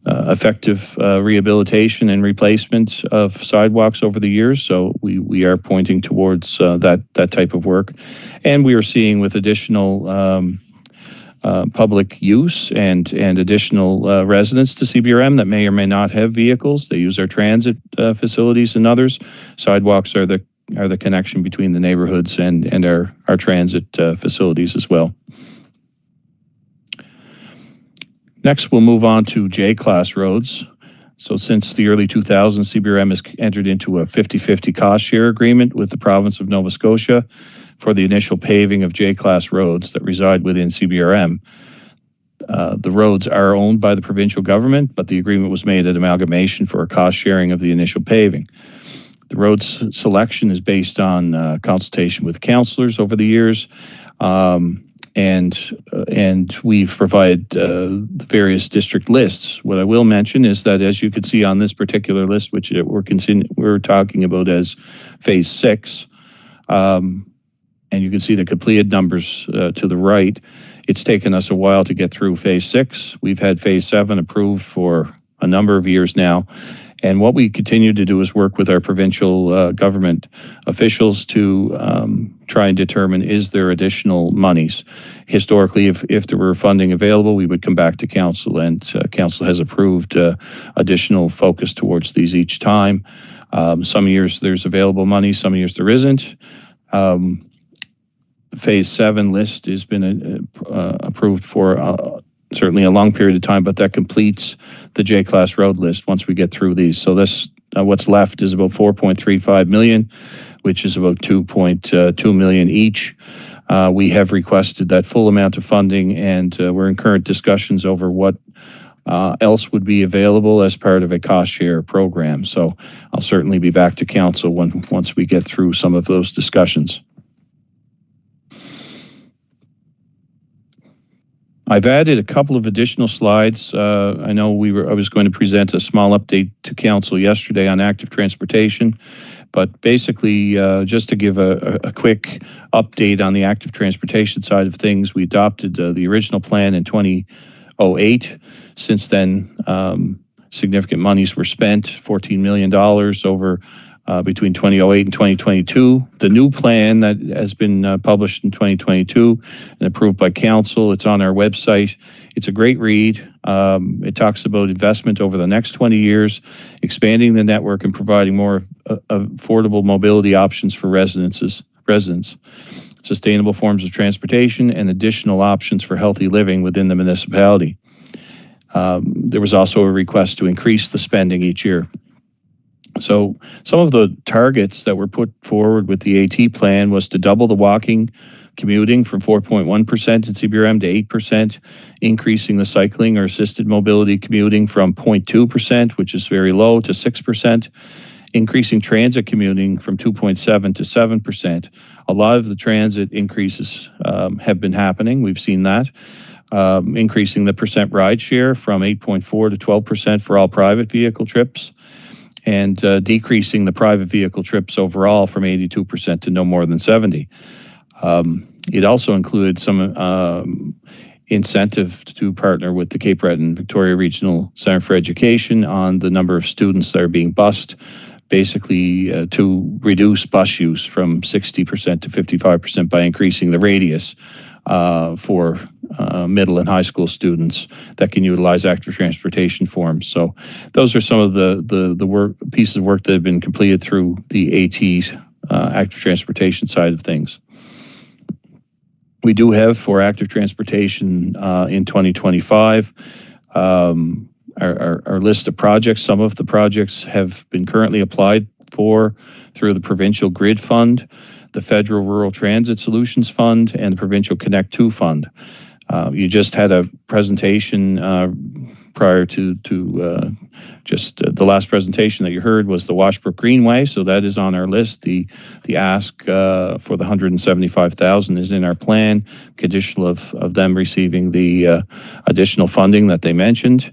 effective rehabilitation and replacement of sidewalks over the years. So we are pointing towards that type of work. And we are seeing with additional public use and additional residents to CBRM that may or may not have vehicles. They use our transit facilities and others. Sidewalks are the connection between the neighborhoods and our transit facilities as well. Next, we'll move on to J-class roads. So since the early 2000s, CBRM has entered into a 50-50 cost share agreement with the province of Nova Scotia for the initial paving of J-class roads that reside within CBRM. The roads are owned by the provincial government, but the agreement was made at amalgamation for a cost sharing of the initial paving. The roads selection is based on consultation with councillors over the years. And we've provided the various district lists. What I will mention is that, as you can see on this particular list, which we're talking about as Phase 6, and you can see the completed numbers to the right, it's taken us a while to get through Phase 6. We've had Phase 7 approved for a number of years now. And what we continue to do is work with our provincial government officials to try and determine, is there additional monies? Historically, if there were funding available, we would come back to council, and council has approved additional focus towards these each time. Some years there's available money, some years there isn't. Phase 7 list has been approved for certainly a long period of time, but that completes the J-class road list once we get through these. So this, what's left is about 4.35 million, which is about 2.2 million each. We have requested that full amount of funding, and we're in current discussions over what else would be available as part of a cost share program. So I'll certainly be back to council once we get through some of those discussions. I've added a couple of additional slides. I know I was going to present a small update to council yesterday on active transportation, but basically just to give a quick update on the active transportation side of things, we adopted the original plan in 2008. Since then, significant monies were spent, $14 million over between 2008 and 2022. The new plan that has been published in 2022 and approved by council, it's on our website. It's a great read. It talks about investment over the next 20 years, expanding the network and providing more affordable mobility options for residents, sustainable forms of transportation, and additional options for healthy living within the municipality. There was also a request to increase the spending each year. So some of the targets that were put forward with the AT plan was to double the walking commuting from 4.1% in CBRM to 8%, increasing the cycling or assisted mobility commuting from 0.2%, which is very low, to 6%, increasing transit commuting from 2.7 to 7%. A lot of the transit increases have been happening. We've seen that. Increasing the percent ride share from 8.4 to 12% for all private vehicle trips, and decreasing the private vehicle trips overall from 82% to no more than 70. It also included some incentive to partner with the Cape Breton Victoria Regional Center for Education on the number of students that are being bused, basically to reduce bus use from 60% to 55% by increasing the radius for middle and high school students that can utilize active transportation forms. So those are some of the pieces of work that have been completed through the AT active transportation side of things. We do have for active transportation in 2025 our list of projects. Some of the projects have been currently applied for through the Provincial Grid Fund, the Federal Rural Transit Solutions Fund, and the Provincial Connect 2 Fund. You just had a presentation prior to just the last presentation that you heard was the Washbrook Greenway, so that is on our list. The ask for the $175,000 is in our plan, conditional of them receiving the additional funding that they mentioned.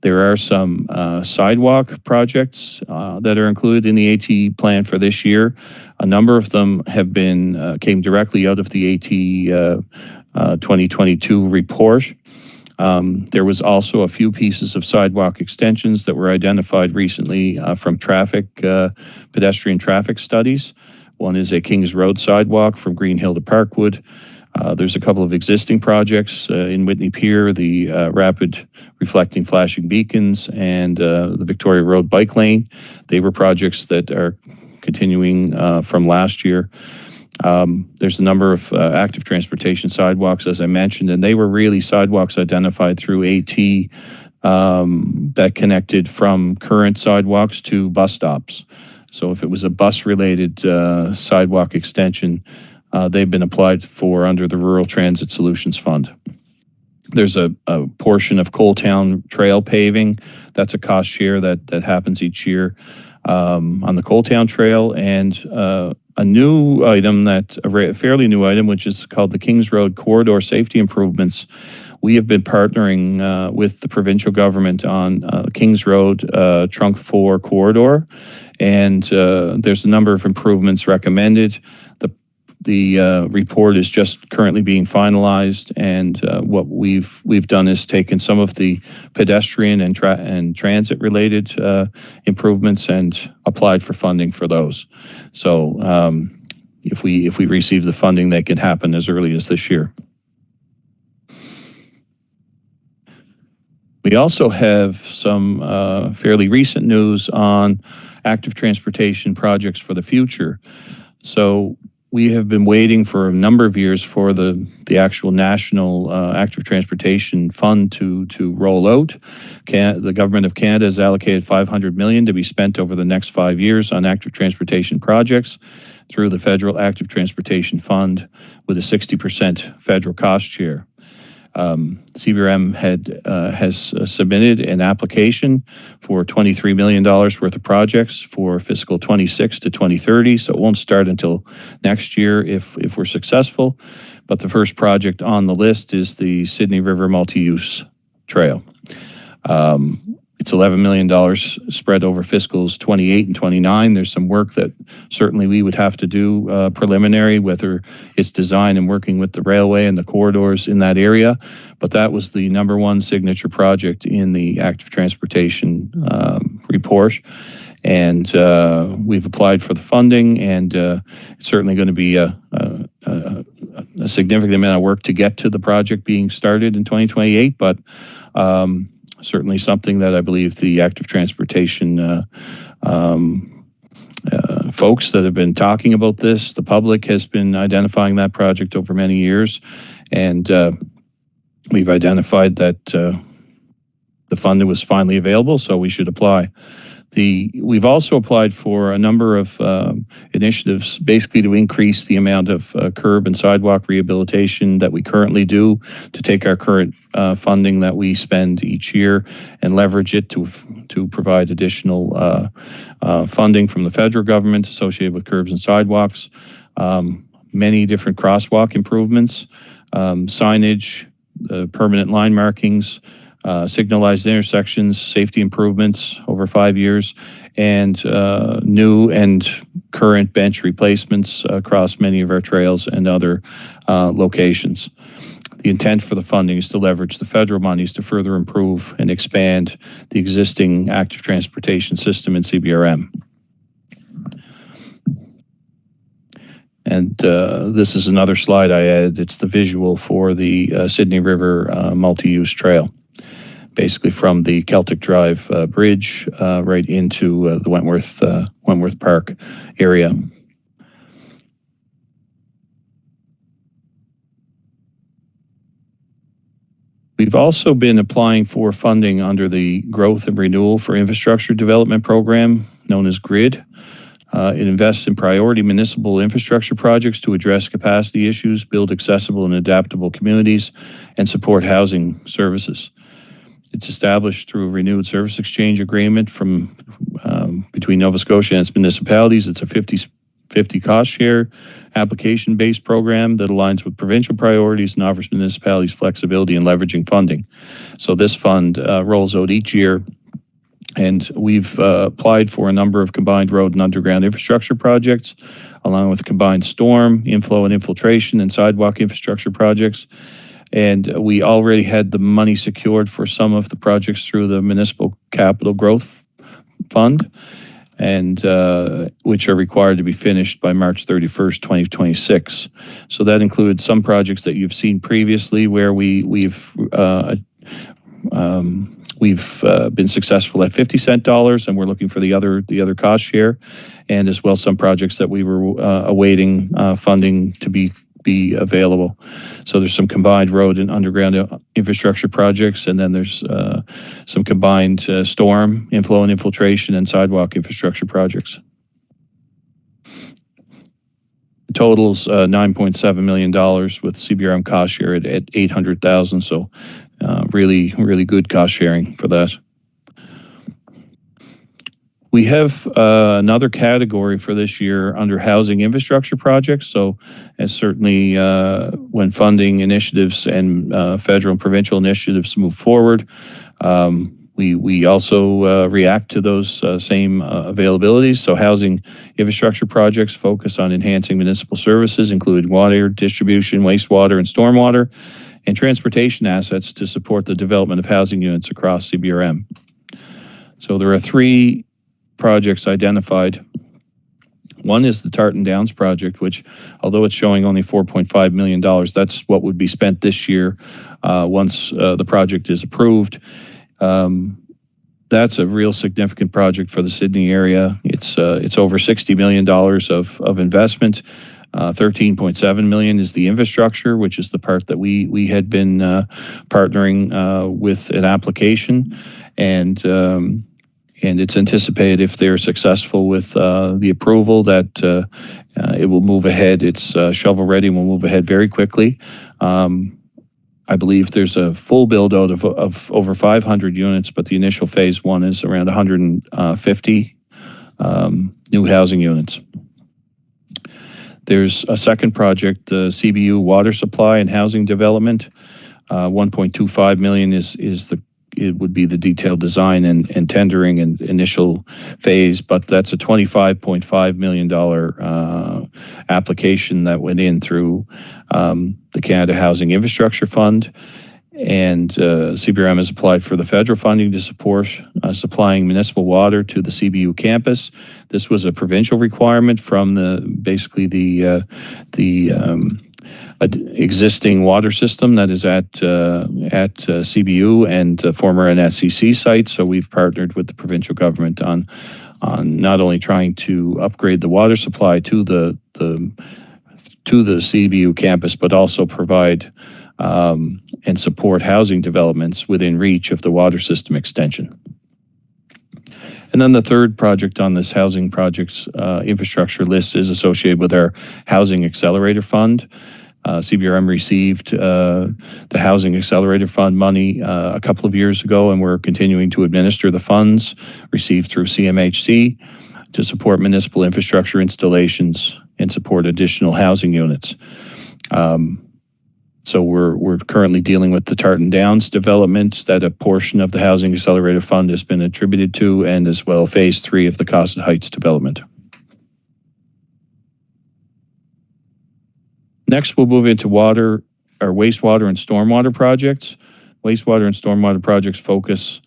There are some sidewalk projects that are included in the AT plan for this year. A number of them have been came directly out of the AT 2022 report. There was also a few pieces of sidewalk extensions that were identified recently from pedestrian traffic studies. One is a Kings Road sidewalk from Green Hill to Parkwood. There's a couple of existing projects in Whitney Pier, the rapid reflecting flashing beacons, and the Victoria Road bike lane. They were projects that are continuing from last year. There's a number of active transportation sidewalks, as I mentioned, and they were really sidewalks identified through AT that connected from current sidewalks to bus stops. So if it was a bus-related sidewalk extension, they've been applied for under the Rural Transit Solutions Fund. There's a portion of Coal Town Trail paving. That's a cost share that happens each year on the Coal Town Trail, and a new item, a fairly new item, which is called the Kings Road Corridor Safety Improvements. We have been partnering with the provincial government on Kings Road Trunk 4 corridor, and there's a number of improvements recommended. The report is just currently being finalized, and what we've done is taken some of the pedestrian and transit related improvements and applied for funding for those. So if we receive the funding, they can happen as early as this year. We also have some fairly recent news on active transportation projects for the future. So we have been waiting for a number of years for the actual national active transportation fund to roll out. The government of Canada has allocated $500 million to be spent over the next 5 years on active transportation projects through the federal active transportation fund with a 60% federal cost share. CBRM has submitted an application for $23 million worth of projects for fiscal 26 to 2030, so it won't start until next year if we're successful. But the first project on the list is the Sydney River Multi-Use Trail. It's $11 million spread over fiscals 28 and 29. There's some work that certainly we would have to do preliminary, whether it's design and working with the railway and the corridors in that area. But that was the #1 signature project in the active transportation report. And we've applied for the funding, and it's certainly going to be a significant amount of work to get to the project being started in 2028. But certainly something that I believe the active transportation folks that have been talking about this, the public has been identifying that project over many years, and we've identified that the funding was finally available, so we should apply. We've also applied for a number of initiatives, basically to increase the amount of curb and sidewalk rehabilitation that we currently do, to take our current funding that we spend each year and leverage it to provide additional funding from the federal government associated with curbs and sidewalks. Many different crosswalk improvements, signage, permanent line markings, signalized intersections, safety improvements over 5 years, and new and current bench replacements across many of our trails and other locations. The intent for the funding is to leverage the federal monies to further improve and expand the existing active transportation system in CBRM. And this is another slide I added. It's the visual for the Sydney River Multi-Use Trail, basically from the Celtic Drive Bridge right into the Wentworth Park area. We've also been applying for funding under the Growth and Renewal for Infrastructure Development Program, known as GRID. It invests in priority municipal infrastructure projects to address capacity issues, build accessible and adaptable communities, and support housing services. It's established through a renewed service exchange agreement between Nova Scotia and its municipalities. It's a 50/50 cost share application-based program that aligns with provincial priorities and offers municipalities flexibility in leveraging funding. So this fund rolls out each year, and we've applied for a number of combined road and underground infrastructure projects, along with combined storm, inflow and infiltration, and sidewalk infrastructure projects. And we already had the money secured for some of the projects through the Municipal Capital Growth Fund, and which are required to be finished by March 31st, 2026. So that includes some projects that you've seen previously where we've been successful at 50-cent dollars, and we're looking for the other cost share, and as well some projects that we were awaiting funding to be available. So there's some combined road and underground infrastructure projects, and then there's some combined storm, inflow and infiltration, and sidewalk infrastructure projects. The total's $9.7 million with CBRM cost share at $800,000. So really good cost sharing for that. We have another category for this year under housing infrastructure projects. So, as certainly when funding initiatives and federal and provincial initiatives move forward, we also react to those same availabilities. So, housing infrastructure projects focus on enhancing municipal services, including water distribution, wastewater, and stormwater, and transportation assets to support the development of housing units across CBRM. So, there are 3 projects identified. One is the Tartan Downs project, which, although it's showing only $4.5 million, that's what would be spent this year once the project is approved. That's a real significant project for the Sydney area. It's over $60 million of investment. 13.7 million is the infrastructure, which is the part that we had been partnering with an application, and it's anticipated, if they're successful with the approval, that it will move ahead. It's shovel ready and will move ahead very quickly. I believe there's a full build out of over 500 units, but the initial phase one is around 150 new housing units. There's a second project, the CBU water supply and housing development. 1.25 million it would be the detailed design and tendering and initial phase, but that's a $25.5 million application that went in through the Canada Housing Infrastructure Fund, and CBRM has applied for the federal funding to support supplying municipal water to the CBU campus. This was a provincial requirement from the existing water system that is at CBU and former NSCC sites. So we've partnered with the provincial government on not only trying to upgrade the water supply to the CBU campus, but also provide and support housing developments within reach of the water system extension. And then the third project on this housing projects infrastructure list is associated with our Housing Accelerator Fund. CBRM received the Housing Accelerator Fund money a couple of years ago, and we're continuing to administer the funds received through CMHC to support municipal infrastructure installations and support additional housing units. So we're currently dealing with the Tartan Downs development that a portion of the Housing Accelerator Fund has been attributed to, and as well phase 3 of the Cosset Heights development. Next, we'll move into wastewater and stormwater projects. Wastewater and stormwater projects focus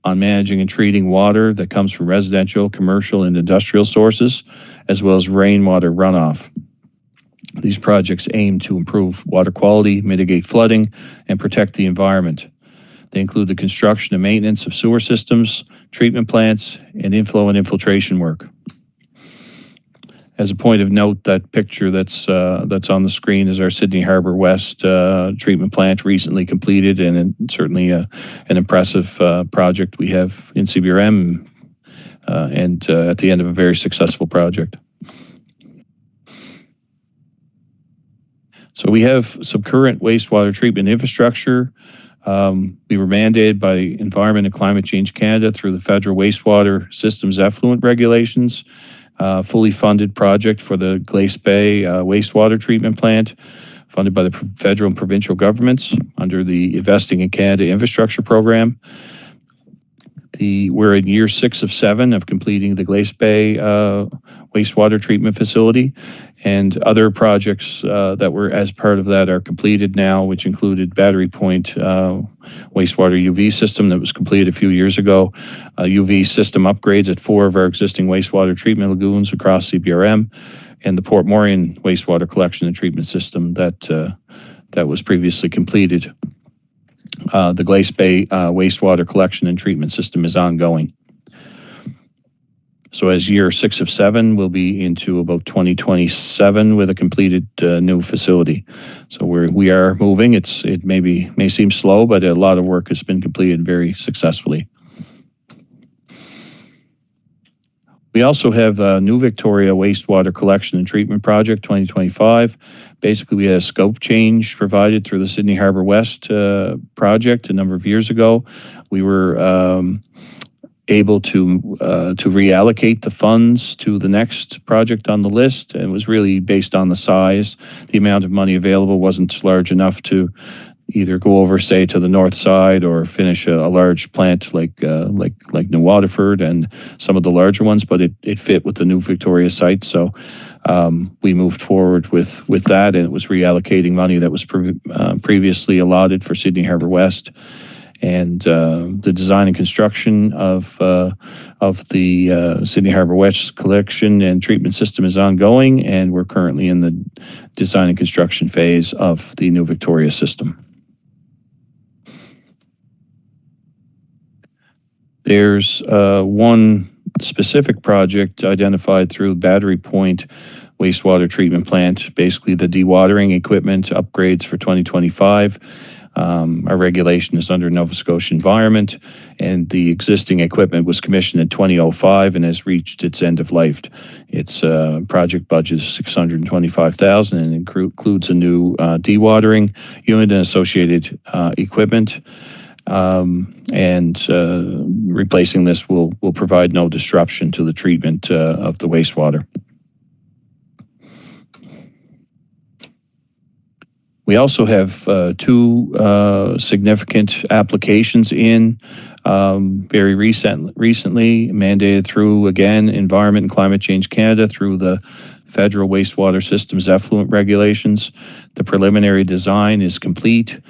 on managing and treating water that comes from residential, commercial, and industrial sources, as well as rainwater runoff. These projects aim to improve water quality, mitigate flooding, and protect the environment. They include the construction and maintenance of sewer systems, treatment plants, and inflow and infiltration work. As a point of note, that picture that's on the screen is our Sydney Harbour West treatment plant, recently completed, and certainly an impressive project we have in CBRM, and at the end of a very successful project. So we have some current wastewater treatment infrastructure. We were mandated by Environment and Climate Change Canada through the Federal Wastewater Systems Effluent Regulations, fully funded project for the Glace Bay wastewater treatment plant, funded by the federal and provincial governments under the Investing in Canada Infrastructure Program. We're in year 6 of 7 of completing the Glace Bay wastewater treatment facility, and other projects that were as part of that are completed now, which included Battery Point wastewater UV system that was completed a few years ago, UV system upgrades at 4 of our existing wastewater treatment lagoons across CBRM, and the Port Morion wastewater collection and treatment system that was previously completed. The Glace Bay wastewater collection and treatment system is ongoing. So as year 6 of 7, we'll be into about 2027 with a completed new facility. So we are moving. It may seem slow, but a lot of work has been completed very successfully. We also have a New Victoria Wastewater Collection and Treatment Project 2025. Basically, we had a scope change provided through the Sydney Harbour West project a number of years ago. We were able to reallocate the funds to the next project on the list, and it was really based on the size. The amount of money available wasn't large enough to either go over, say, to the north side or finish a large plant like New Waterford and some of the larger ones, but it fit with the New Victoria site. So we moved forward with that, and it was reallocating money that was previously allotted for Sydney Harbour West. And the design and construction of the Sydney Harbour West collection and treatment system is ongoing, and we're currently in the design and construction phase of the New Victoria system. There's one specific project identified through Battery Point, wastewater treatment plant, basically the dewatering equipment upgrades for 2025. Our regulation is under Nova Scotia Environment, and the existing equipment was commissioned in 2005 and has reached its end of life. Its project budget is $625,000 and includes a new dewatering unit and associated equipment. Replacing this will provide no disruption to the treatment of the wastewater. We also have two significant applications in very recently mandated through, again, Environment and Climate Change Canada through the Federal Wastewater Systems Effluent Regulations. The preliminary design is complete.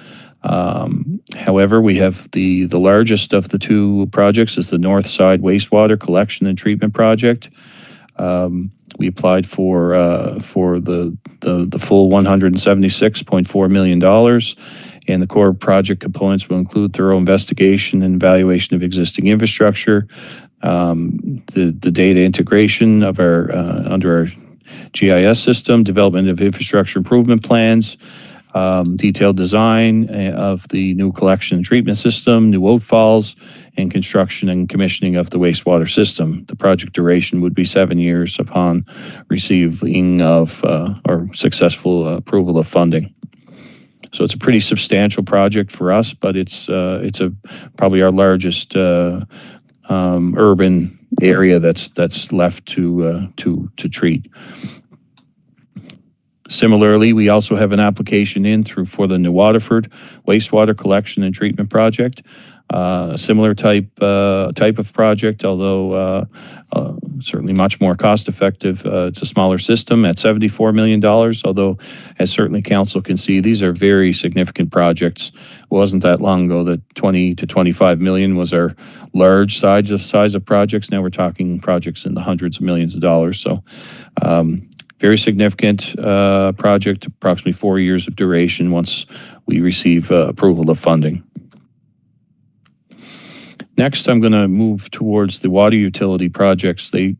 However, we have the largest of the two projects is the North Side Wastewater Collection and Treatment Project. We applied for the full $176.4 million, and the core project components will include thorough investigation and evaluation of existing infrastructure, the data integration of our under our GIS system, development of infrastructure improvement plans, detailed design of the new collection and treatment system, new outfalls, and construction and commissioning of the wastewater system. The project duration would be 7 years upon receiving of or successful approval of funding. So it's a pretty substantial project for us, but it's probably our largest urban area that's left to treat. Similarly, we also have an application in for the New Waterford Wastewater Collection and Treatment Project. Similar type of project, although certainly much more cost effective. It's a smaller system at $74 million, although as certainly council can see, these are very significant projects. It wasn't that long ago that 20 to 25 million was our large size of projects. Now we're talking projects in the hundreds of millions of dollars. So very significant project, approximately 4 years of duration once we receive approval of funding. Next, I'm going to move towards the water utility projects. They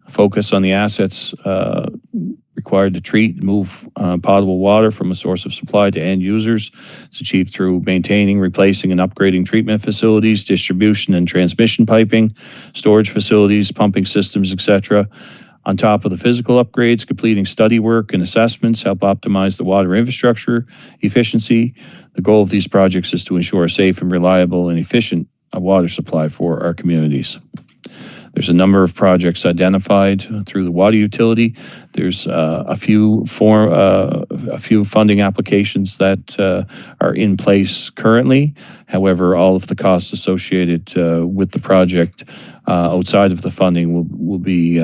focus on the assets required to treat and move potable water from a source of supply to end users. It's achieved through maintaining, replacing, and upgrading treatment facilities, distribution and transmission piping, storage facilities, pumping systems, etc. On top of the physical upgrades, completing study work and assessments help optimize the water infrastructure efficiency. The goal of these projects is to ensure a safe and reliable and efficient water supply for our communities. There's a number of projects identified through the water utility. There's a few funding applications that are in place currently. However, all of the costs associated with the project outside of the funding will be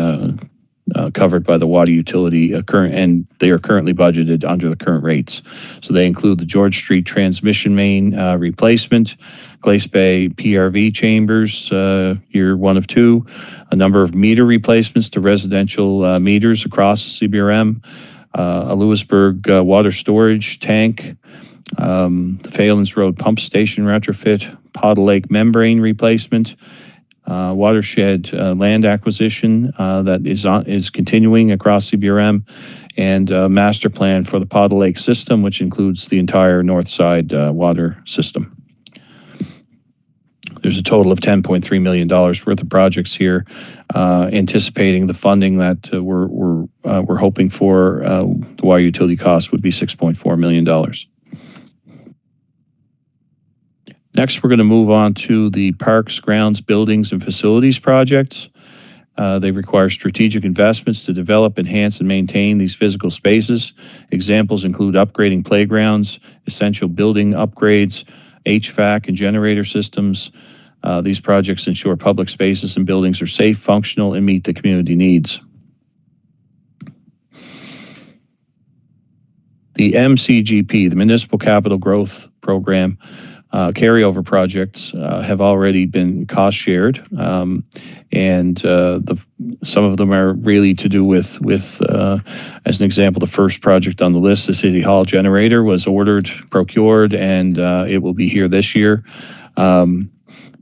covered by the water utility and they are currently budgeted under the current rates. So they include the George Street transmission main replacement, Glace Bay PRV chambers, year 1 of 2, a number of meter replacements to residential meters across CBRM, a Lewisburg water storage tank, the Phelan's Road pump station retrofit, Potter Lake membrane replacement, watershed land acquisition that is continuing across CBRM, and a master plan for the Potter Lake system, which includes the entire north side water system. There's a total of $10.3 million worth of projects here, anticipating the funding that we're hoping for. The water utility cost would be $6.4 million. Next, we're going to move on to the parks, grounds, buildings, and facilities projects. They require strategic investments to develop, enhance, and maintain these physical spaces. Examples include upgrading playgrounds, essential building upgrades, HVAC and generator systems. These projects ensure public spaces and buildings are safe, functional, and meet the community needs. The MCGP, the Municipal Capital Growth Program, carryover projects have already been cost shared, and some of them are really to do with as an example, the first project on the list, the City Hall generator, was ordered, procured, and it will be here this year.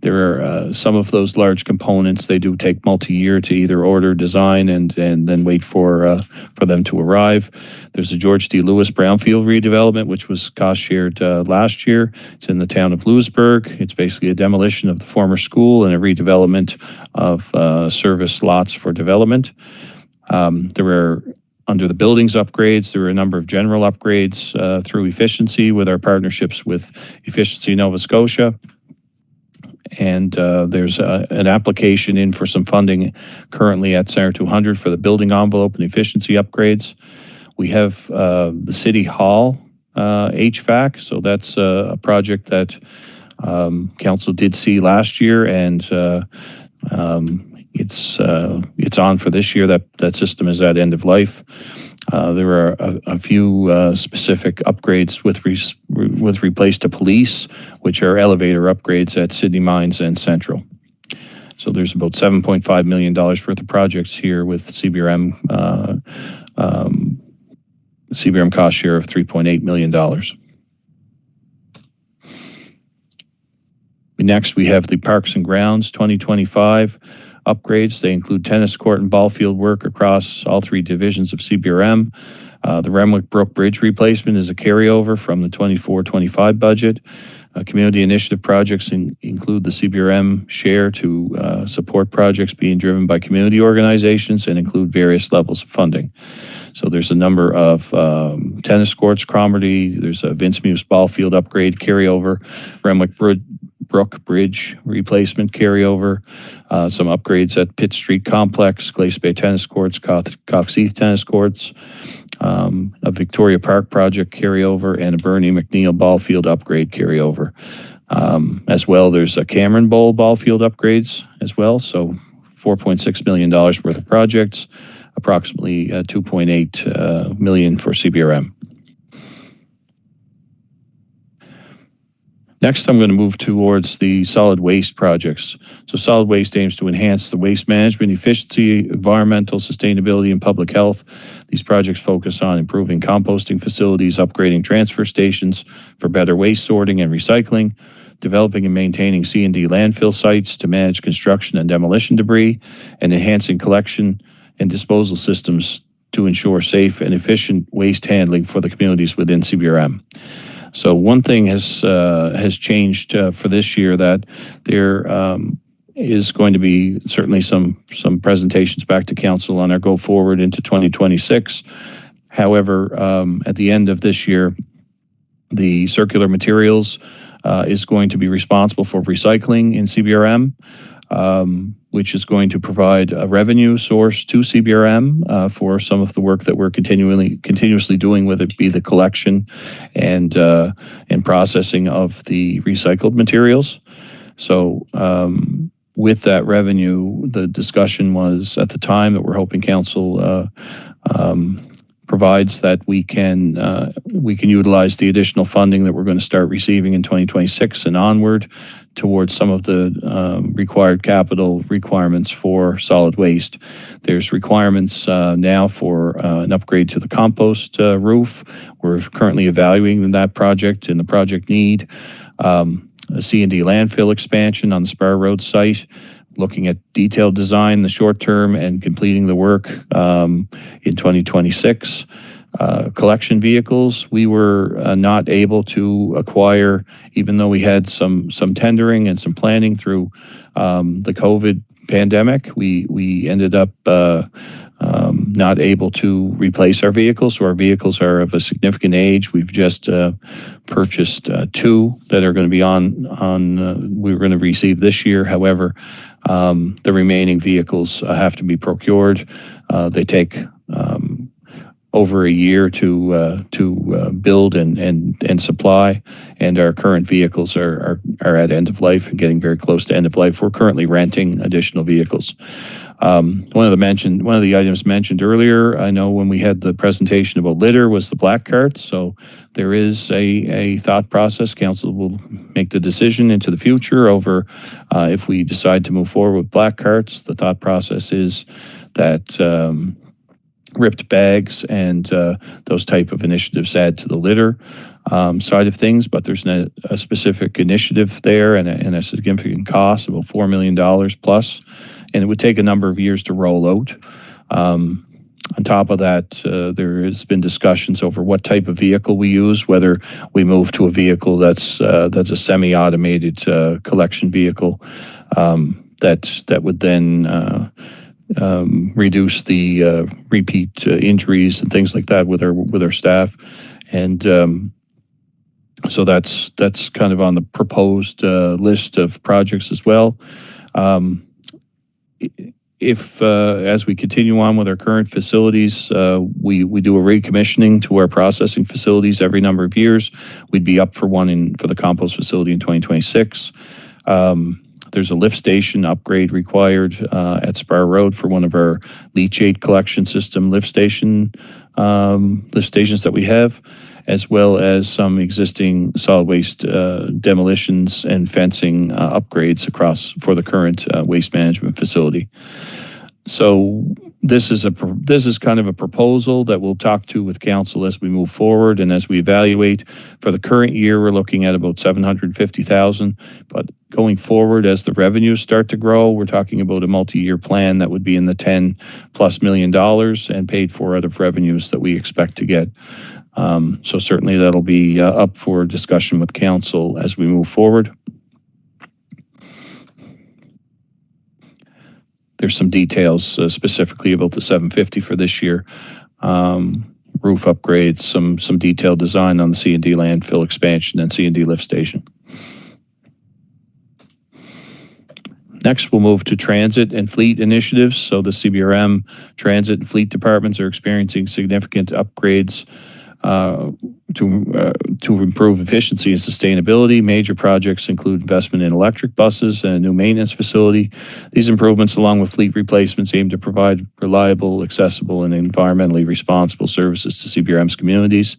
There are some of those large components, they do take multi-year to either order, design, and then wait for them to arrive. There's a George D. Lewis brownfield redevelopment, which was cost shared last year. It's in the town of Lewisburg. It's basically a demolition of the former school and a redevelopment of service lots for development. There were, under the buildings upgrades, there were a number of general upgrades through efficiency with our partnerships with Efficiency Nova Scotia. And there's an application in for some funding currently at Center 200 for the building envelope and efficiency upgrades. We have the City Hall HVAC, so that's a project that Council did see last year, and it's on for this year. That system is at end of life. There are a few specific upgrades with replace to police, which are elevator upgrades at Sydney Mines and Central. So there's about $7.5 million worth of projects here with CBRM cost share of $3.8 million. Next, we have the Parks and Grounds 2025 upgrades. They include tennis court and ball field work across all three divisions of CBRM. The Renwick Brook Bridge replacement is a carryover from the 24-25 budget. Community initiative projects include the CBRM share to support projects being driven by community organizations and include various levels of funding. So there's a number of tennis courts, Cromarty, there's a Vince Muse ball field upgrade carryover, Renwick Brook Bridge replacement carryover, some upgrades at Pitt Street Complex, Glace Bay Tennis Courts, Cox Heath Tennis Courts, a Victoria Park project carryover, and a Bernie McNeil ball field upgrade carryover. As well, there's a Cameron Bowl ball field upgrades as well, so $4.6 million worth of projects, approximately $2.8 million for CBRM. Next, I'm going to move towards the solid waste projects. So solid waste aims to enhance the waste management, efficiency, environmental sustainability, and public health. These projects focus on improving composting facilities, upgrading transfer stations for better waste sorting and recycling, developing and maintaining C&D landfill sites to manage construction and demolition debris, and enhancing collection and disposal systems to ensure safe and efficient waste handling for the communities within CBRM. So one thing has changed for this year, that there is going to be certainly some presentations back to council on our go forward into 2026. However, at the end of this year, the circular materials is going to be responsible for recycling in CBRM, which is going to provide a revenue source to CBRM for some of the work that we're continuously doing, whether it be the collection and processing of the recycled materials. So with that revenue, the discussion was at the time that we're hoping council provides that we can utilize the additional funding that we're going to start receiving in 2026 and onward towards some of the required capital requirements for solid waste. There's requirements now for an upgrade to the compost roof. We're currently evaluating that project and the project need. A C&D landfill expansion on the Spar Road site, looking at detailed design in the short term and completing the work in 2026. Collection vehicles, we were not able to acquire, even though we had some tendering and some planning through the COVID pandemic. We ended up not able to replace our vehicles, so our vehicles are of a significant age. We've just purchased two that are going to be we're going to receive this year. However, the remaining vehicles have to be procured. They take over a year to build and supply, and our current vehicles are at end of life and getting very close to end of life. We're currently renting additional vehicles. One of the items mentioned earlier, I know when we had the presentation about litter, was the black carts. So there is a thought process. Council will make the decision into the future over if we decide to move forward with black carts. The thought process is that ripped bags and those type of initiatives add to the litter. side of things, but there's a specific initiative there and a significant cost, about $4 million plus, and it would take a number of years to roll out. On top of that, there has been discussions over what type of vehicle we use, whether we move to a vehicle that's a semi-automated collection vehicle that would then reduce the repeat injuries and things like that with our staff, and so that's kind of on the proposed list of projects as well. If as we continue on with our current facilities, we do a recommissioning to our processing facilities every number of years. We'd be up for one for the compost facility in 2026. There's a lift station upgrade required at Spar Road for one of our leachate collection system lift stations that we have, as well as some existing solid waste demolitions and fencing upgrades for the current waste management facility. So this is kind of a proposal that we'll talk to with council as we move forward and as we evaluate. For the current year, we're looking at about $750,000, but going forward, as the revenues start to grow, we're talking about a multi-year plan that would be in the $10+ million and paid for out of revenues that we expect to get. So certainly that'll be up for discussion with council as we move forward. There's some details specifically about the 750 for this year. Roof upgrades, some detailed design on the C&D landfill expansion and C&D lift station. Next, we'll move to transit and fleet initiatives. So the CBRM transit and fleet departments are experiencing significant upgrades to improve efficiency and sustainability. Major projects include investment in electric buses and a new maintenance facility. These improvements, along with fleet replacements, aim to provide reliable, accessible, and environmentally responsible services to CBRM's communities.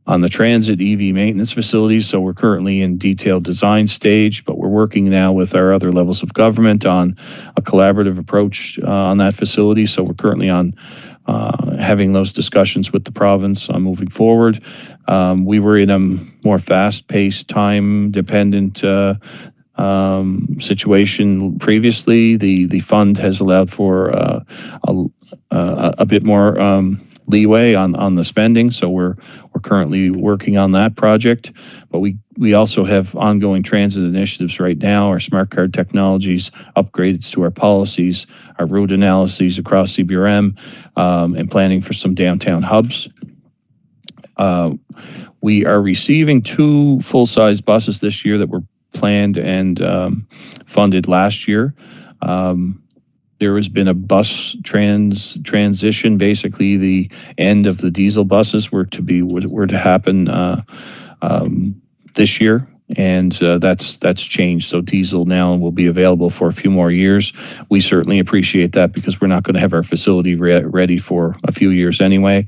On the transit EV maintenance facilities, so we're currently in detailed design stage, but we're working now with our other levels of government on a collaborative approach on that facility. So we're currently on having those discussions with the province on moving forward. We were in a more fast-paced, time-dependent situation previously. The fund has allowed for a bit more leeway on the spending, so we're currently working on that project. But we also have ongoing transit initiatives right now, our smart card technologies, upgrades to our policies, our route analyses across CBRM, and planning for some downtown hubs. We are receiving 2 full-size buses this year that were planned and funded last year. There has been a bus transition. Basically, the end of the diesel buses were to happen this year, and that's changed. So diesel now will be available for a few more years. We certainly appreciate that because we're not going to have our facility ready for a few years anyway.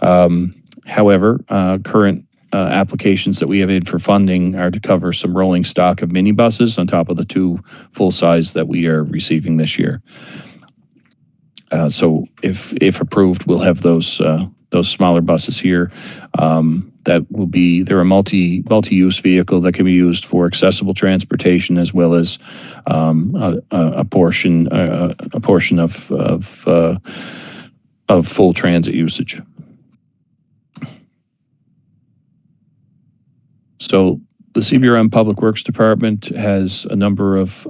However, current applications that we have in for funding are to cover some rolling stock of minibuses on top of the 2 full-size that we are receiving this year. So if approved, we'll have those smaller buses here. They're a multi-use vehicle that can be used for accessible transportation as well as a portion of full transit usage. So the CBRM Public Works Department has a number of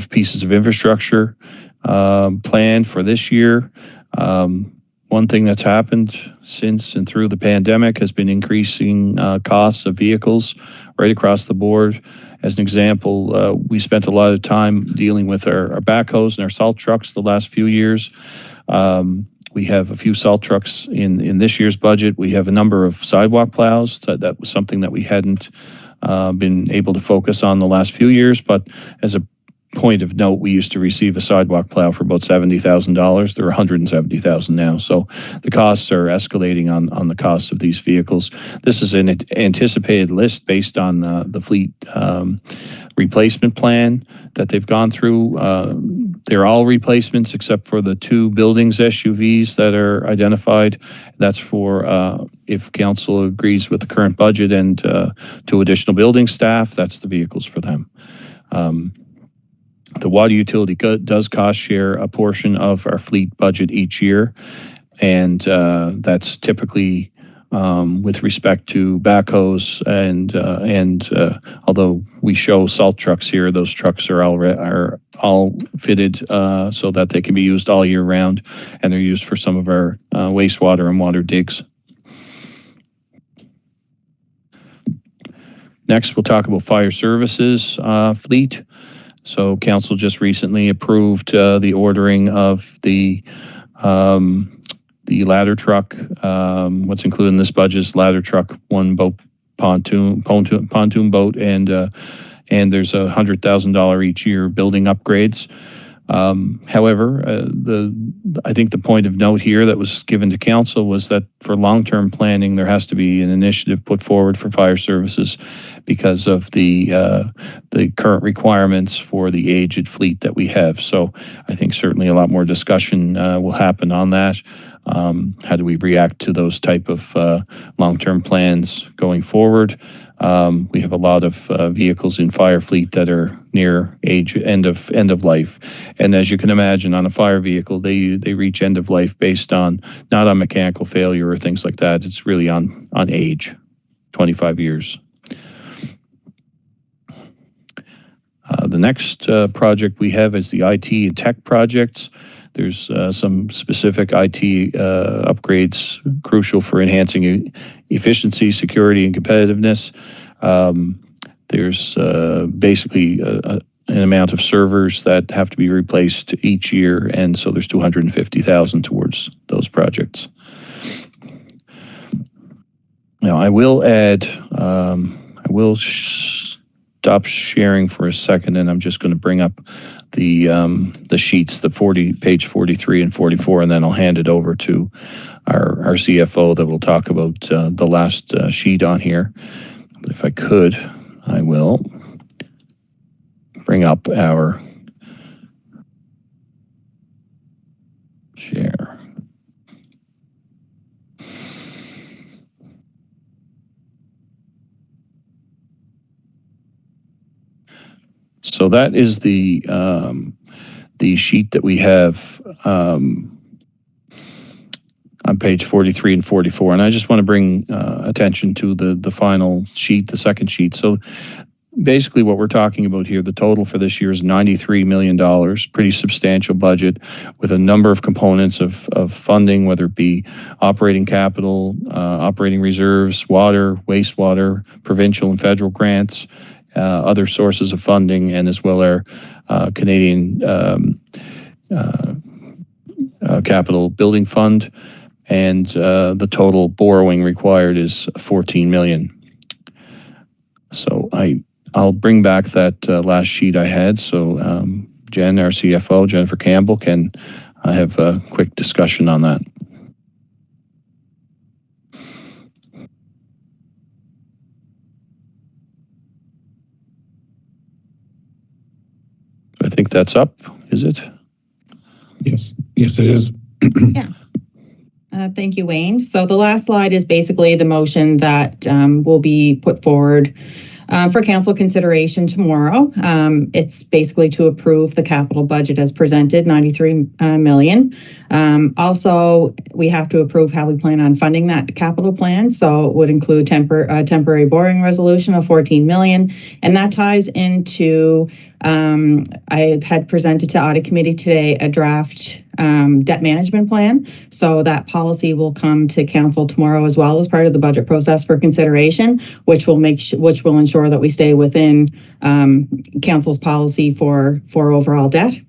pieces of infrastructure planned for this year. One thing that's happened since and through the pandemic has been increasing costs of vehicles right across the board. As an example, we spent a lot of time dealing with our backhoes and our salt trucks the last few years. We have a few salt trucks in this year's budget. We have a number of sidewalk plows. That was something that we hadn't been able to focus on the last few years. But as a point of note, we used to receive a sidewalk plow for about $70,000. They're $170,000 now. So the costs are escalating on the costs of these vehicles. This is an anticipated list based on the fleet replacement plan that they've gone through. They're all replacements except for the 2 buildings SUVs that are identified. That's for if council agrees with the current budget and 2 additional building staff, that's the vehicles for them. The water utility does cost share a portion of our fleet budget each year, and that's typically with respect to backhoes and although we show salt trucks here, those trucks are all fitted so that they can be used all year round, and they're used for some of our wastewater and water digs. Next, we'll talk about fire services fleet. So council just recently approved the ordering of the ladder truck. What's included in this budget is ladder truck, 1 boat pontoon boat, and there's $100,000 each year building upgrades. However, I think the point of note here that was given to council was that for long-term planning, there has to be an initiative put forward for fire services because of the current requirements for the aged fleet that we have. So I think certainly a lot more discussion will happen on that. How do we react to those type of long-term plans going forward? We have a lot of vehicles in fire fleet that are near end of life, and as you can imagine, on a fire vehicle, they reach end of life based on not on mechanical failure or things like that. It's really on age, 25 years. The next project we have is the IT and tech projects. There's some specific IT upgrades crucial for enhancing efficiency, security, and competitiveness. There's basically an amount of servers that have to be replaced each year, and so there's $250,000 towards those projects. Now, I will add, I will stop sharing for a second, and I'm just going to bring up the sheets, page 43 and 44, and then I'll hand it over to our CFO that will talk about the last sheet on here. But if I could, I will bring up our share. So that is the sheet that we have on page 43 and 44. And I just want to bring attention to the final sheet, the second sheet. So basically what we're talking about here, the total for this year is $93 million, pretty substantial budget with a number of components of funding, whether it be operating capital, operating reserves, water, wastewater, provincial and federal grants, other sources of funding, and as well our Canadian Capital Building Fund. And the total borrowing required is $14 million. So I'll bring back that last sheet I had. So Jen, our CFO, Jennifer Campbell, can have a quick discussion on that. I think that's up, is it? Yes, it is. Yeah. Thank you, Wayne. So the last slide is basically the motion that will be put forward for council consideration tomorrow. It's basically to approve the capital budget as presented, $93 million. Also, we have to approve how we plan on funding that capital plan. So it would include temporary borrowing resolution of $14 million, and that ties into I had presented to audit committee today a draft debt management plan. So that policy will come to council tomorrow as well as part of the budget process for consideration, which will ensure that we stay within council's policy for overall debt.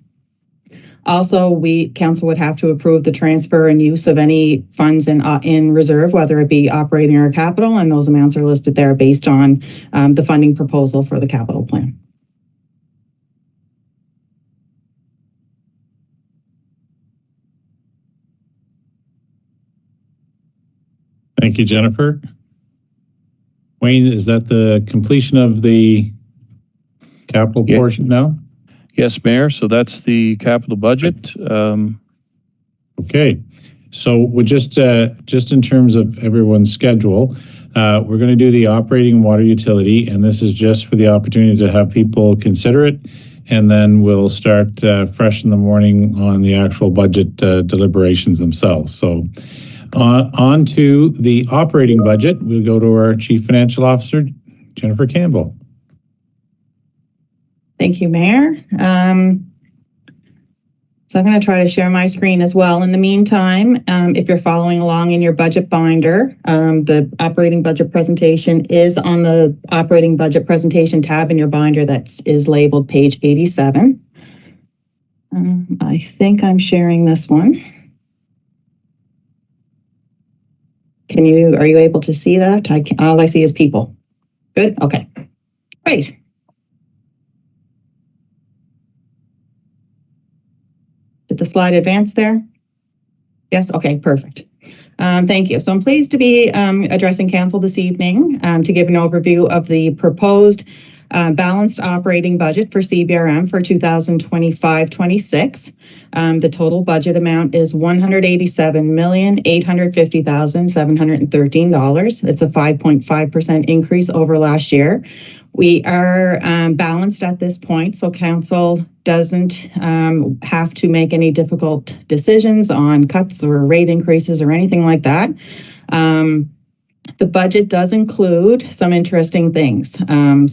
Also, council would have to approve the transfer and use of any funds in reserve, whether it be operating or capital, and those amounts are listed there based on the funding proposal for the capital plan. Thank you, Jennifer. Wayne, is that the completion of the capital portion now? Yes, Mayor. So that's the capital budget. Okay. So we're just in terms of everyone's schedule, we're going to do the operating water utility, and this is just for the opportunity to have people consider it, and then we'll start fresh in the morning on the actual budget deliberations themselves. So on to the operating budget. We'll go to our Chief Financial Officer, Jennifer Campbell. Thank you, Mayor. So I'm going to try to share my screen as well. In the meantime, if you're following along in your budget binder, the operating budget presentation is on the operating budget presentation tab in your binder that is labeled page 87. I think I'm sharing this one. Are you able to see that? All I see is people. Good, okay, great. Did the slide advance there? Yes, okay, perfect. Thank you. So I'm pleased to be addressing council this evening to give an overview of the proposed balanced operating budget for CBRM for 2025-26. The total budget amount is $187,850,713. It's a 5.5% increase over last year. We are balanced at this point, so council doesn't have to make any difficult decisions on cuts or rate increases or anything like that. The budget does include some interesting things.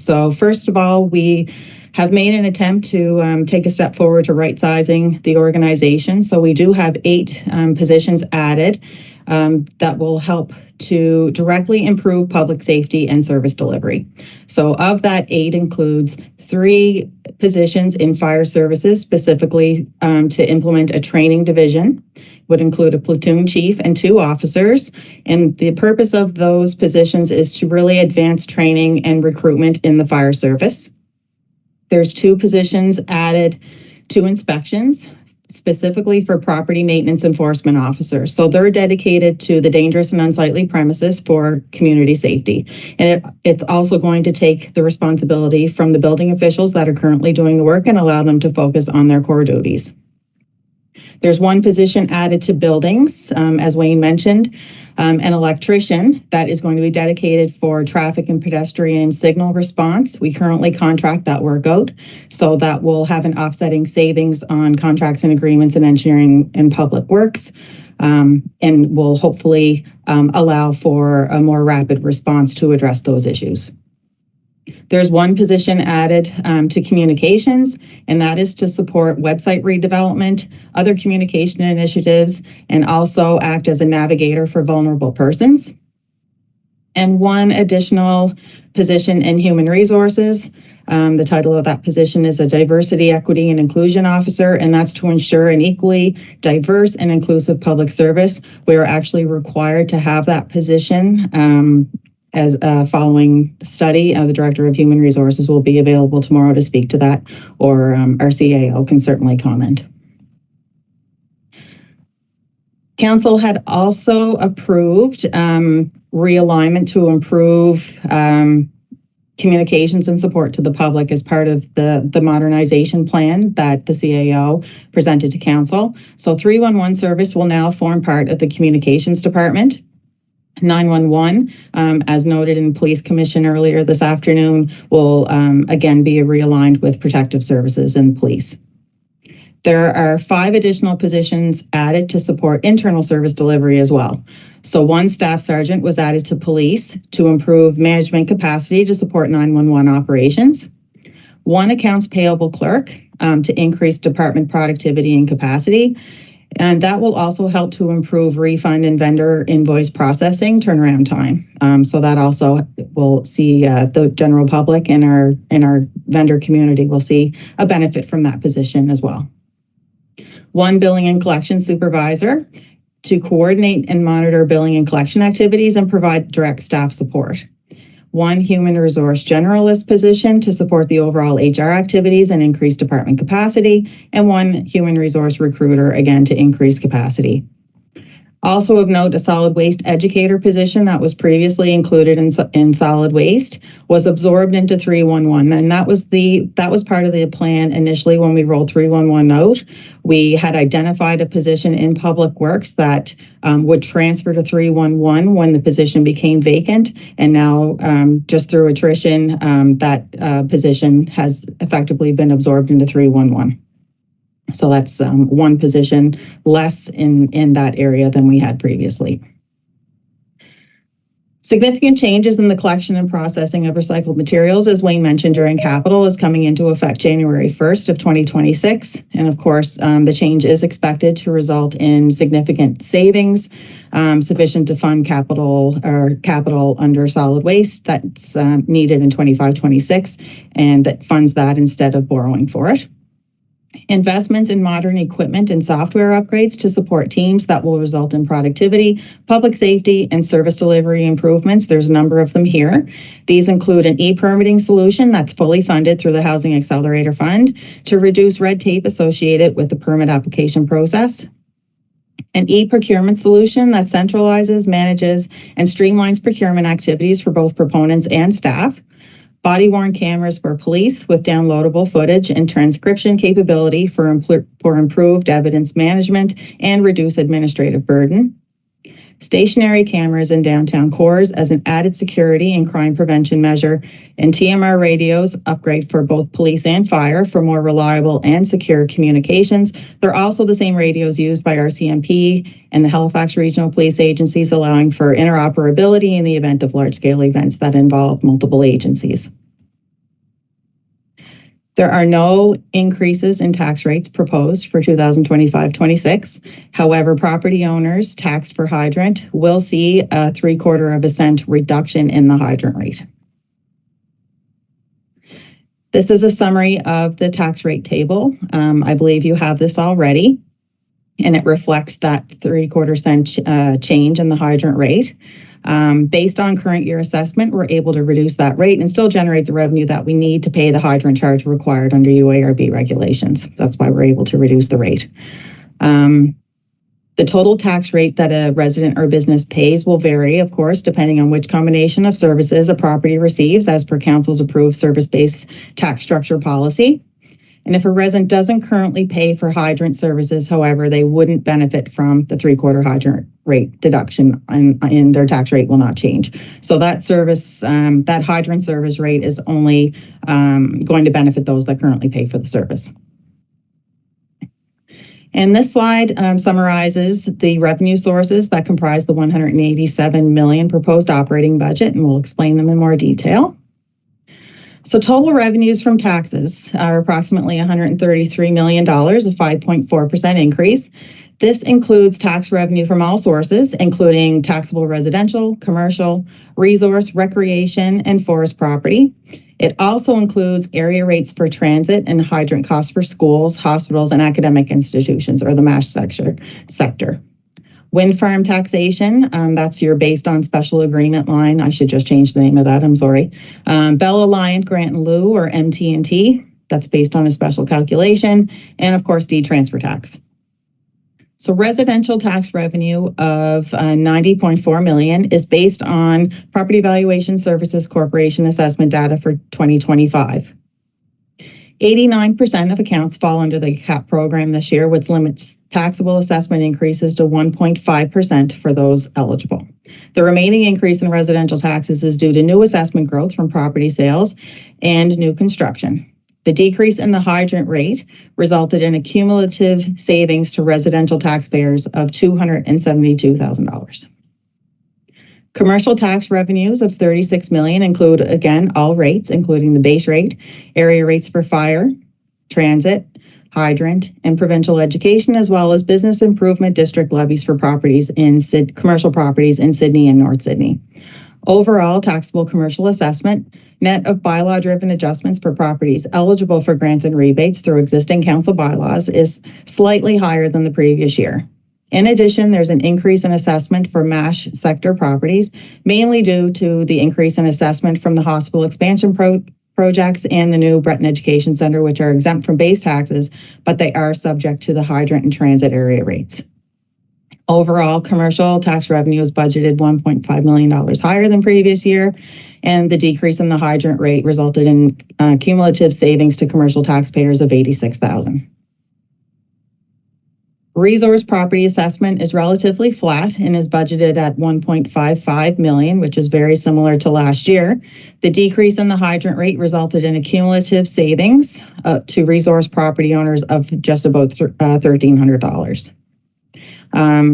So first of all, we have made an attempt to take a step forward to right-sizing the organization. So we do have 8 positions added that will help to directly improve public safety and service delivery. So of that 8 includes 3 positions in fire services, specifically to implement a training division. Would include a platoon chief and 2 officers. And the purpose of those positions is to really advance training and recruitment in the fire service. There's 2 positions added to inspections, specifically for property maintenance enforcement officers. So they're dedicated to the dangerous and unsightly premises for community safety. And it's also going to take the responsibility from the building officials that are currently doing the work and allow them to focus on their core duties. There's 1 position added to buildings, as Wayne mentioned, an electrician that is going to be dedicated for traffic and pedestrian signal response. We currently contract that work out, so that will have an offsetting savings on contracts and agreements in engineering and public works, and will hopefully allow for a more rapid response to address those issues. There's 1 position added to communications, and that is to support website redevelopment, other communication initiatives, and also act as a navigator for vulnerable persons. And 1 additional position in human resources. The title of that position is a diversity, equity, and inclusion officer, and that's to ensure an equally diverse and inclusive public service. We are actually required to have that position as following the study. The Director of Human Resources will be available tomorrow to speak to that, or our CAO can certainly comment. Council had also approved realignment to improve communications and support to the public as part of the modernization plan that the CAO presented to Council. So 311 service will now form part of the communications department. 911, as noted in Police Commission earlier this afternoon, will again be realigned with protective services and police. There are 5 additional positions added to support internal service delivery as well. So 1 staff sergeant was added to police to improve management capacity to support 911 operations. 1 accounts payable clerk to increase department productivity and capacity. And that will also help to improve refund and vendor invoice processing turnaround time. So that also will see the general public and our vendor community will see a benefit from that position as well. 1 billing and collection supervisor to coordinate and monitor billing and collection activities and provide direct staff support. 1 human resource generalist position to support the overall HR activities and increase department capacity, and 1 human resource recruiter, again, to increase capacity. Also of note, a solid waste educator position that was previously included in solid waste was absorbed into 311, and that was part of the plan initially when we rolled 311 out. We had identified a position in public works that would transfer to 311 when the position became vacant, and now just through attrition, that position has effectively been absorbed into 311. So that's one position less in that area than we had previously. Significant changes in the collection and processing of recycled materials, as Wayne mentioned during capital, is coming into effect January 1st of 2026. And of course, the change is expected to result in significant savings, sufficient to fund capital under solid waste that's needed in 25-26, and that funds that instead of borrowing for it. Investments in modern equipment and software upgrades to support teams that will result in productivity, public safety, and service delivery improvements. There's a number of them here. These include an e-permitting solution that's fully funded through the Housing Accelerator Fund to reduce red tape associated with the permit application process. An e-procurement solution that centralizes, manages, and streamlines procurement activities for both proponents and staff. Body-worn cameras for police with downloadable footage and transcription capability for improved evidence management and reduce administrative burden. Stationary cameras in downtown cores as an added security and crime prevention measure, and TMR radios upgrade for both police and fire for more reliable and secure communications. They're also the same radios used by RCMP and the Halifax Regional Police Agencies, allowing for interoperability in the event of large-scale events that involve multiple agencies. There are no increases in tax rates proposed for 2025-26. However, property owners taxed for hydrant will see a 0.75 cent reduction in the hydrant rate. This is a summary of the tax rate table. I believe you have this already, and it reflects that 0.75 cent change in the hydrant rate. Based on current year assessment, we're able to reduce that rate and still generate the revenue that we need to pay the hydrant charge required under UARB regulations. That's why we're able to reduce the rate. The total tax rate that a resident or business pays will vary, of course, depending on which combination of services a property receives as per Council's approved service-based tax structure policy. And if a resident doesn't currently pay for hydrant services, however, they wouldn't benefit from the 0.75 hydrant rate deduction, and their tax rate will not change. So that service, that hydrant service rate is only going to benefit those that currently pay for the service. And this slide summarizes the revenue sources that comprise the $187 million proposed operating budget, and we'll explain them in more detail. So total revenues from taxes are approximately $133 million, a 5.4% increase. This includes tax revenue from all sources, including taxable residential, commercial, resource, recreation, and forest property. It also includes area rates for transit and hydrant costs for schools, hospitals, and academic institutions, or the MASH sector. Wind farm taxation, that's your based on special agreement line. I should just change the name of that, I'm sorry. Bell Alliant Grant in lieu, or MT&T, that's based on a special calculation. And of course, transfer tax. So residential tax revenue of $90.4 million is based on Property Valuation Services Corporation assessment data for 2025. 89% of accounts fall under the CAP program this year, which limits taxable assessment increases to 1.5% for those eligible. The remaining increase in residential taxes is due to new assessment growth from property sales and new construction. The decrease in the hydrant rate resulted in a cumulative savings to residential taxpayers of $272,000. Commercial tax revenues of $36 million include, again, all rates, including the base rate, area rates for fire, transit, hydrant, and provincial education, as well as business improvement district levies for properties in commercial properties in Sydney and North Sydney. Overall, taxable commercial assessment, net of bylaw-driven adjustments for properties eligible for grants and rebates through existing council bylaws, is slightly higher than the previous year. In addition, there's an increase in assessment for MASH sector properties, mainly due to the increase in assessment from the hospital expansion projects and the new Breton Education Centre, which are exempt from base taxes, but they are subject to the hydrant and transit area rates. Overall, commercial tax revenue is budgeted $1.5 million higher than previous year, and the decrease in the hydrant rate resulted in cumulative savings to commercial taxpayers of $86,000. Resource property assessment is relatively flat and is budgeted at $1.55 million, which is very similar to last year. The decrease in the hydrant rate resulted in a cumulative savings to resource property owners of just about $1,300.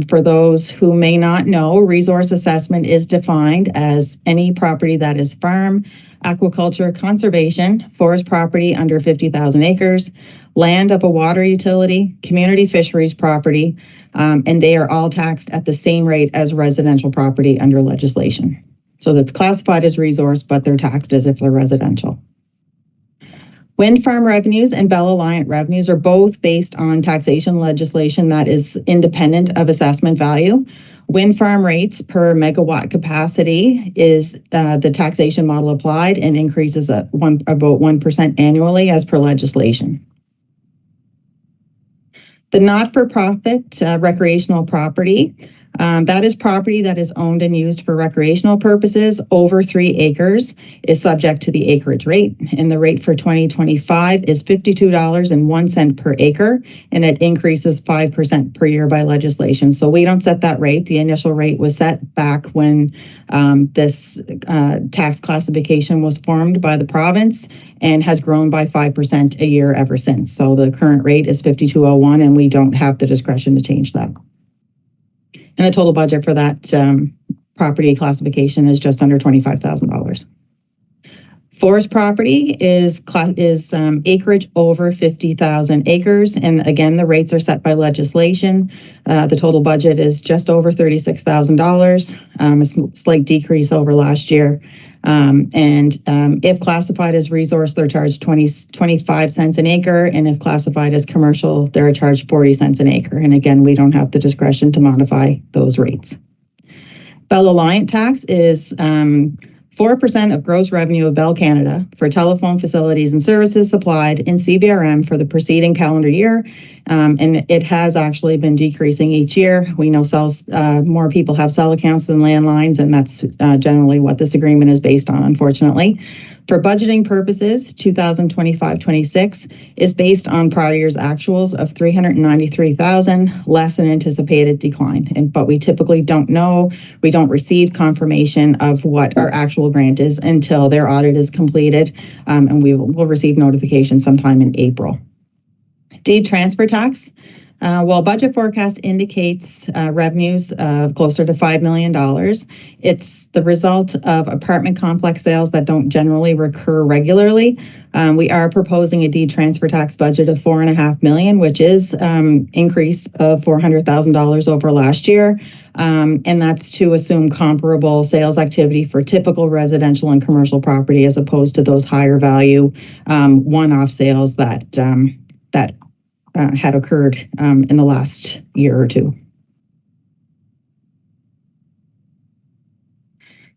For those who may not know, resource assessment is defined as any property that is farm, aquaculture, conservation, forest property under 50,000 acres, land of a water utility, community fisheries property, and they are all taxed at the same rate as residential property under legislation. So that's classified as resource, but they're taxed as if they're residential. Wind farm revenues and Bell Alliant revenues are both based on taxation legislation that is independent of assessment value. Wind farm rates per megawatt capacity is the taxation model applied and increases at about 1% annually as per legislation. The not-for-profit recreational property, that is property that is owned and used for recreational purposes over 3 acres, is subject to the acreage rate. And the rate for 2025 is $52.01 per acre, and it increases 5% per year by legislation. So we don't set that rate. The initial rate was set back when this tax classification was formed by the province and has grown by 5% a year ever since. So the current rate is $52.01, and we don't have the discretion to change that. And the total budget for that property classification is just under $25,000. Forest property is acreage over 50,000 acres. And again, the rates are set by legislation. The total budget is just over $36,000, a slight decrease over last year. If classified as resource, they're charged 25 cents an acre. And if classified as commercial, they're charged 40 cents an acre. And again, we don't have the discretion to modify those rates. Bell Alliant tax is 4% of gross revenue of Bell Canada for telephone facilities and services supplied in CBRM for the preceding calendar year. And it has actually been decreasing each year. We know more people have cell accounts than landlines, and that's generally what this agreement is based on, unfortunately. For budgeting purposes, 2025-26 is based on prior year's actuals of $393,000, less an anticipated decline. But we typically don't know. We don't receive confirmation of what our actual grant is until their audit is completed, and we'll receive notification sometime in April. Deed transfer tax. While budget forecast indicates revenues of closer to $5 million, it's the result of apartment complex sales that don't generally recur regularly. We are proposing a deed transfer tax budget of $4.5 million, which is increase of $400,000 over last year. And that's to assume comparable sales activity for typical residential and commercial property as opposed to those higher value one-off sales that had occurred in the last year or two.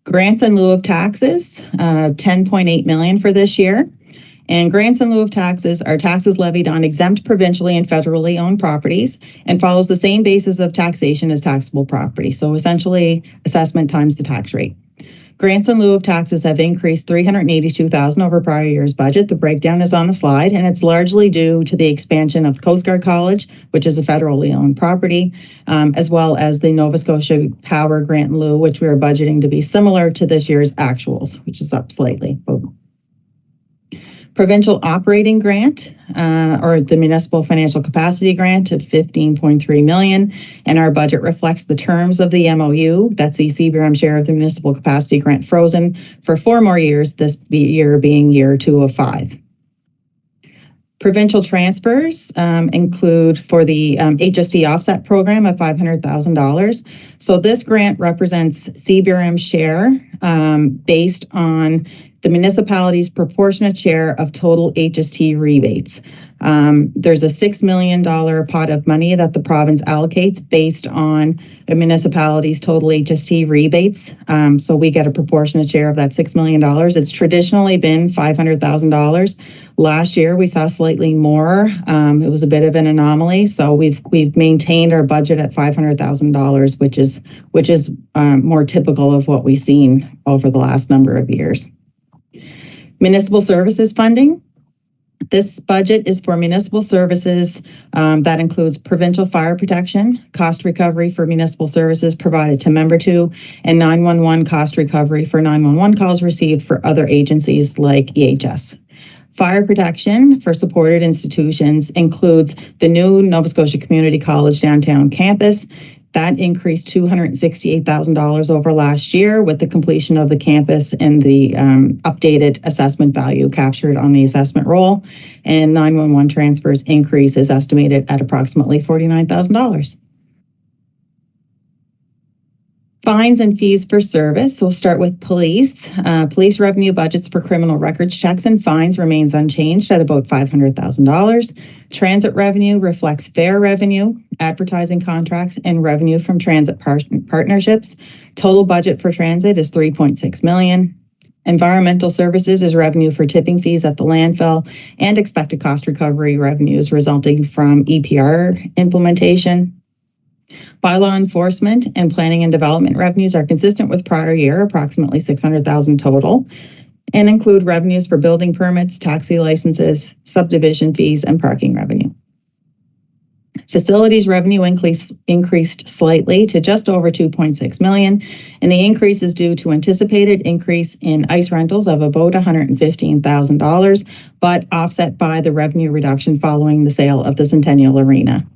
Grants in lieu of taxes, $10.8 million for this year. And grants in lieu of taxes are taxes levied on exempt provincially and federally owned properties and follows the same basis of taxation as taxable property. So essentially, assessment times the tax rate. Grants in lieu of taxes have increased $382,000 over prior year's budget. The breakdown is on the slide, and it's largely due to the expansion of Coast Guard College, which is a federally owned property, as well as the Nova Scotia Power Grant in lieu, which we are budgeting to be similar to this year's actuals, which is up slightly. Provincial operating grant, or the municipal financial capacity grant of $15.3 million, and our budget reflects the terms of the MOU. That's the CBRM share of the municipal capacity grant frozen for 4 more years, this year being year 2 of 5. Provincial transfers include for the HST offset program of $500,000. So this grant represents CBRM share based on the municipality's proportionate share of total HST rebates. There's a $6 million pot of money that the province allocates based on a municipality's total HST rebates. So we get a proportionate share of that $6 million. It's traditionally been $500,000. Last year, we saw slightly more. It was a bit of an anomaly. So we've maintained our budget at $500,000, which is more typical of what we've seen over the last number of years. Municipal services funding. This budget is for municipal services that includes provincial fire protection, cost recovery for municipal services provided to Member 2, and 911 cost recovery for 911 calls received for other agencies like EHS. Fire protection for supported institutions includes the new Nova Scotia Community College downtown campus. That increased $268,000 over last year with the completion of the campus and the updated assessment value captured on the assessment roll. And 911 transfers increase is estimated at approximately $49,000. Fines and fees for service. We'll start with police. Police revenue budgets for criminal records checks and fines remains unchanged at about $500,000. Transit revenue reflects fare revenue, advertising contracts, and revenue from transit partnerships. Total budget for transit is $3.6 million. Environmental services is revenue for tipping fees at the landfill and expected cost recovery revenues resulting from EPR implementation. Bylaw enforcement and planning and development revenues are consistent with prior year, approximately $600,000 total, and include revenues for building permits, taxi licenses, subdivision fees, and parking revenue. Facilities revenue increased slightly to just over $2.6 million, and the increase is due to anticipated increase in ice rentals of about $115,000, but offset by the revenue reduction following the sale of the Centennial Arena.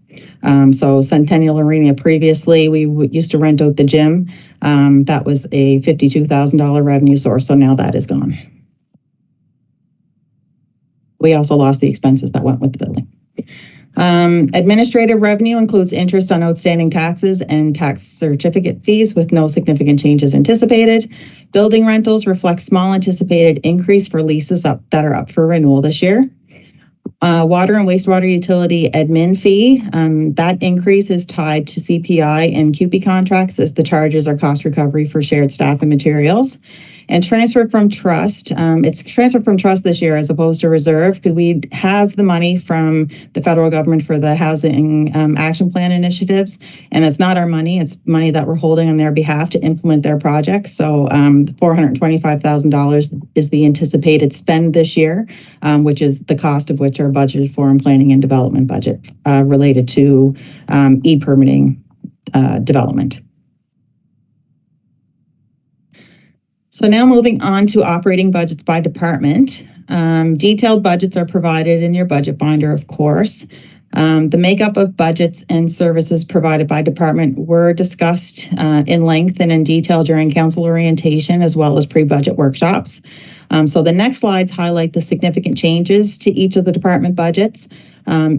So Centennial Arena previously, we used to rent out the gym. That was a $52,000 revenue source, so now that is gone. We also lost the expenses that went with the building. Administrative revenue includes interest on outstanding taxes and tax certificate fees with no significant changes anticipated. Building rentals reflect small anticipated increase for leases that are up for renewal this year. Water and wastewater utility admin fee, that increase is tied to CPI and QP contracts as the charges are cost recovery for shared staff and materials. And transfer from trust, it's transferred from trust this year as opposed to reserve because we have the money from the federal government for the housing action plan initiatives. And it's not our money, it's money that we're holding on their behalf to implement their projects. So $425,000 is the anticipated spend this year, which is the cost of which are budgeted for in planning and development budget related to e-permitting development. So now moving on to operating budgets by department. Detailed budgets are provided in your budget binder, of course. The makeup of budgets and services provided by department were discussed in length and in detail during council orientation as well as pre-budget workshops. So the next slides highlight the significant changes to each of the department budgets.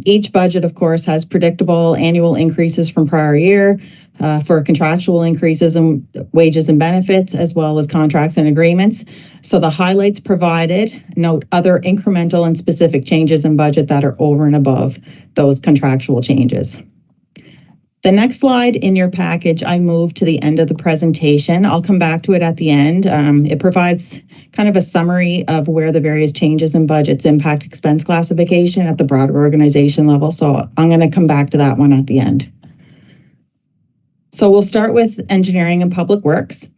Each budget, of course, has predictable annual increases from prior year for contractual increases in wages and benefits, as well as contracts and agreements. So the highlights provided note other incremental and specific changes in budget that are over and above those contractual changes. The next slide in your package, I moved to the end of the presentation. I'll come back to it at the end. It provides kind of a summary of where the various changes in budgets impact expense classification at the broader organization level. So I'm going to come back to that one at the end. So we'll start with engineering and public works.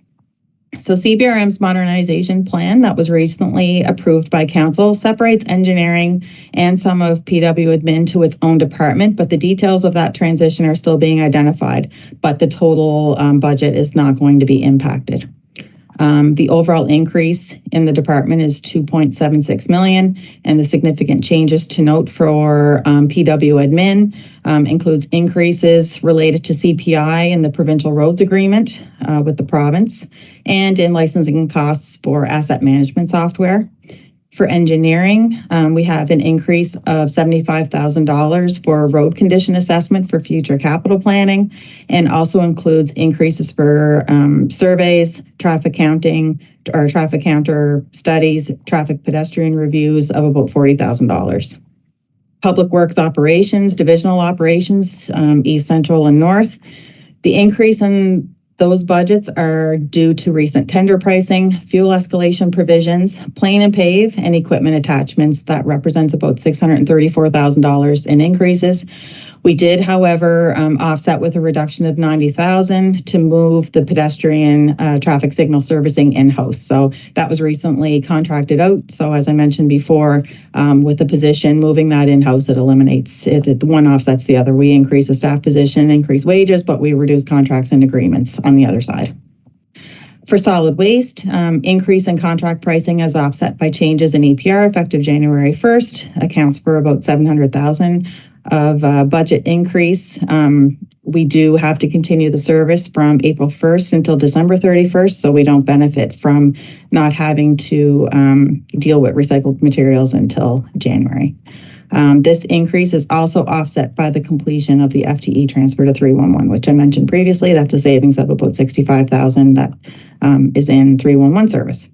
So CBRM's modernization plan that was recently approved by council separates engineering and some of PW admin to its own department, but the details of that transition are still being identified, but the total budget is not going to be impacted. The overall increase in the department is $2.76 million, and the significant changes to note for PW admin includes increases related to CPI in the provincial roads agreement with the province and in licensing costs for asset management software. For engineering, we have an increase of $75,000 for road condition assessment for future capital planning, and also includes increases for surveys, traffic counting, or traffic counter studies, traffic pedestrian reviews of about $40,000. Public Works Operations, Divisional Operations, East, Central, and North. The increase in those budgets are due to recent tender pricing, fuel escalation provisions, plane and pave, and equipment attachments. That represents about $634,000 in increases. We did, however, offset with a reduction of $90,000 to move the pedestrian traffic signal servicing in-house. So that was recently contracted out. So as I mentioned before, with the position, moving that in-house, it eliminates it. One offsets the other. We increase the staff position, increase wages, but we reduce contracts and agreements on the other side. For solid waste, increase in contract pricing as offset by changes in EPR effective January 1st accounts for about $700,000 of budget increase. We do have to continue the service from April 1st until December 31st, so we don't benefit from not having to deal with recycled materials until January. This increase is also offset by the completion of the FTE transfer to 311, which I mentioned previously. That's a savings of about $65,000 that is in 311 service.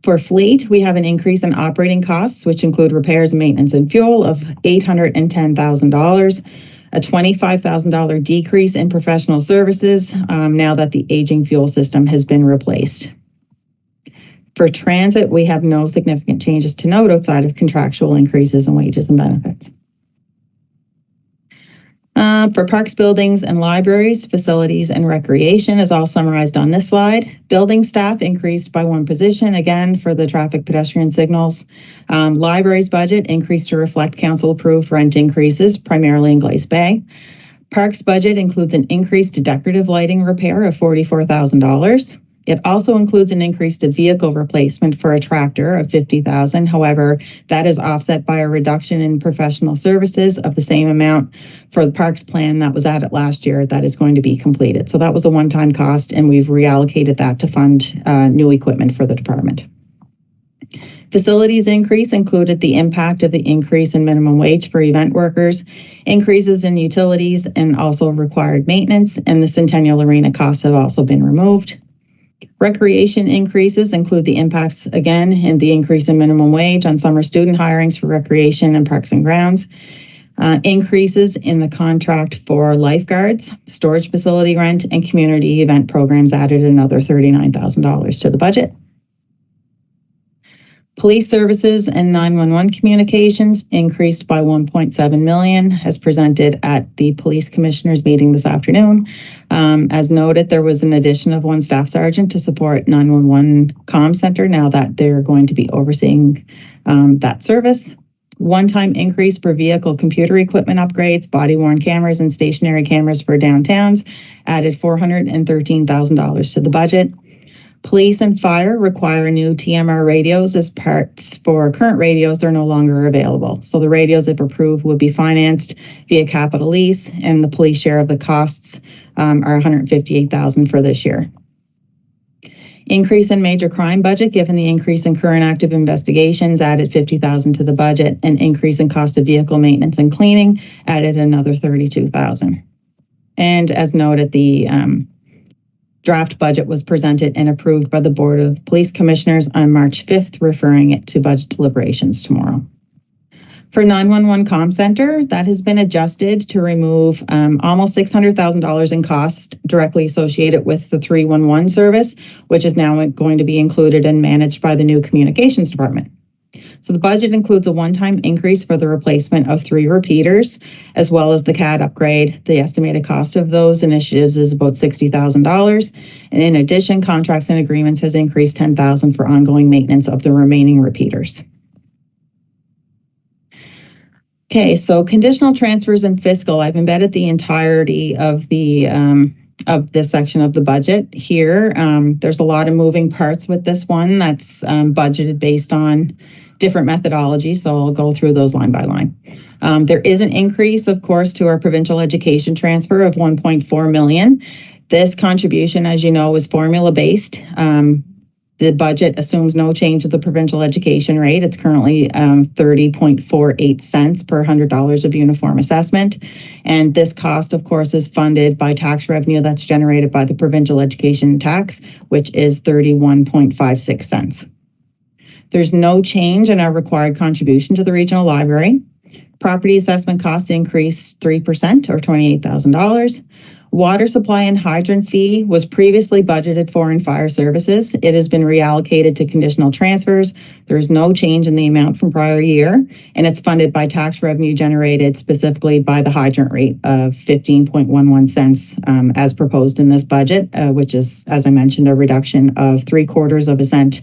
For fleet, we have an increase in operating costs, which include repairs, maintenance, and fuel of $810,000, a $25,000 decrease in professional services now that the aging fuel system has been replaced. For transit, we have no significant changes to note outside of contractual increases in wages and benefits. For parks, buildings, and libraries, facilities, and recreation is all summarized on this slide. Building staff increased by one position, again, for the traffic pedestrian signals. Libraries budget increased to reflect council-approved rent increases, primarily in Glace Bay. Parks budget includes an increase to decorative lighting repair of $44,000. It also includes an increase to vehicle replacement for a tractor of $50,000. However, that is offset by a reduction in professional services of the same amount for the parks plan that was added last year that is going to be completed. So that was a one-time cost, and we've reallocated that to fund new equipment for the department. Facilities increase included the impact of the increase in minimum wage for event workers, increases in utilities, and also required maintenance, and the Centennial Arena costs have also been removed. Recreation increases include the impacts, again, in the increase in minimum wage on summer student hirings for recreation and parks and grounds. Increases in the contract for lifeguards, storage facility rent, and community event programs added another $39,000 to the budget. Police services and 911 communications increased by $1.7 million as presented at the police commissioners meeting this afternoon. As noted, there was an addition of one staff sergeant to support 911 comm center now that they're going to be overseeing that service. One-time increase for vehicle computer equipment upgrades, body-worn cameras, and stationary cameras for downtowns added $413,000 to the budget. Police and fire require new TMR radios as parts for current radios. They're no longer available. So the radios, if approved, would be financed via capital lease, and the police share of the costs are $158,000 for this year. Increase in major crime budget, given the increase in current active investigations, added $50,000 to the budget. An increase in cost of vehicle maintenance and cleaning added another $32,000. And as noted, the draft budget was presented and approved by the Board of Police Commissioners on March 5th, referring it to budget deliberations tomorrow. For 911 comm center, that has been adjusted to remove almost $600,000 in costs directly associated with the 311 service, which is now going to be included and managed by the new communications department. So the budget includes a one-time increase for the replacement of 3 repeaters, as well as the CAD upgrade. The estimated cost of those initiatives is about $60,000. And in addition, contracts and agreements has increased $10,000 for ongoing maintenance of the remaining repeaters. Okay, so conditional transfers and fiscal. I've embedded the entirety of the of this section of the budget here. There's a lot of moving parts with this one that's budgeted based on different methodologies, so I'll go through those line by line. There is an increase, of course, to our provincial education transfer of $1.4 million. This contribution, as you know, is formula-based. The budget assumes no change to the provincial education rate. It's currently 30.48 cents per $100 of uniform assessment. And this cost, of course, is funded by tax revenue that's generated by the provincial education tax, which is 31.56 cents. There's no change in our required contribution to the regional library. Property assessment costs increased 3% or $28,000. Water supply and hydrant fee was previously budgeted for in fire services. It has been reallocated to conditional transfers. There is no change in the amount from prior year, and it's funded by tax revenue generated specifically by the hydrant rate of 15.11 cents as proposed in this budget, which is, as I mentioned, a reduction of 3/4 of a cent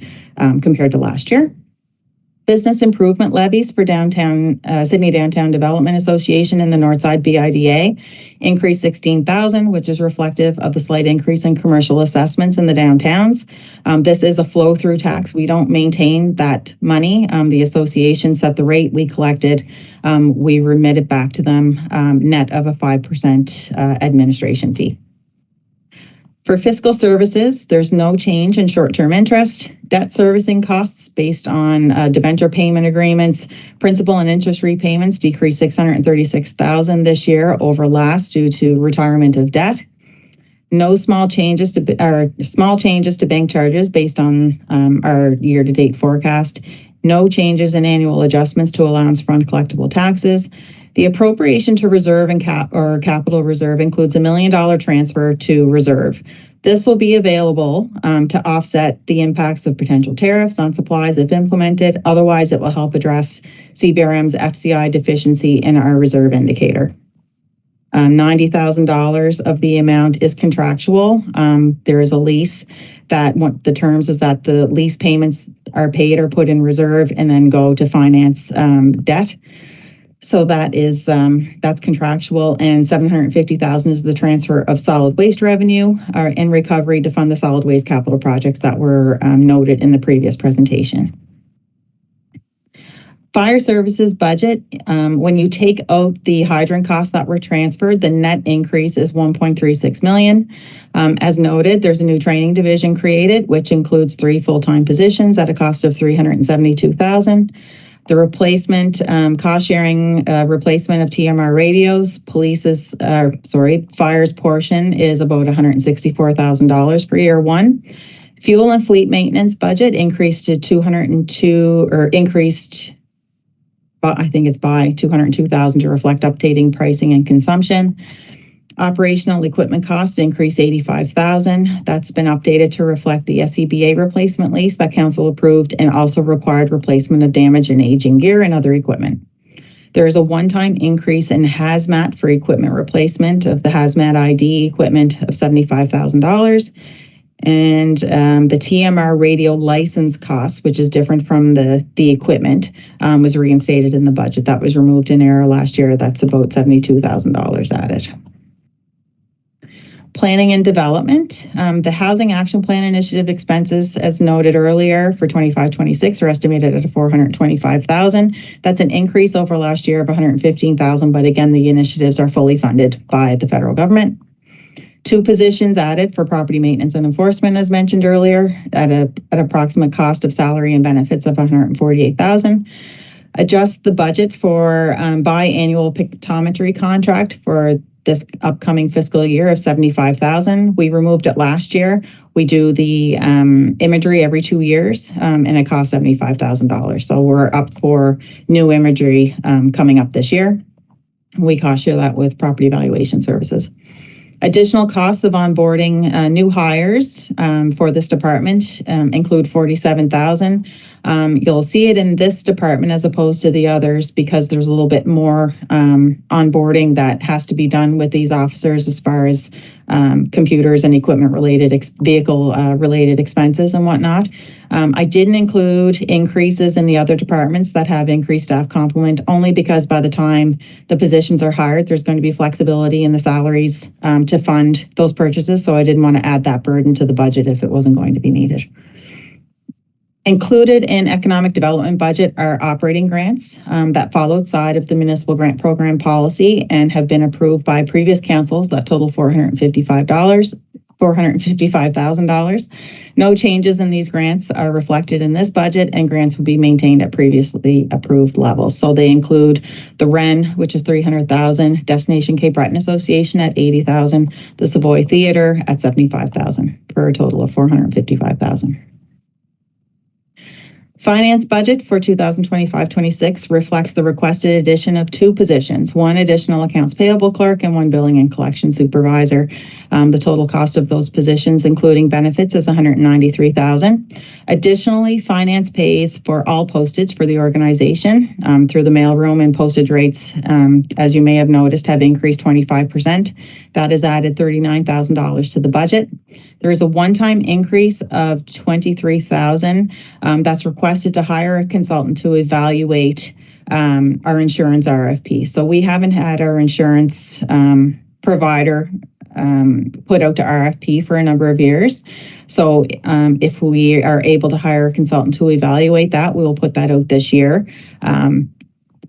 compared to last year. Business improvement levies for Sydney Downtown Development Association and the Northside BIDA increased $16,000, which is reflective of the slight increase in commercial assessments in the downtowns. This is a flow-through tax. We don't maintain that money. The association set the rate we collected. We remit it back to them net of a 5% administration fee. For fiscal services, there's no change in short-term interest. Debt servicing costs based on debenture payment agreements, principal and interest repayments decreased $636,000 this year over last due to retirement of debt. No small changes to bank charges based on our year-to-date forecast. No changes in annual adjustments to allowance for uncollectible taxes. The appropriation to reserve and capital reserve includes $1 million transfer to reserve. This will be available to offset the impacts of potential tariffs on supplies if implemented. Otherwise, it will help address CBRM's FCI deficiency in our reserve indicator. $90,000 of the amount is contractual. There is a lease that the terms is that the lease payments are paid or put in reserve and then go to finance debt. So that's contractual, and $750,000 is the transfer of solid waste revenue in recovery to fund the solid waste capital projects that were noted in the previous presentation. Fire services budget, when you take out the hydrant costs that were transferred, the net increase is $1.36 million. As noted, there's a new training division created, which includes 3 full-time positions at a cost of $372,000. The replacement, cost-sharing replacement of TMR radios, fire's portion is about $164,000 for year 1. Fuel and fleet maintenance budget increased to I think it's by $202,000 to reflect updating pricing and consumption. Operational equipment costs increased $85,000. That's been updated to reflect the SCBA replacement lease that council approved and also required replacement of damaged and aging gear and other equipment. There is a one-time increase in hazmat for equipment replacement of the hazmat ID equipment of $75,000. And the TMR radio license cost, which is different from the equipment, was reinstated in the budget. That was removed in error last year. That's about $72,000 added. Planning and development. The Housing Action Plan Initiative expenses, as noted earlier, for 25-26 are estimated at $425,000. That's an increase over last year of $115,000, but again, the initiatives are fully funded by the federal government. 2 positions added for property maintenance and enforcement, as mentioned earlier, at an approximate cost of salary and benefits of $148,000. Adjust the budget for biannual pictometry contract for this upcoming fiscal year of $75,000. We removed it last year. We do the imagery every 2 years, and it costs $75,000. So we're up for new imagery coming up this year. We cost share that with property evaluation services. Additional costs of onboarding new hires for this department include $47,000. You'll see it in this department as opposed to the others because there's a little bit more onboarding that has to be done with these officers as far as computers and equipment related, vehicle related expenses and whatnot. I didn't include increases in the other departments that have increased staff complement only because by the time the positions are hired, there's going to be flexibility in the salaries to fund those purchases. So I didn't want to add that burden to the budget if it wasn't going to be needed. Included in economic development budget are operating grants that follow outside of the municipal grant program policy and have been approved by previous councils that total $455,000. No changes in these grants are reflected in this budget, and grants will be maintained at previously approved levels. So they include the Wren, which is $300,000, Destination Cape Breton Association at $80,000, the Savoy Theatre at $75,000, for a total of $455,000. Finance budget for 2025-26 reflects the requested addition of 2 positions, 1 additional accounts payable clerk and 1 billing and collection supervisor. The total cost of those positions, including benefits, is $193,000. Additionally, finance pays for all postage for the organization through the mailroom, and postage rates, as you may have noticed, have increased 25%. That has added $39,000 to the budget. There is a one-time increase of $23,000 that's requested to hire a consultant to evaluate our insurance RFP. So we haven't had our insurance provider put out to RFP for a number of years. So if we are able to hire a consultant to evaluate that, we will put that out this year.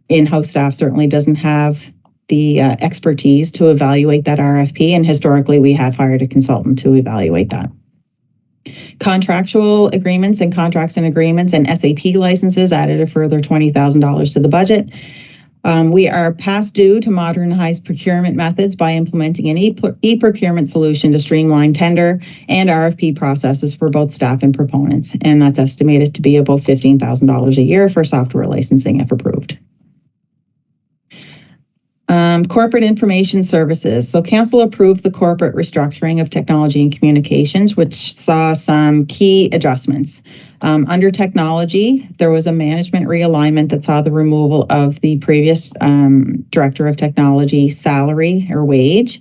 In-house staff certainly doesn't have the expertise to evaluate that RFP, and historically we have hired a consultant to evaluate that. Contractual agreements and contracts and agreements and SAP licenses added a further $20,000 to the budget. We are past due to modernize procurement methods by implementing an e-procurement solution to streamline tender and RFP processes for both staff and proponents, and that's estimated to be about $15,000 a year for software licensing if approved. Corporate information services. So council approved the corporate restructuring of technology and communications, which saw some key adjustments. Under technology, there was a management realignment that saw the removal of the previous director of technology salary or wage.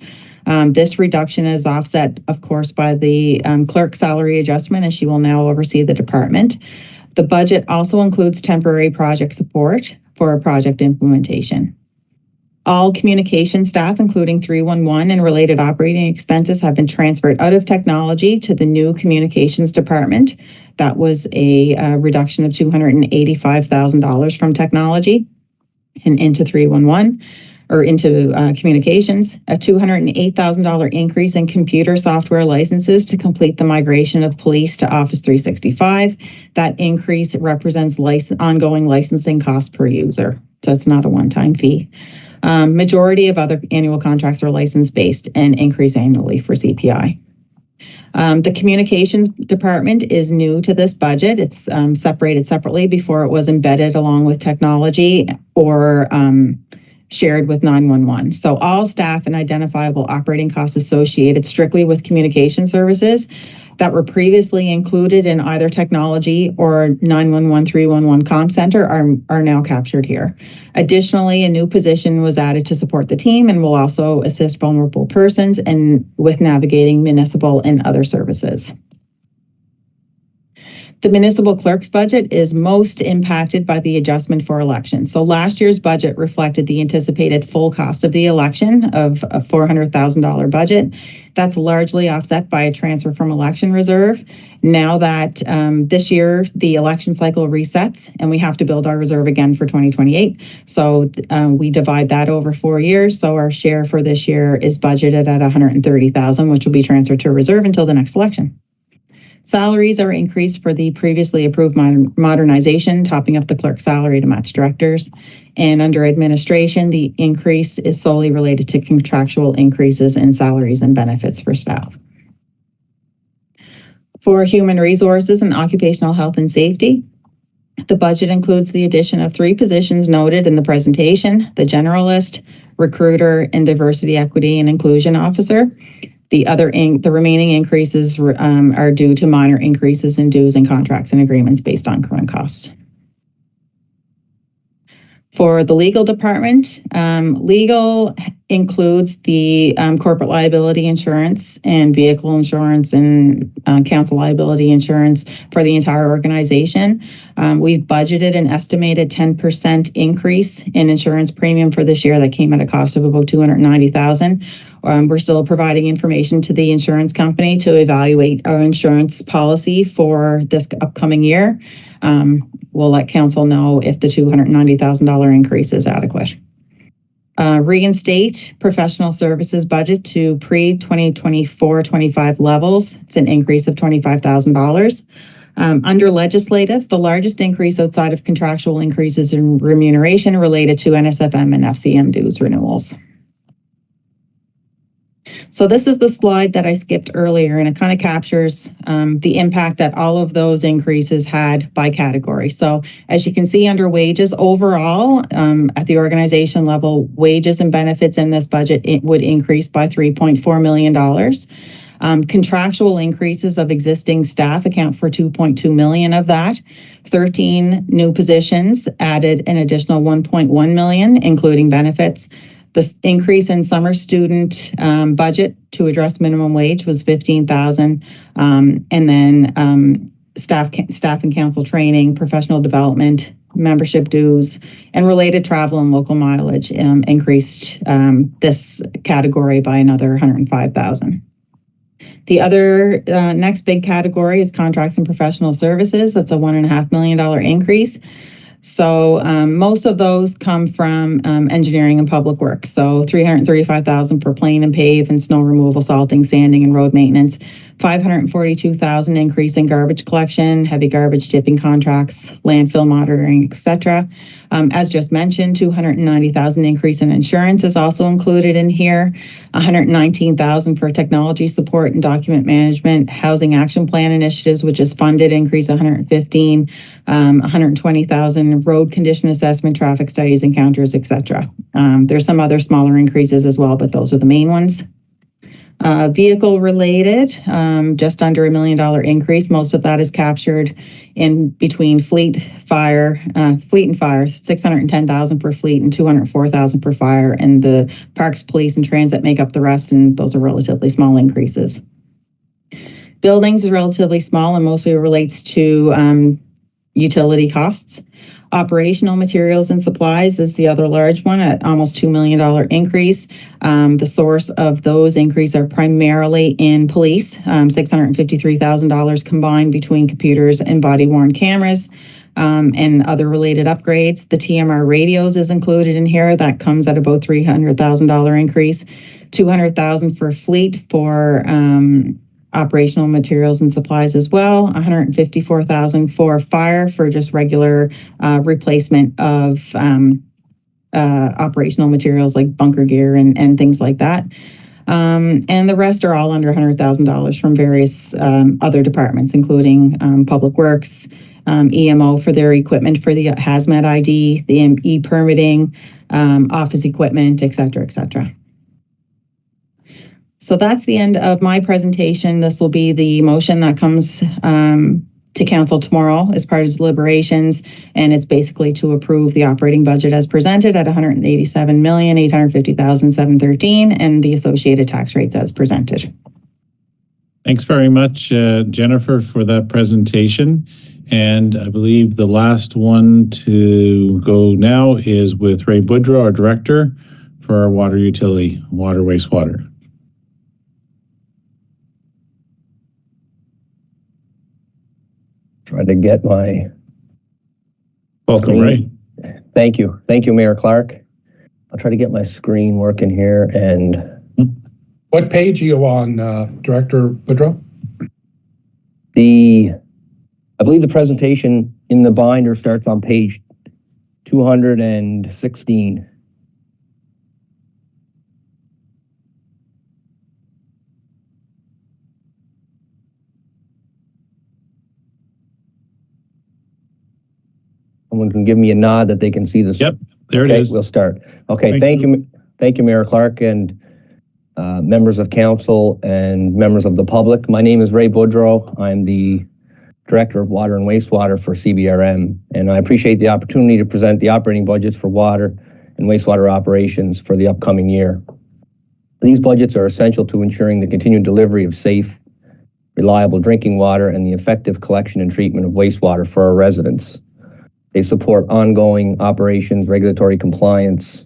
This reduction is offset, of course, by the clerk salary adjustment, and she will now oversee the department. The budget also includes temporary project support for a project implementation. All communication staff, including 311 and related operating expenses, have been transferred out of technology to the new communications department. That was a reduction of $285,000 from technology and into 311 or into communications. A $208,000 increase in computer software licenses to complete the migration of police to Office 365. That increase represents ongoing licensing costs per user, so it's not a one-time fee. Majority of other annual contracts are license-based and increase annually for CPI. The communications department is new to this budget. It's separated separately. Before it was embedded along with technology or shared with 911. So all staff and identifiable operating costs associated strictly with communication services that were previously included in either technology or 911 311 comm center are now captured here. Additionally, a new position was added to support the team and will also assist vulnerable persons and with navigating municipal and other services. The municipal clerk's budget is most impacted by the adjustment for elections. So last year's budget reflected the anticipated full cost of the election of a $400,000 budget. That's largely offset by a transfer from election reserve. Now that this year the election cycle resets and we have to build our reserve again for 2028. So we divide that over 4 years. So our share for this year is budgeted at $130,000, which will be transferred to reserve until the next election. Salaries are increased for the previously approved modernization, topping up the clerk's salary to match directors. And under administration, the increase is solely related to contractual increases in salaries and benefits for staff. For human resources and occupational health and safety, the budget includes the addition of 3 positions noted in the presentation: the generalist, recruiter, and diversity, equity, and inclusion officer. The remaining increases are due to minor increases in dues and contracts and agreements based on current costs. For the legal department, legal includes the corporate liability insurance and vehicle insurance and council liability insurance for the entire organization. We've budgeted an estimated 10% increase in insurance premium for this year that came at a cost of about $290,000. We're still providing information to the insurance company to evaluate our insurance policy for this upcoming year. We'll let council know if the $290,000 increase is adequate. Reinstate professional services budget to pre-2024-25 levels. It's an increase of $25,000. Under legislative, the largest increase outside of contractual increases in remuneration related to NSFM and FCM dues renewals. So this is the slide that I skipped earlier, and it kind of captures the impact that all of those increases had by category. So as you can see under wages overall, at the organization level, wages and benefits in this budget, it would increase by $3.4 million. Contractual increases of existing staff account for 2.2 million of that. 13 new positions added an additional 1.1 million, including benefits. The increase in summer student budget to address minimum wage was 15,000, and then staff and council training, professional development, membership dues, and related travel and local mileage increased this category by another 105,000. The other next big category is contracts and professional services. That's a $1.5 million increase. So most of those come from engineering and public works. So $335,000 for plane and pave and snow removal, salting, sanding, and road maintenance. $542,000 increase in garbage collection, heavy garbage tipping contracts, landfill monitoring, etc. As just mentioned, $290,000 increase in insurance is also included in here. $119,000 for technology support and document management, housing action plan initiatives, which is funded, increase $115,000, $120,000 road condition assessment, traffic studies, encounters, etc. There's some other smaller increases as well, but those are the main ones. Vehicle related, just under $1 million increase. Most of that is captured in between fleet and fire, $610,000 per fleet and $204,000 per fire, and the parks, police, and transit make up the rest, and those are relatively small increases. Buildings is relatively small and mostly relates to utility costs. Operational materials and supplies is the other large one at almost $2 million increase. The source of those increase are primarily in police, $653,000 combined between computers and body-worn cameras and other related upgrades. The TMR radios is included in here. That comes at about $300,000 increase. $200,000 for fleet for operational materials and supplies as well. $154,000 for fire for just regular replacement of operational materials like bunker gear and things like that. And the rest are all under $100,000 from various other departments, including Public Works, EMO for their equipment for the hazmat ID, the e-permitting, office equipment, et cetera, et cetera. So that's the end of my presentation. This will be the motion that comes to council tomorrow as part of deliberations, and it's basically to approve the operating budget as presented at $187,850,713 and the associated tax rates as presented. Thanks very much, Jennifer, for that presentation. And I believe the last one to go now is with Ray Boudreau, our director for our water utility, water, wastewater. Try to get my welcome, Ray. Thank you, Mayor Clark. I'll try to get my screen working here. And what page are you on, Director Boudreau? I believe the presentation in the binder starts on page 216. Someone can give me a nod that they can see this. Yep, there it is. We'll start. Okay, thank you, Mayor Clark, and members of council and members of the public. My name is Ray Boudreau. I'm the Director of Water and Wastewater for CBRM, and I appreciate the opportunity to present the operating budgets for water and wastewater operations for the upcoming year. These budgets are essential to ensuring the continued delivery of safe, reliable drinking water and the effective collection and treatment of wastewater for our residents. They support ongoing operations, regulatory compliance,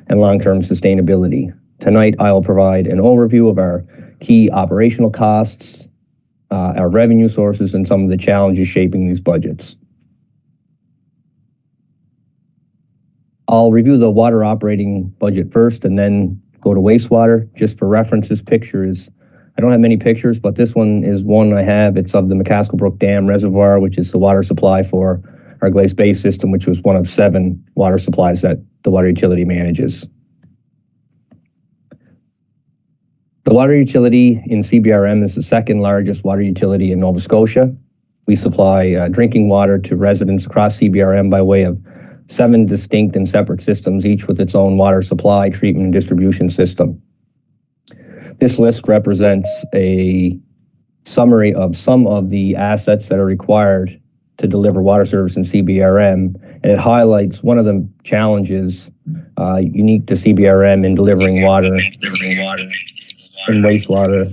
and long-term sustainability. Tonight, I will provide an overview of our key operational costs, our revenue sources, and some of the challenges shaping these budgets. I'll review the water operating budget first and then go to wastewater. Just for reference, this picture is, I don't have many pictures, but this one is one I have. It's of the McCaskill Brook Dam Reservoir, which is the water supply for our Glace Bay system, which was one of 7 water supplies that the water utility manages. The water utility in CBRM is the second largest water utility in Nova Scotia. We supply drinking water to residents across CBRM by way of 7 distinct and separate systems, each with its own water supply, treatment, and distribution system. This list represents a summary of some of the assets that are required to deliver water service in CBRM, and it highlights one of the challenges unique to CBRM in delivering water and wastewater.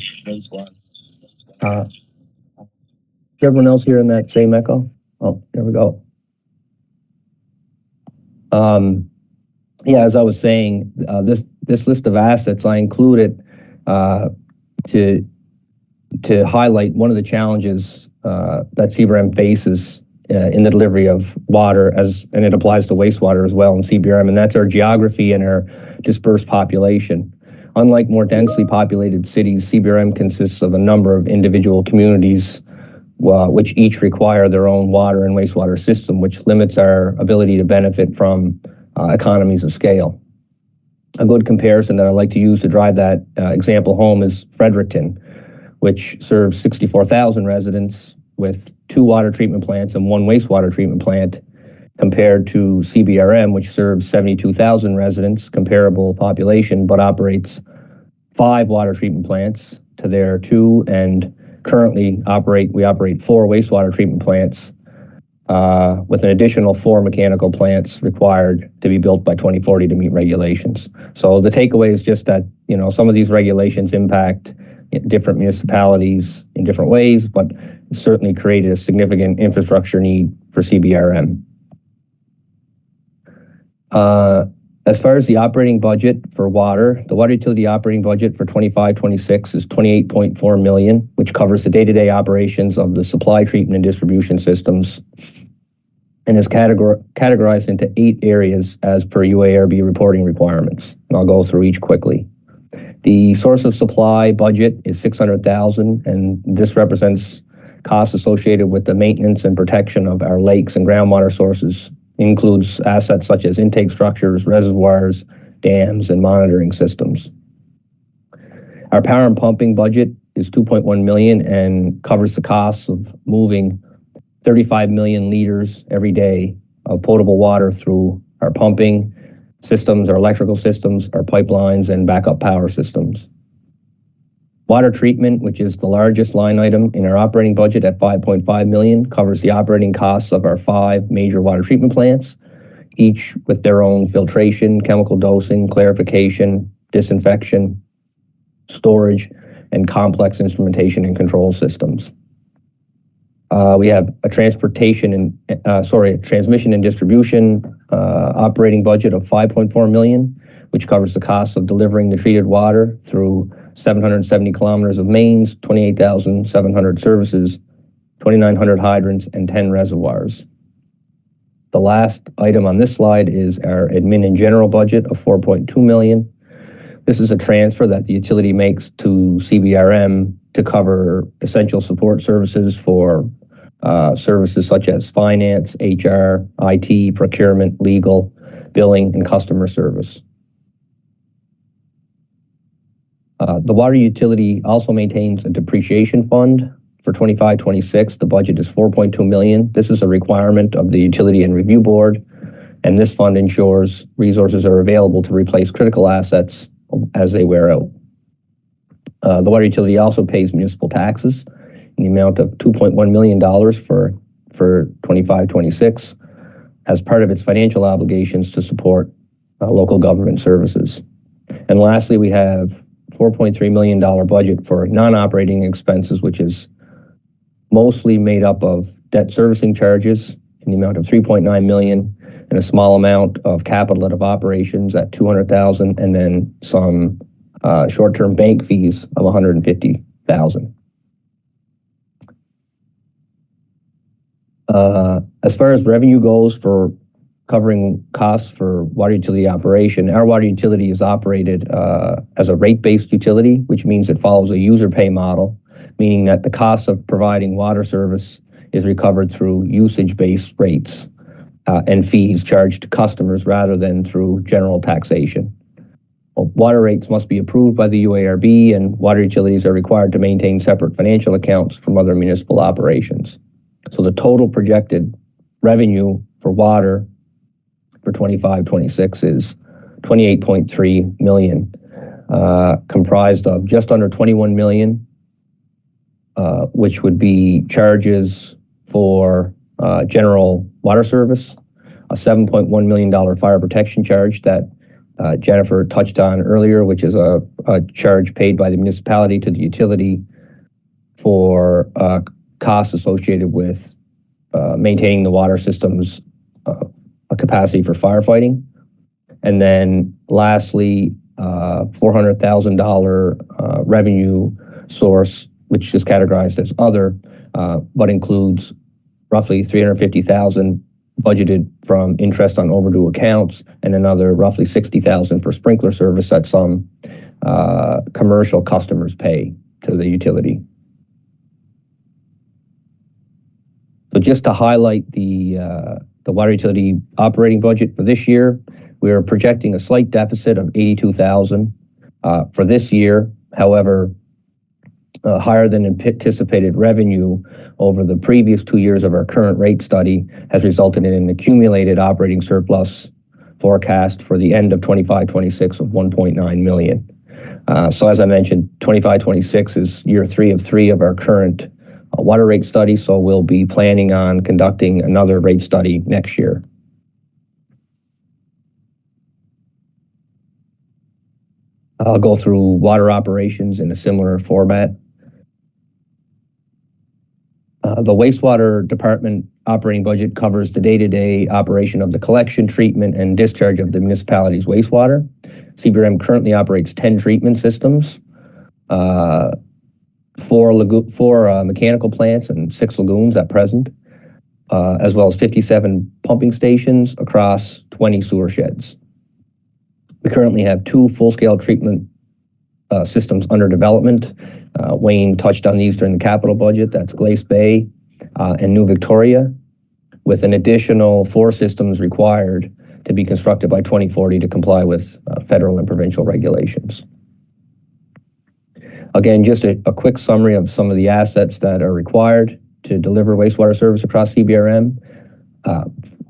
Everyone else here in that same echo? Oh, there we go. Yeah, as I was saying, this list of assets, I included to highlight one of the challenges that CBRM faces in the delivery of water, and it applies to wastewater as well in CBRM, and that's our geography and our dispersed population. Unlike more densely populated cities, CBRM consists of a number of individual communities which each require their own water and wastewater system, which limits our ability to benefit from economies of scale. A good comparison that I like to use to drive that example home is Fredericton, which serves 64,000 residents with 2 water treatment plants and 1 wastewater treatment plant, compared to CBRM, which serves 72,000 residents, comparable population, but operates 5 water treatment plants to their 2, and currently we operate 4 wastewater treatment plants with an additional 4 mechanical plants required to be built by 2040 to meet regulations. So the takeaway is just that, some of these regulations impact different municipalities in different ways, but certainly created a significant infrastructure need for CBRM. As far as the operating budget for water, the water utility operating budget for 25-26 is $28.4 million, which covers the day-to-day operations of the supply, treatment, and distribution systems, and is categorized into 8 areas as per UARB reporting requirements. And I'll go through each quickly. The source of supply budget is $600,000, and this represents costs associated with the maintenance and protection of our lakes and groundwater sources. It includes assets such as intake structures, reservoirs, dams, and monitoring systems. Our power and pumping budget is $2.1 million and covers the costs of moving 35 million liters every day of potable water through our pumping systems, our electrical systems, our pipelines, and backup power systems. Water treatment, which is the largest line item in our operating budget at $5.5 million, covers the operating costs of our 5 major water treatment plants, each with their own filtration, chemical dosing, clarification, disinfection, storage, and complex instrumentation and control systems. We have a transmission and distribution operating budget of $5.4 million, which covers the cost of delivering the treated water through 770 kilometers of mains, 28,700 services, 2,900 hydrants, and 10 reservoirs. The last item on this slide is our admin and general budget of $4.2 million. This is a transfer that the utility makes to CBRM to cover essential support services for services such as finance, HR, IT, procurement, legal, billing, and customer service. The water utility also maintains a depreciation fund. For 25-26, the budget is $4.2 million. This is a requirement of the Utility and Review Board, and this fund ensures resources are available to replace critical assets as they wear out. The water utility also pays municipal taxes in the amount of $2.1 million for 25-26 as part of its financial obligations to support local government services. And lastly, we have $4.3 million budget for non-operating expenses, which is mostly made up of debt servicing charges in the amount of $3.9 million and a small amount of capital out of operations at $200,000, and then some short-term bank fees of $150,000. As far as revenue goes for covering costs for water utility operation, our water utility is operated as a rate-based utility, which means it follows a user pay model, meaning that the cost of providing water service is recovered through usage-based rates and fees charged to customers rather than through general taxation. Water rates must be approved by the UARB, and water utilities are required to maintain separate financial accounts from other municipal operations. So the total projected revenue for water for 25-26 is 28.3 million, comprised of just under 21 million, which would be charges for general water service, a $7.1 million fire protection charge that Jennifer touched on earlier, which is a charge paid by the municipality to the utility for costs associated with maintaining the water system's capacity for firefighting. And then lastly, $400,000 revenue source, which is categorized as other, but includes roughly $350,000 budgeted from interest on overdue accounts, and another roughly $60,000 for sprinkler service that some commercial customers pay to the utility. So just to highlight the water utility operating budget for this year, we are projecting a slight deficit of $82,000 for this year. However, higher than anticipated revenue over the previous 2 years of our current rate study has resulted in an accumulated operating surplus forecast for the end of 25-26 of 1.9 million. So as I mentioned, 25-26 is year 3 of 3 of our current water rate study, so we'll be planning on conducting another rate study next year. I'll go through water operations in a similar format. The wastewater department operating budget covers the day-to-day operation of the collection, treatment, and discharge of the municipality's wastewater. CBRM currently operates 10 treatment systems, 4 mechanical plants and 6 lagoons at present, as well as 57 pumping stations across 20 sewer sheds. We currently have 2 full-scale treatment systems under development. Wayne touched on these during the capital budget. That's Glace Bay and New Victoria, with an additional 4 systems required to be constructed by 2040 to comply with federal and provincial regulations. Again, just a quick summary of some of the assets that are required to deliver wastewater service across CBRM.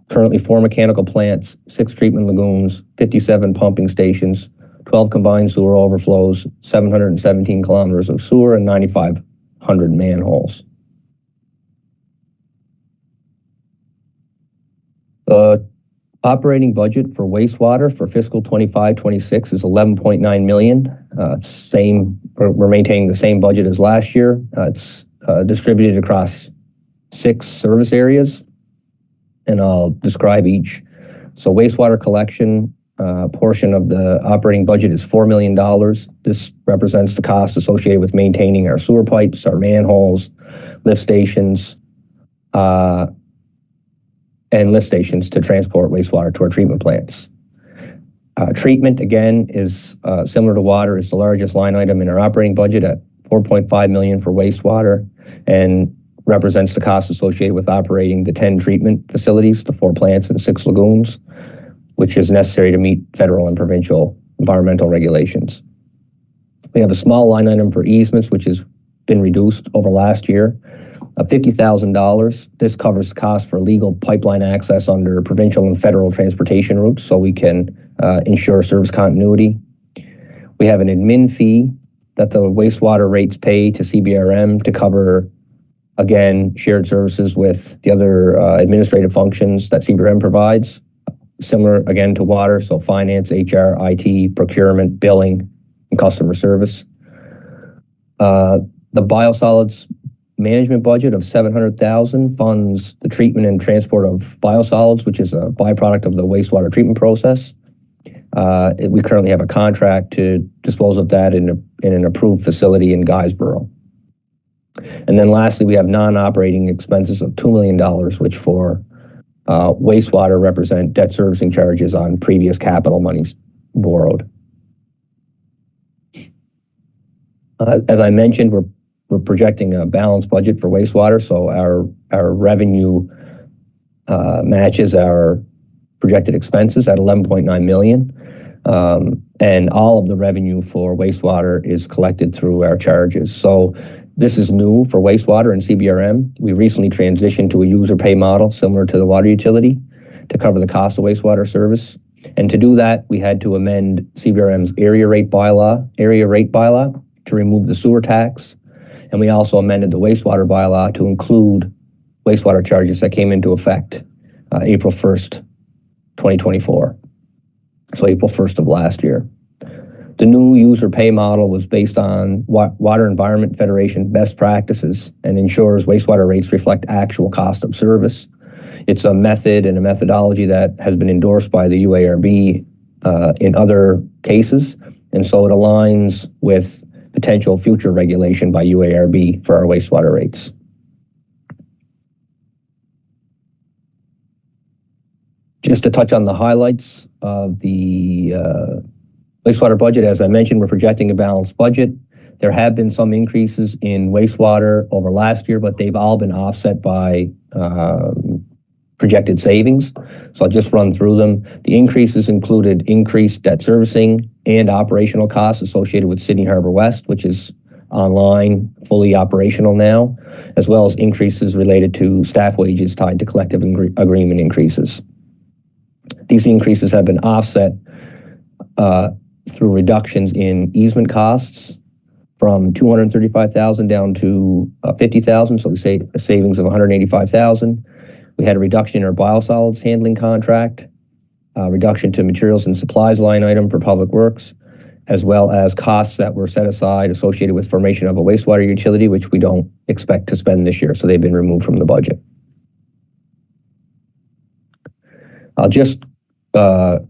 Currently 4 mechanical plants, 6 treatment lagoons, 57 pumping stations, 12 combined sewer overflows, 717 kilometers of sewer, and 9,500 manholes. The operating budget for wastewater for fiscal 25-26 is 11.9 million. We're maintaining the same budget as last year. It's distributed across 6 service areas, and I'll describe each. So wastewater collection portion of the operating budget is $4 million. This represents the cost associated with maintaining our sewer pipes, our manholes, lift stations, and lift stations to transport wastewater to our treatment plants. Treatment, again, is similar to water, is the largest line item in our operating budget at $4.5 million for wastewater, and represents the cost associated with operating the 10 treatment facilities, the 4 plants and 6 lagoons, which is necessary to meet federal and provincial environmental regulations. We have a small line item for easements, which has been reduced over last year, of $50,000. This covers the cost for legal pipeline access under provincial and federal transportation routes, so we can ensure service continuity. We have an admin fee that the wastewater rates pay to CBRM to cover, again, shared services with the other administrative functions that CBRM provides, similar, again, to water, so finance, HR, IT, procurement, billing, and customer service. The biosolids management budget of $700,000 funds the treatment and transport of biosolids, which is a byproduct of the wastewater treatment process. We currently have a contract to dispose of that in an approved facility in Guysborough. And then lastly, we have non-operating expenses of $2 million, which for wastewater represent debt servicing charges on previous capital monies borrowed. As I mentioned, we're projecting a balanced budget for wastewater, so our revenue matches our projected expenses at $11.9 million. And all of the revenue for wastewater is collected through our charges. So this is new for wastewater and CBRM. We recently transitioned to a user pay model similar to the water utility to cover the cost of wastewater service. And to do that, we had to amend CBRM's area rate bylaw to remove the sewer tax. And we also amended the wastewater bylaw to include wastewater charges that came into effect April 1st, 2024. So April 1st of last year. The new user pay model was based on Water Environment Federation best practices and ensures wastewater rates reflect actual cost of service. It's a method and a methodology that has been endorsed by the UARB in other cases, and so it aligns with potential future regulation by UARB for our wastewater rates. Just to touch on the highlights of the wastewater budget, as I mentioned, we're projecting a balanced budget. There have been some increases in wastewater over last year, but they've all been offset by projected savings. So I'll just run through them. The increases included increased debt servicing and operational costs associated with Sydney Harbor West, which is online, fully operational now, as well as increases related to staff wages tied to collective agreement increases. These increases have been offset through reductions in easement costs from $235,000 down to $50,000, so we say a savings of $185,000. We had a reduction in our biosolids handling contract, reduction to materials and supplies line item for public works, as well as costs that were set aside associated with formation of a wastewater utility, which we don't expect to spend this year, so they've been removed from the budget. I'll just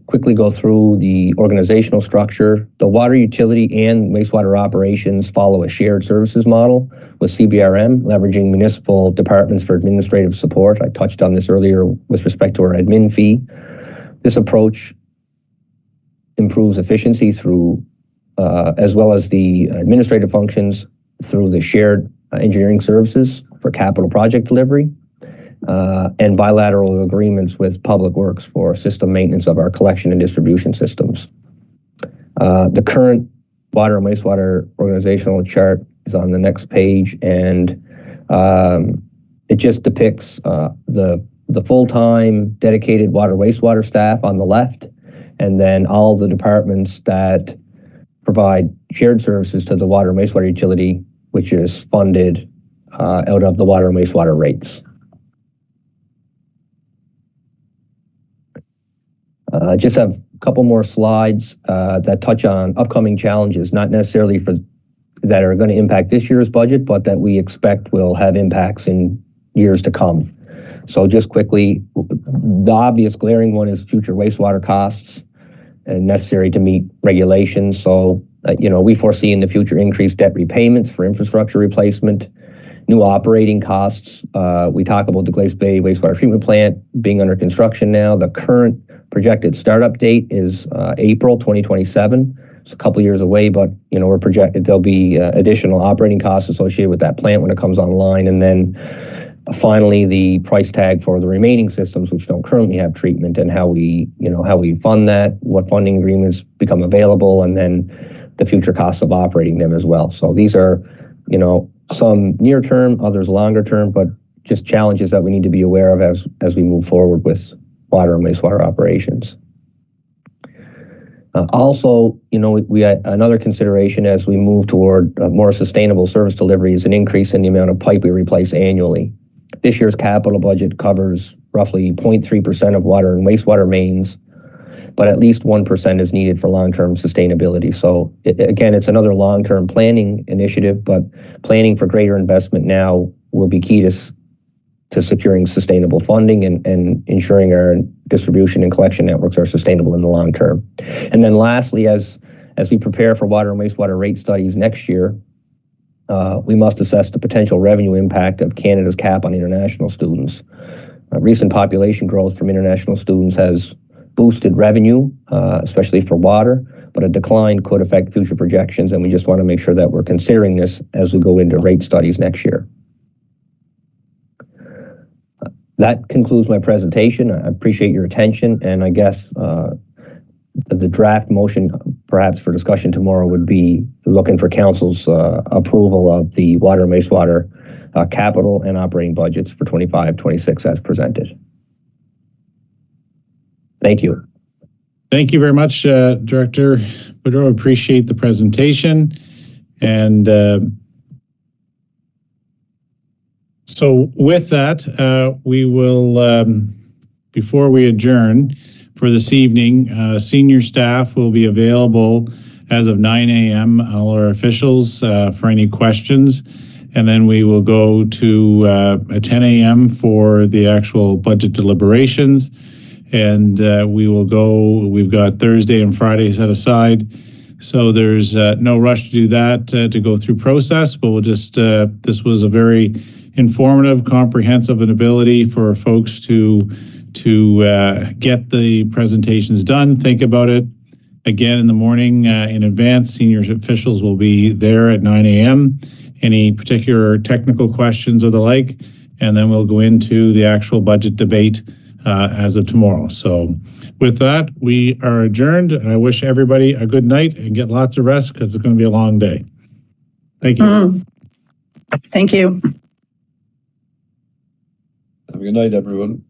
quickly go through the organizational structure. The water utility and wastewater operations follow a shared services model with CBRM, leveraging municipal departments for administrative support. I touched on this earlier with respect to our admin fee. This approach improves efficiency through, as well as the administrative functions through the shared engineering services for capital project delivery. And bilateral agreements with Public Works for system maintenance of our collection and distribution systems. The current water and wastewater organizational chart is on the next page, and it just depicts the full-time dedicated water wastewater staff on the left, and then all the departments that provide shared services to the water and wastewater utility, which is funded out of the water and wastewater rates. Just have a couple more slides that touch on upcoming challenges, not necessarily that are going to impact this year's budget, but that we expect will have impacts in years to come. So just quickly, the obvious glaring one is future wastewater costs and necessary to meet regulations. So, we foresee in the future increased debt repayments for infrastructure replacement, new operating costs. We talk about the Glace Bay wastewater treatment plant being under construction now. The current projected startup date is April 2027. It's a couple years away, but we're projected there'll be additional operating costs associated with that plant when it comes online, and then finally the price tag for the remaining systems which don't currently have treatment and how we fund that, what funding agreements become available, and then the future costs of operating them as well. So these are some near term, others longer term, but just challenges that we need to be aware of as we move forward with water and wastewater operations. Also, we had another consideration as we move toward more sustainable service delivery is an increase in the amount of pipe we replace annually. This year's capital budget covers roughly 0.3% of water and wastewater mains, but at least 1% is needed for long-term sustainability. So again, it's another long-term planning initiative, but planning for greater investment now will be key to securing sustainable funding and ensuring our distribution and collection networks are sustainable in the long term. And then lastly, as we prepare for water and wastewater rate studies next year, we must assess the potential revenue impact of Canada's cap on international students. Recent population growth from international students has boosted revenue, especially for water, but a decline could affect future projections, and we just want to make sure that we're considering this as we go into rate studies next year. That concludes my presentation. I appreciate your attention, and I guess the draft motion, perhaps for discussion tomorrow, would be looking for council's approval of the water and wastewater capital and operating budgets for 25-26 as presented. Thank you. Thank you very much, Director Boudreau. Appreciate the presentation. And so with that, we will, before we adjourn for this evening, senior staff will be available as of 9 a.m., all our officials, for any questions. And then we will go to 10 a.m. for the actual budget deliberations. And we will go, we've got Thursday and Friday set aside. So there's no rush to do that, to go through process, but we'll just, this was a very informative, comprehensive ability for folks to get the presentations done, think about it. Again, in the morning in advance, senior officials will be there at 9 a.m. Any particular technical questions or the like, and then we'll go into the actual budget debate as of tomorrow. So with that, we are adjourned. I wish everybody a good night and get lots of rest because it's going to be a long day. Thank you. Thank you. Have a good night, everyone.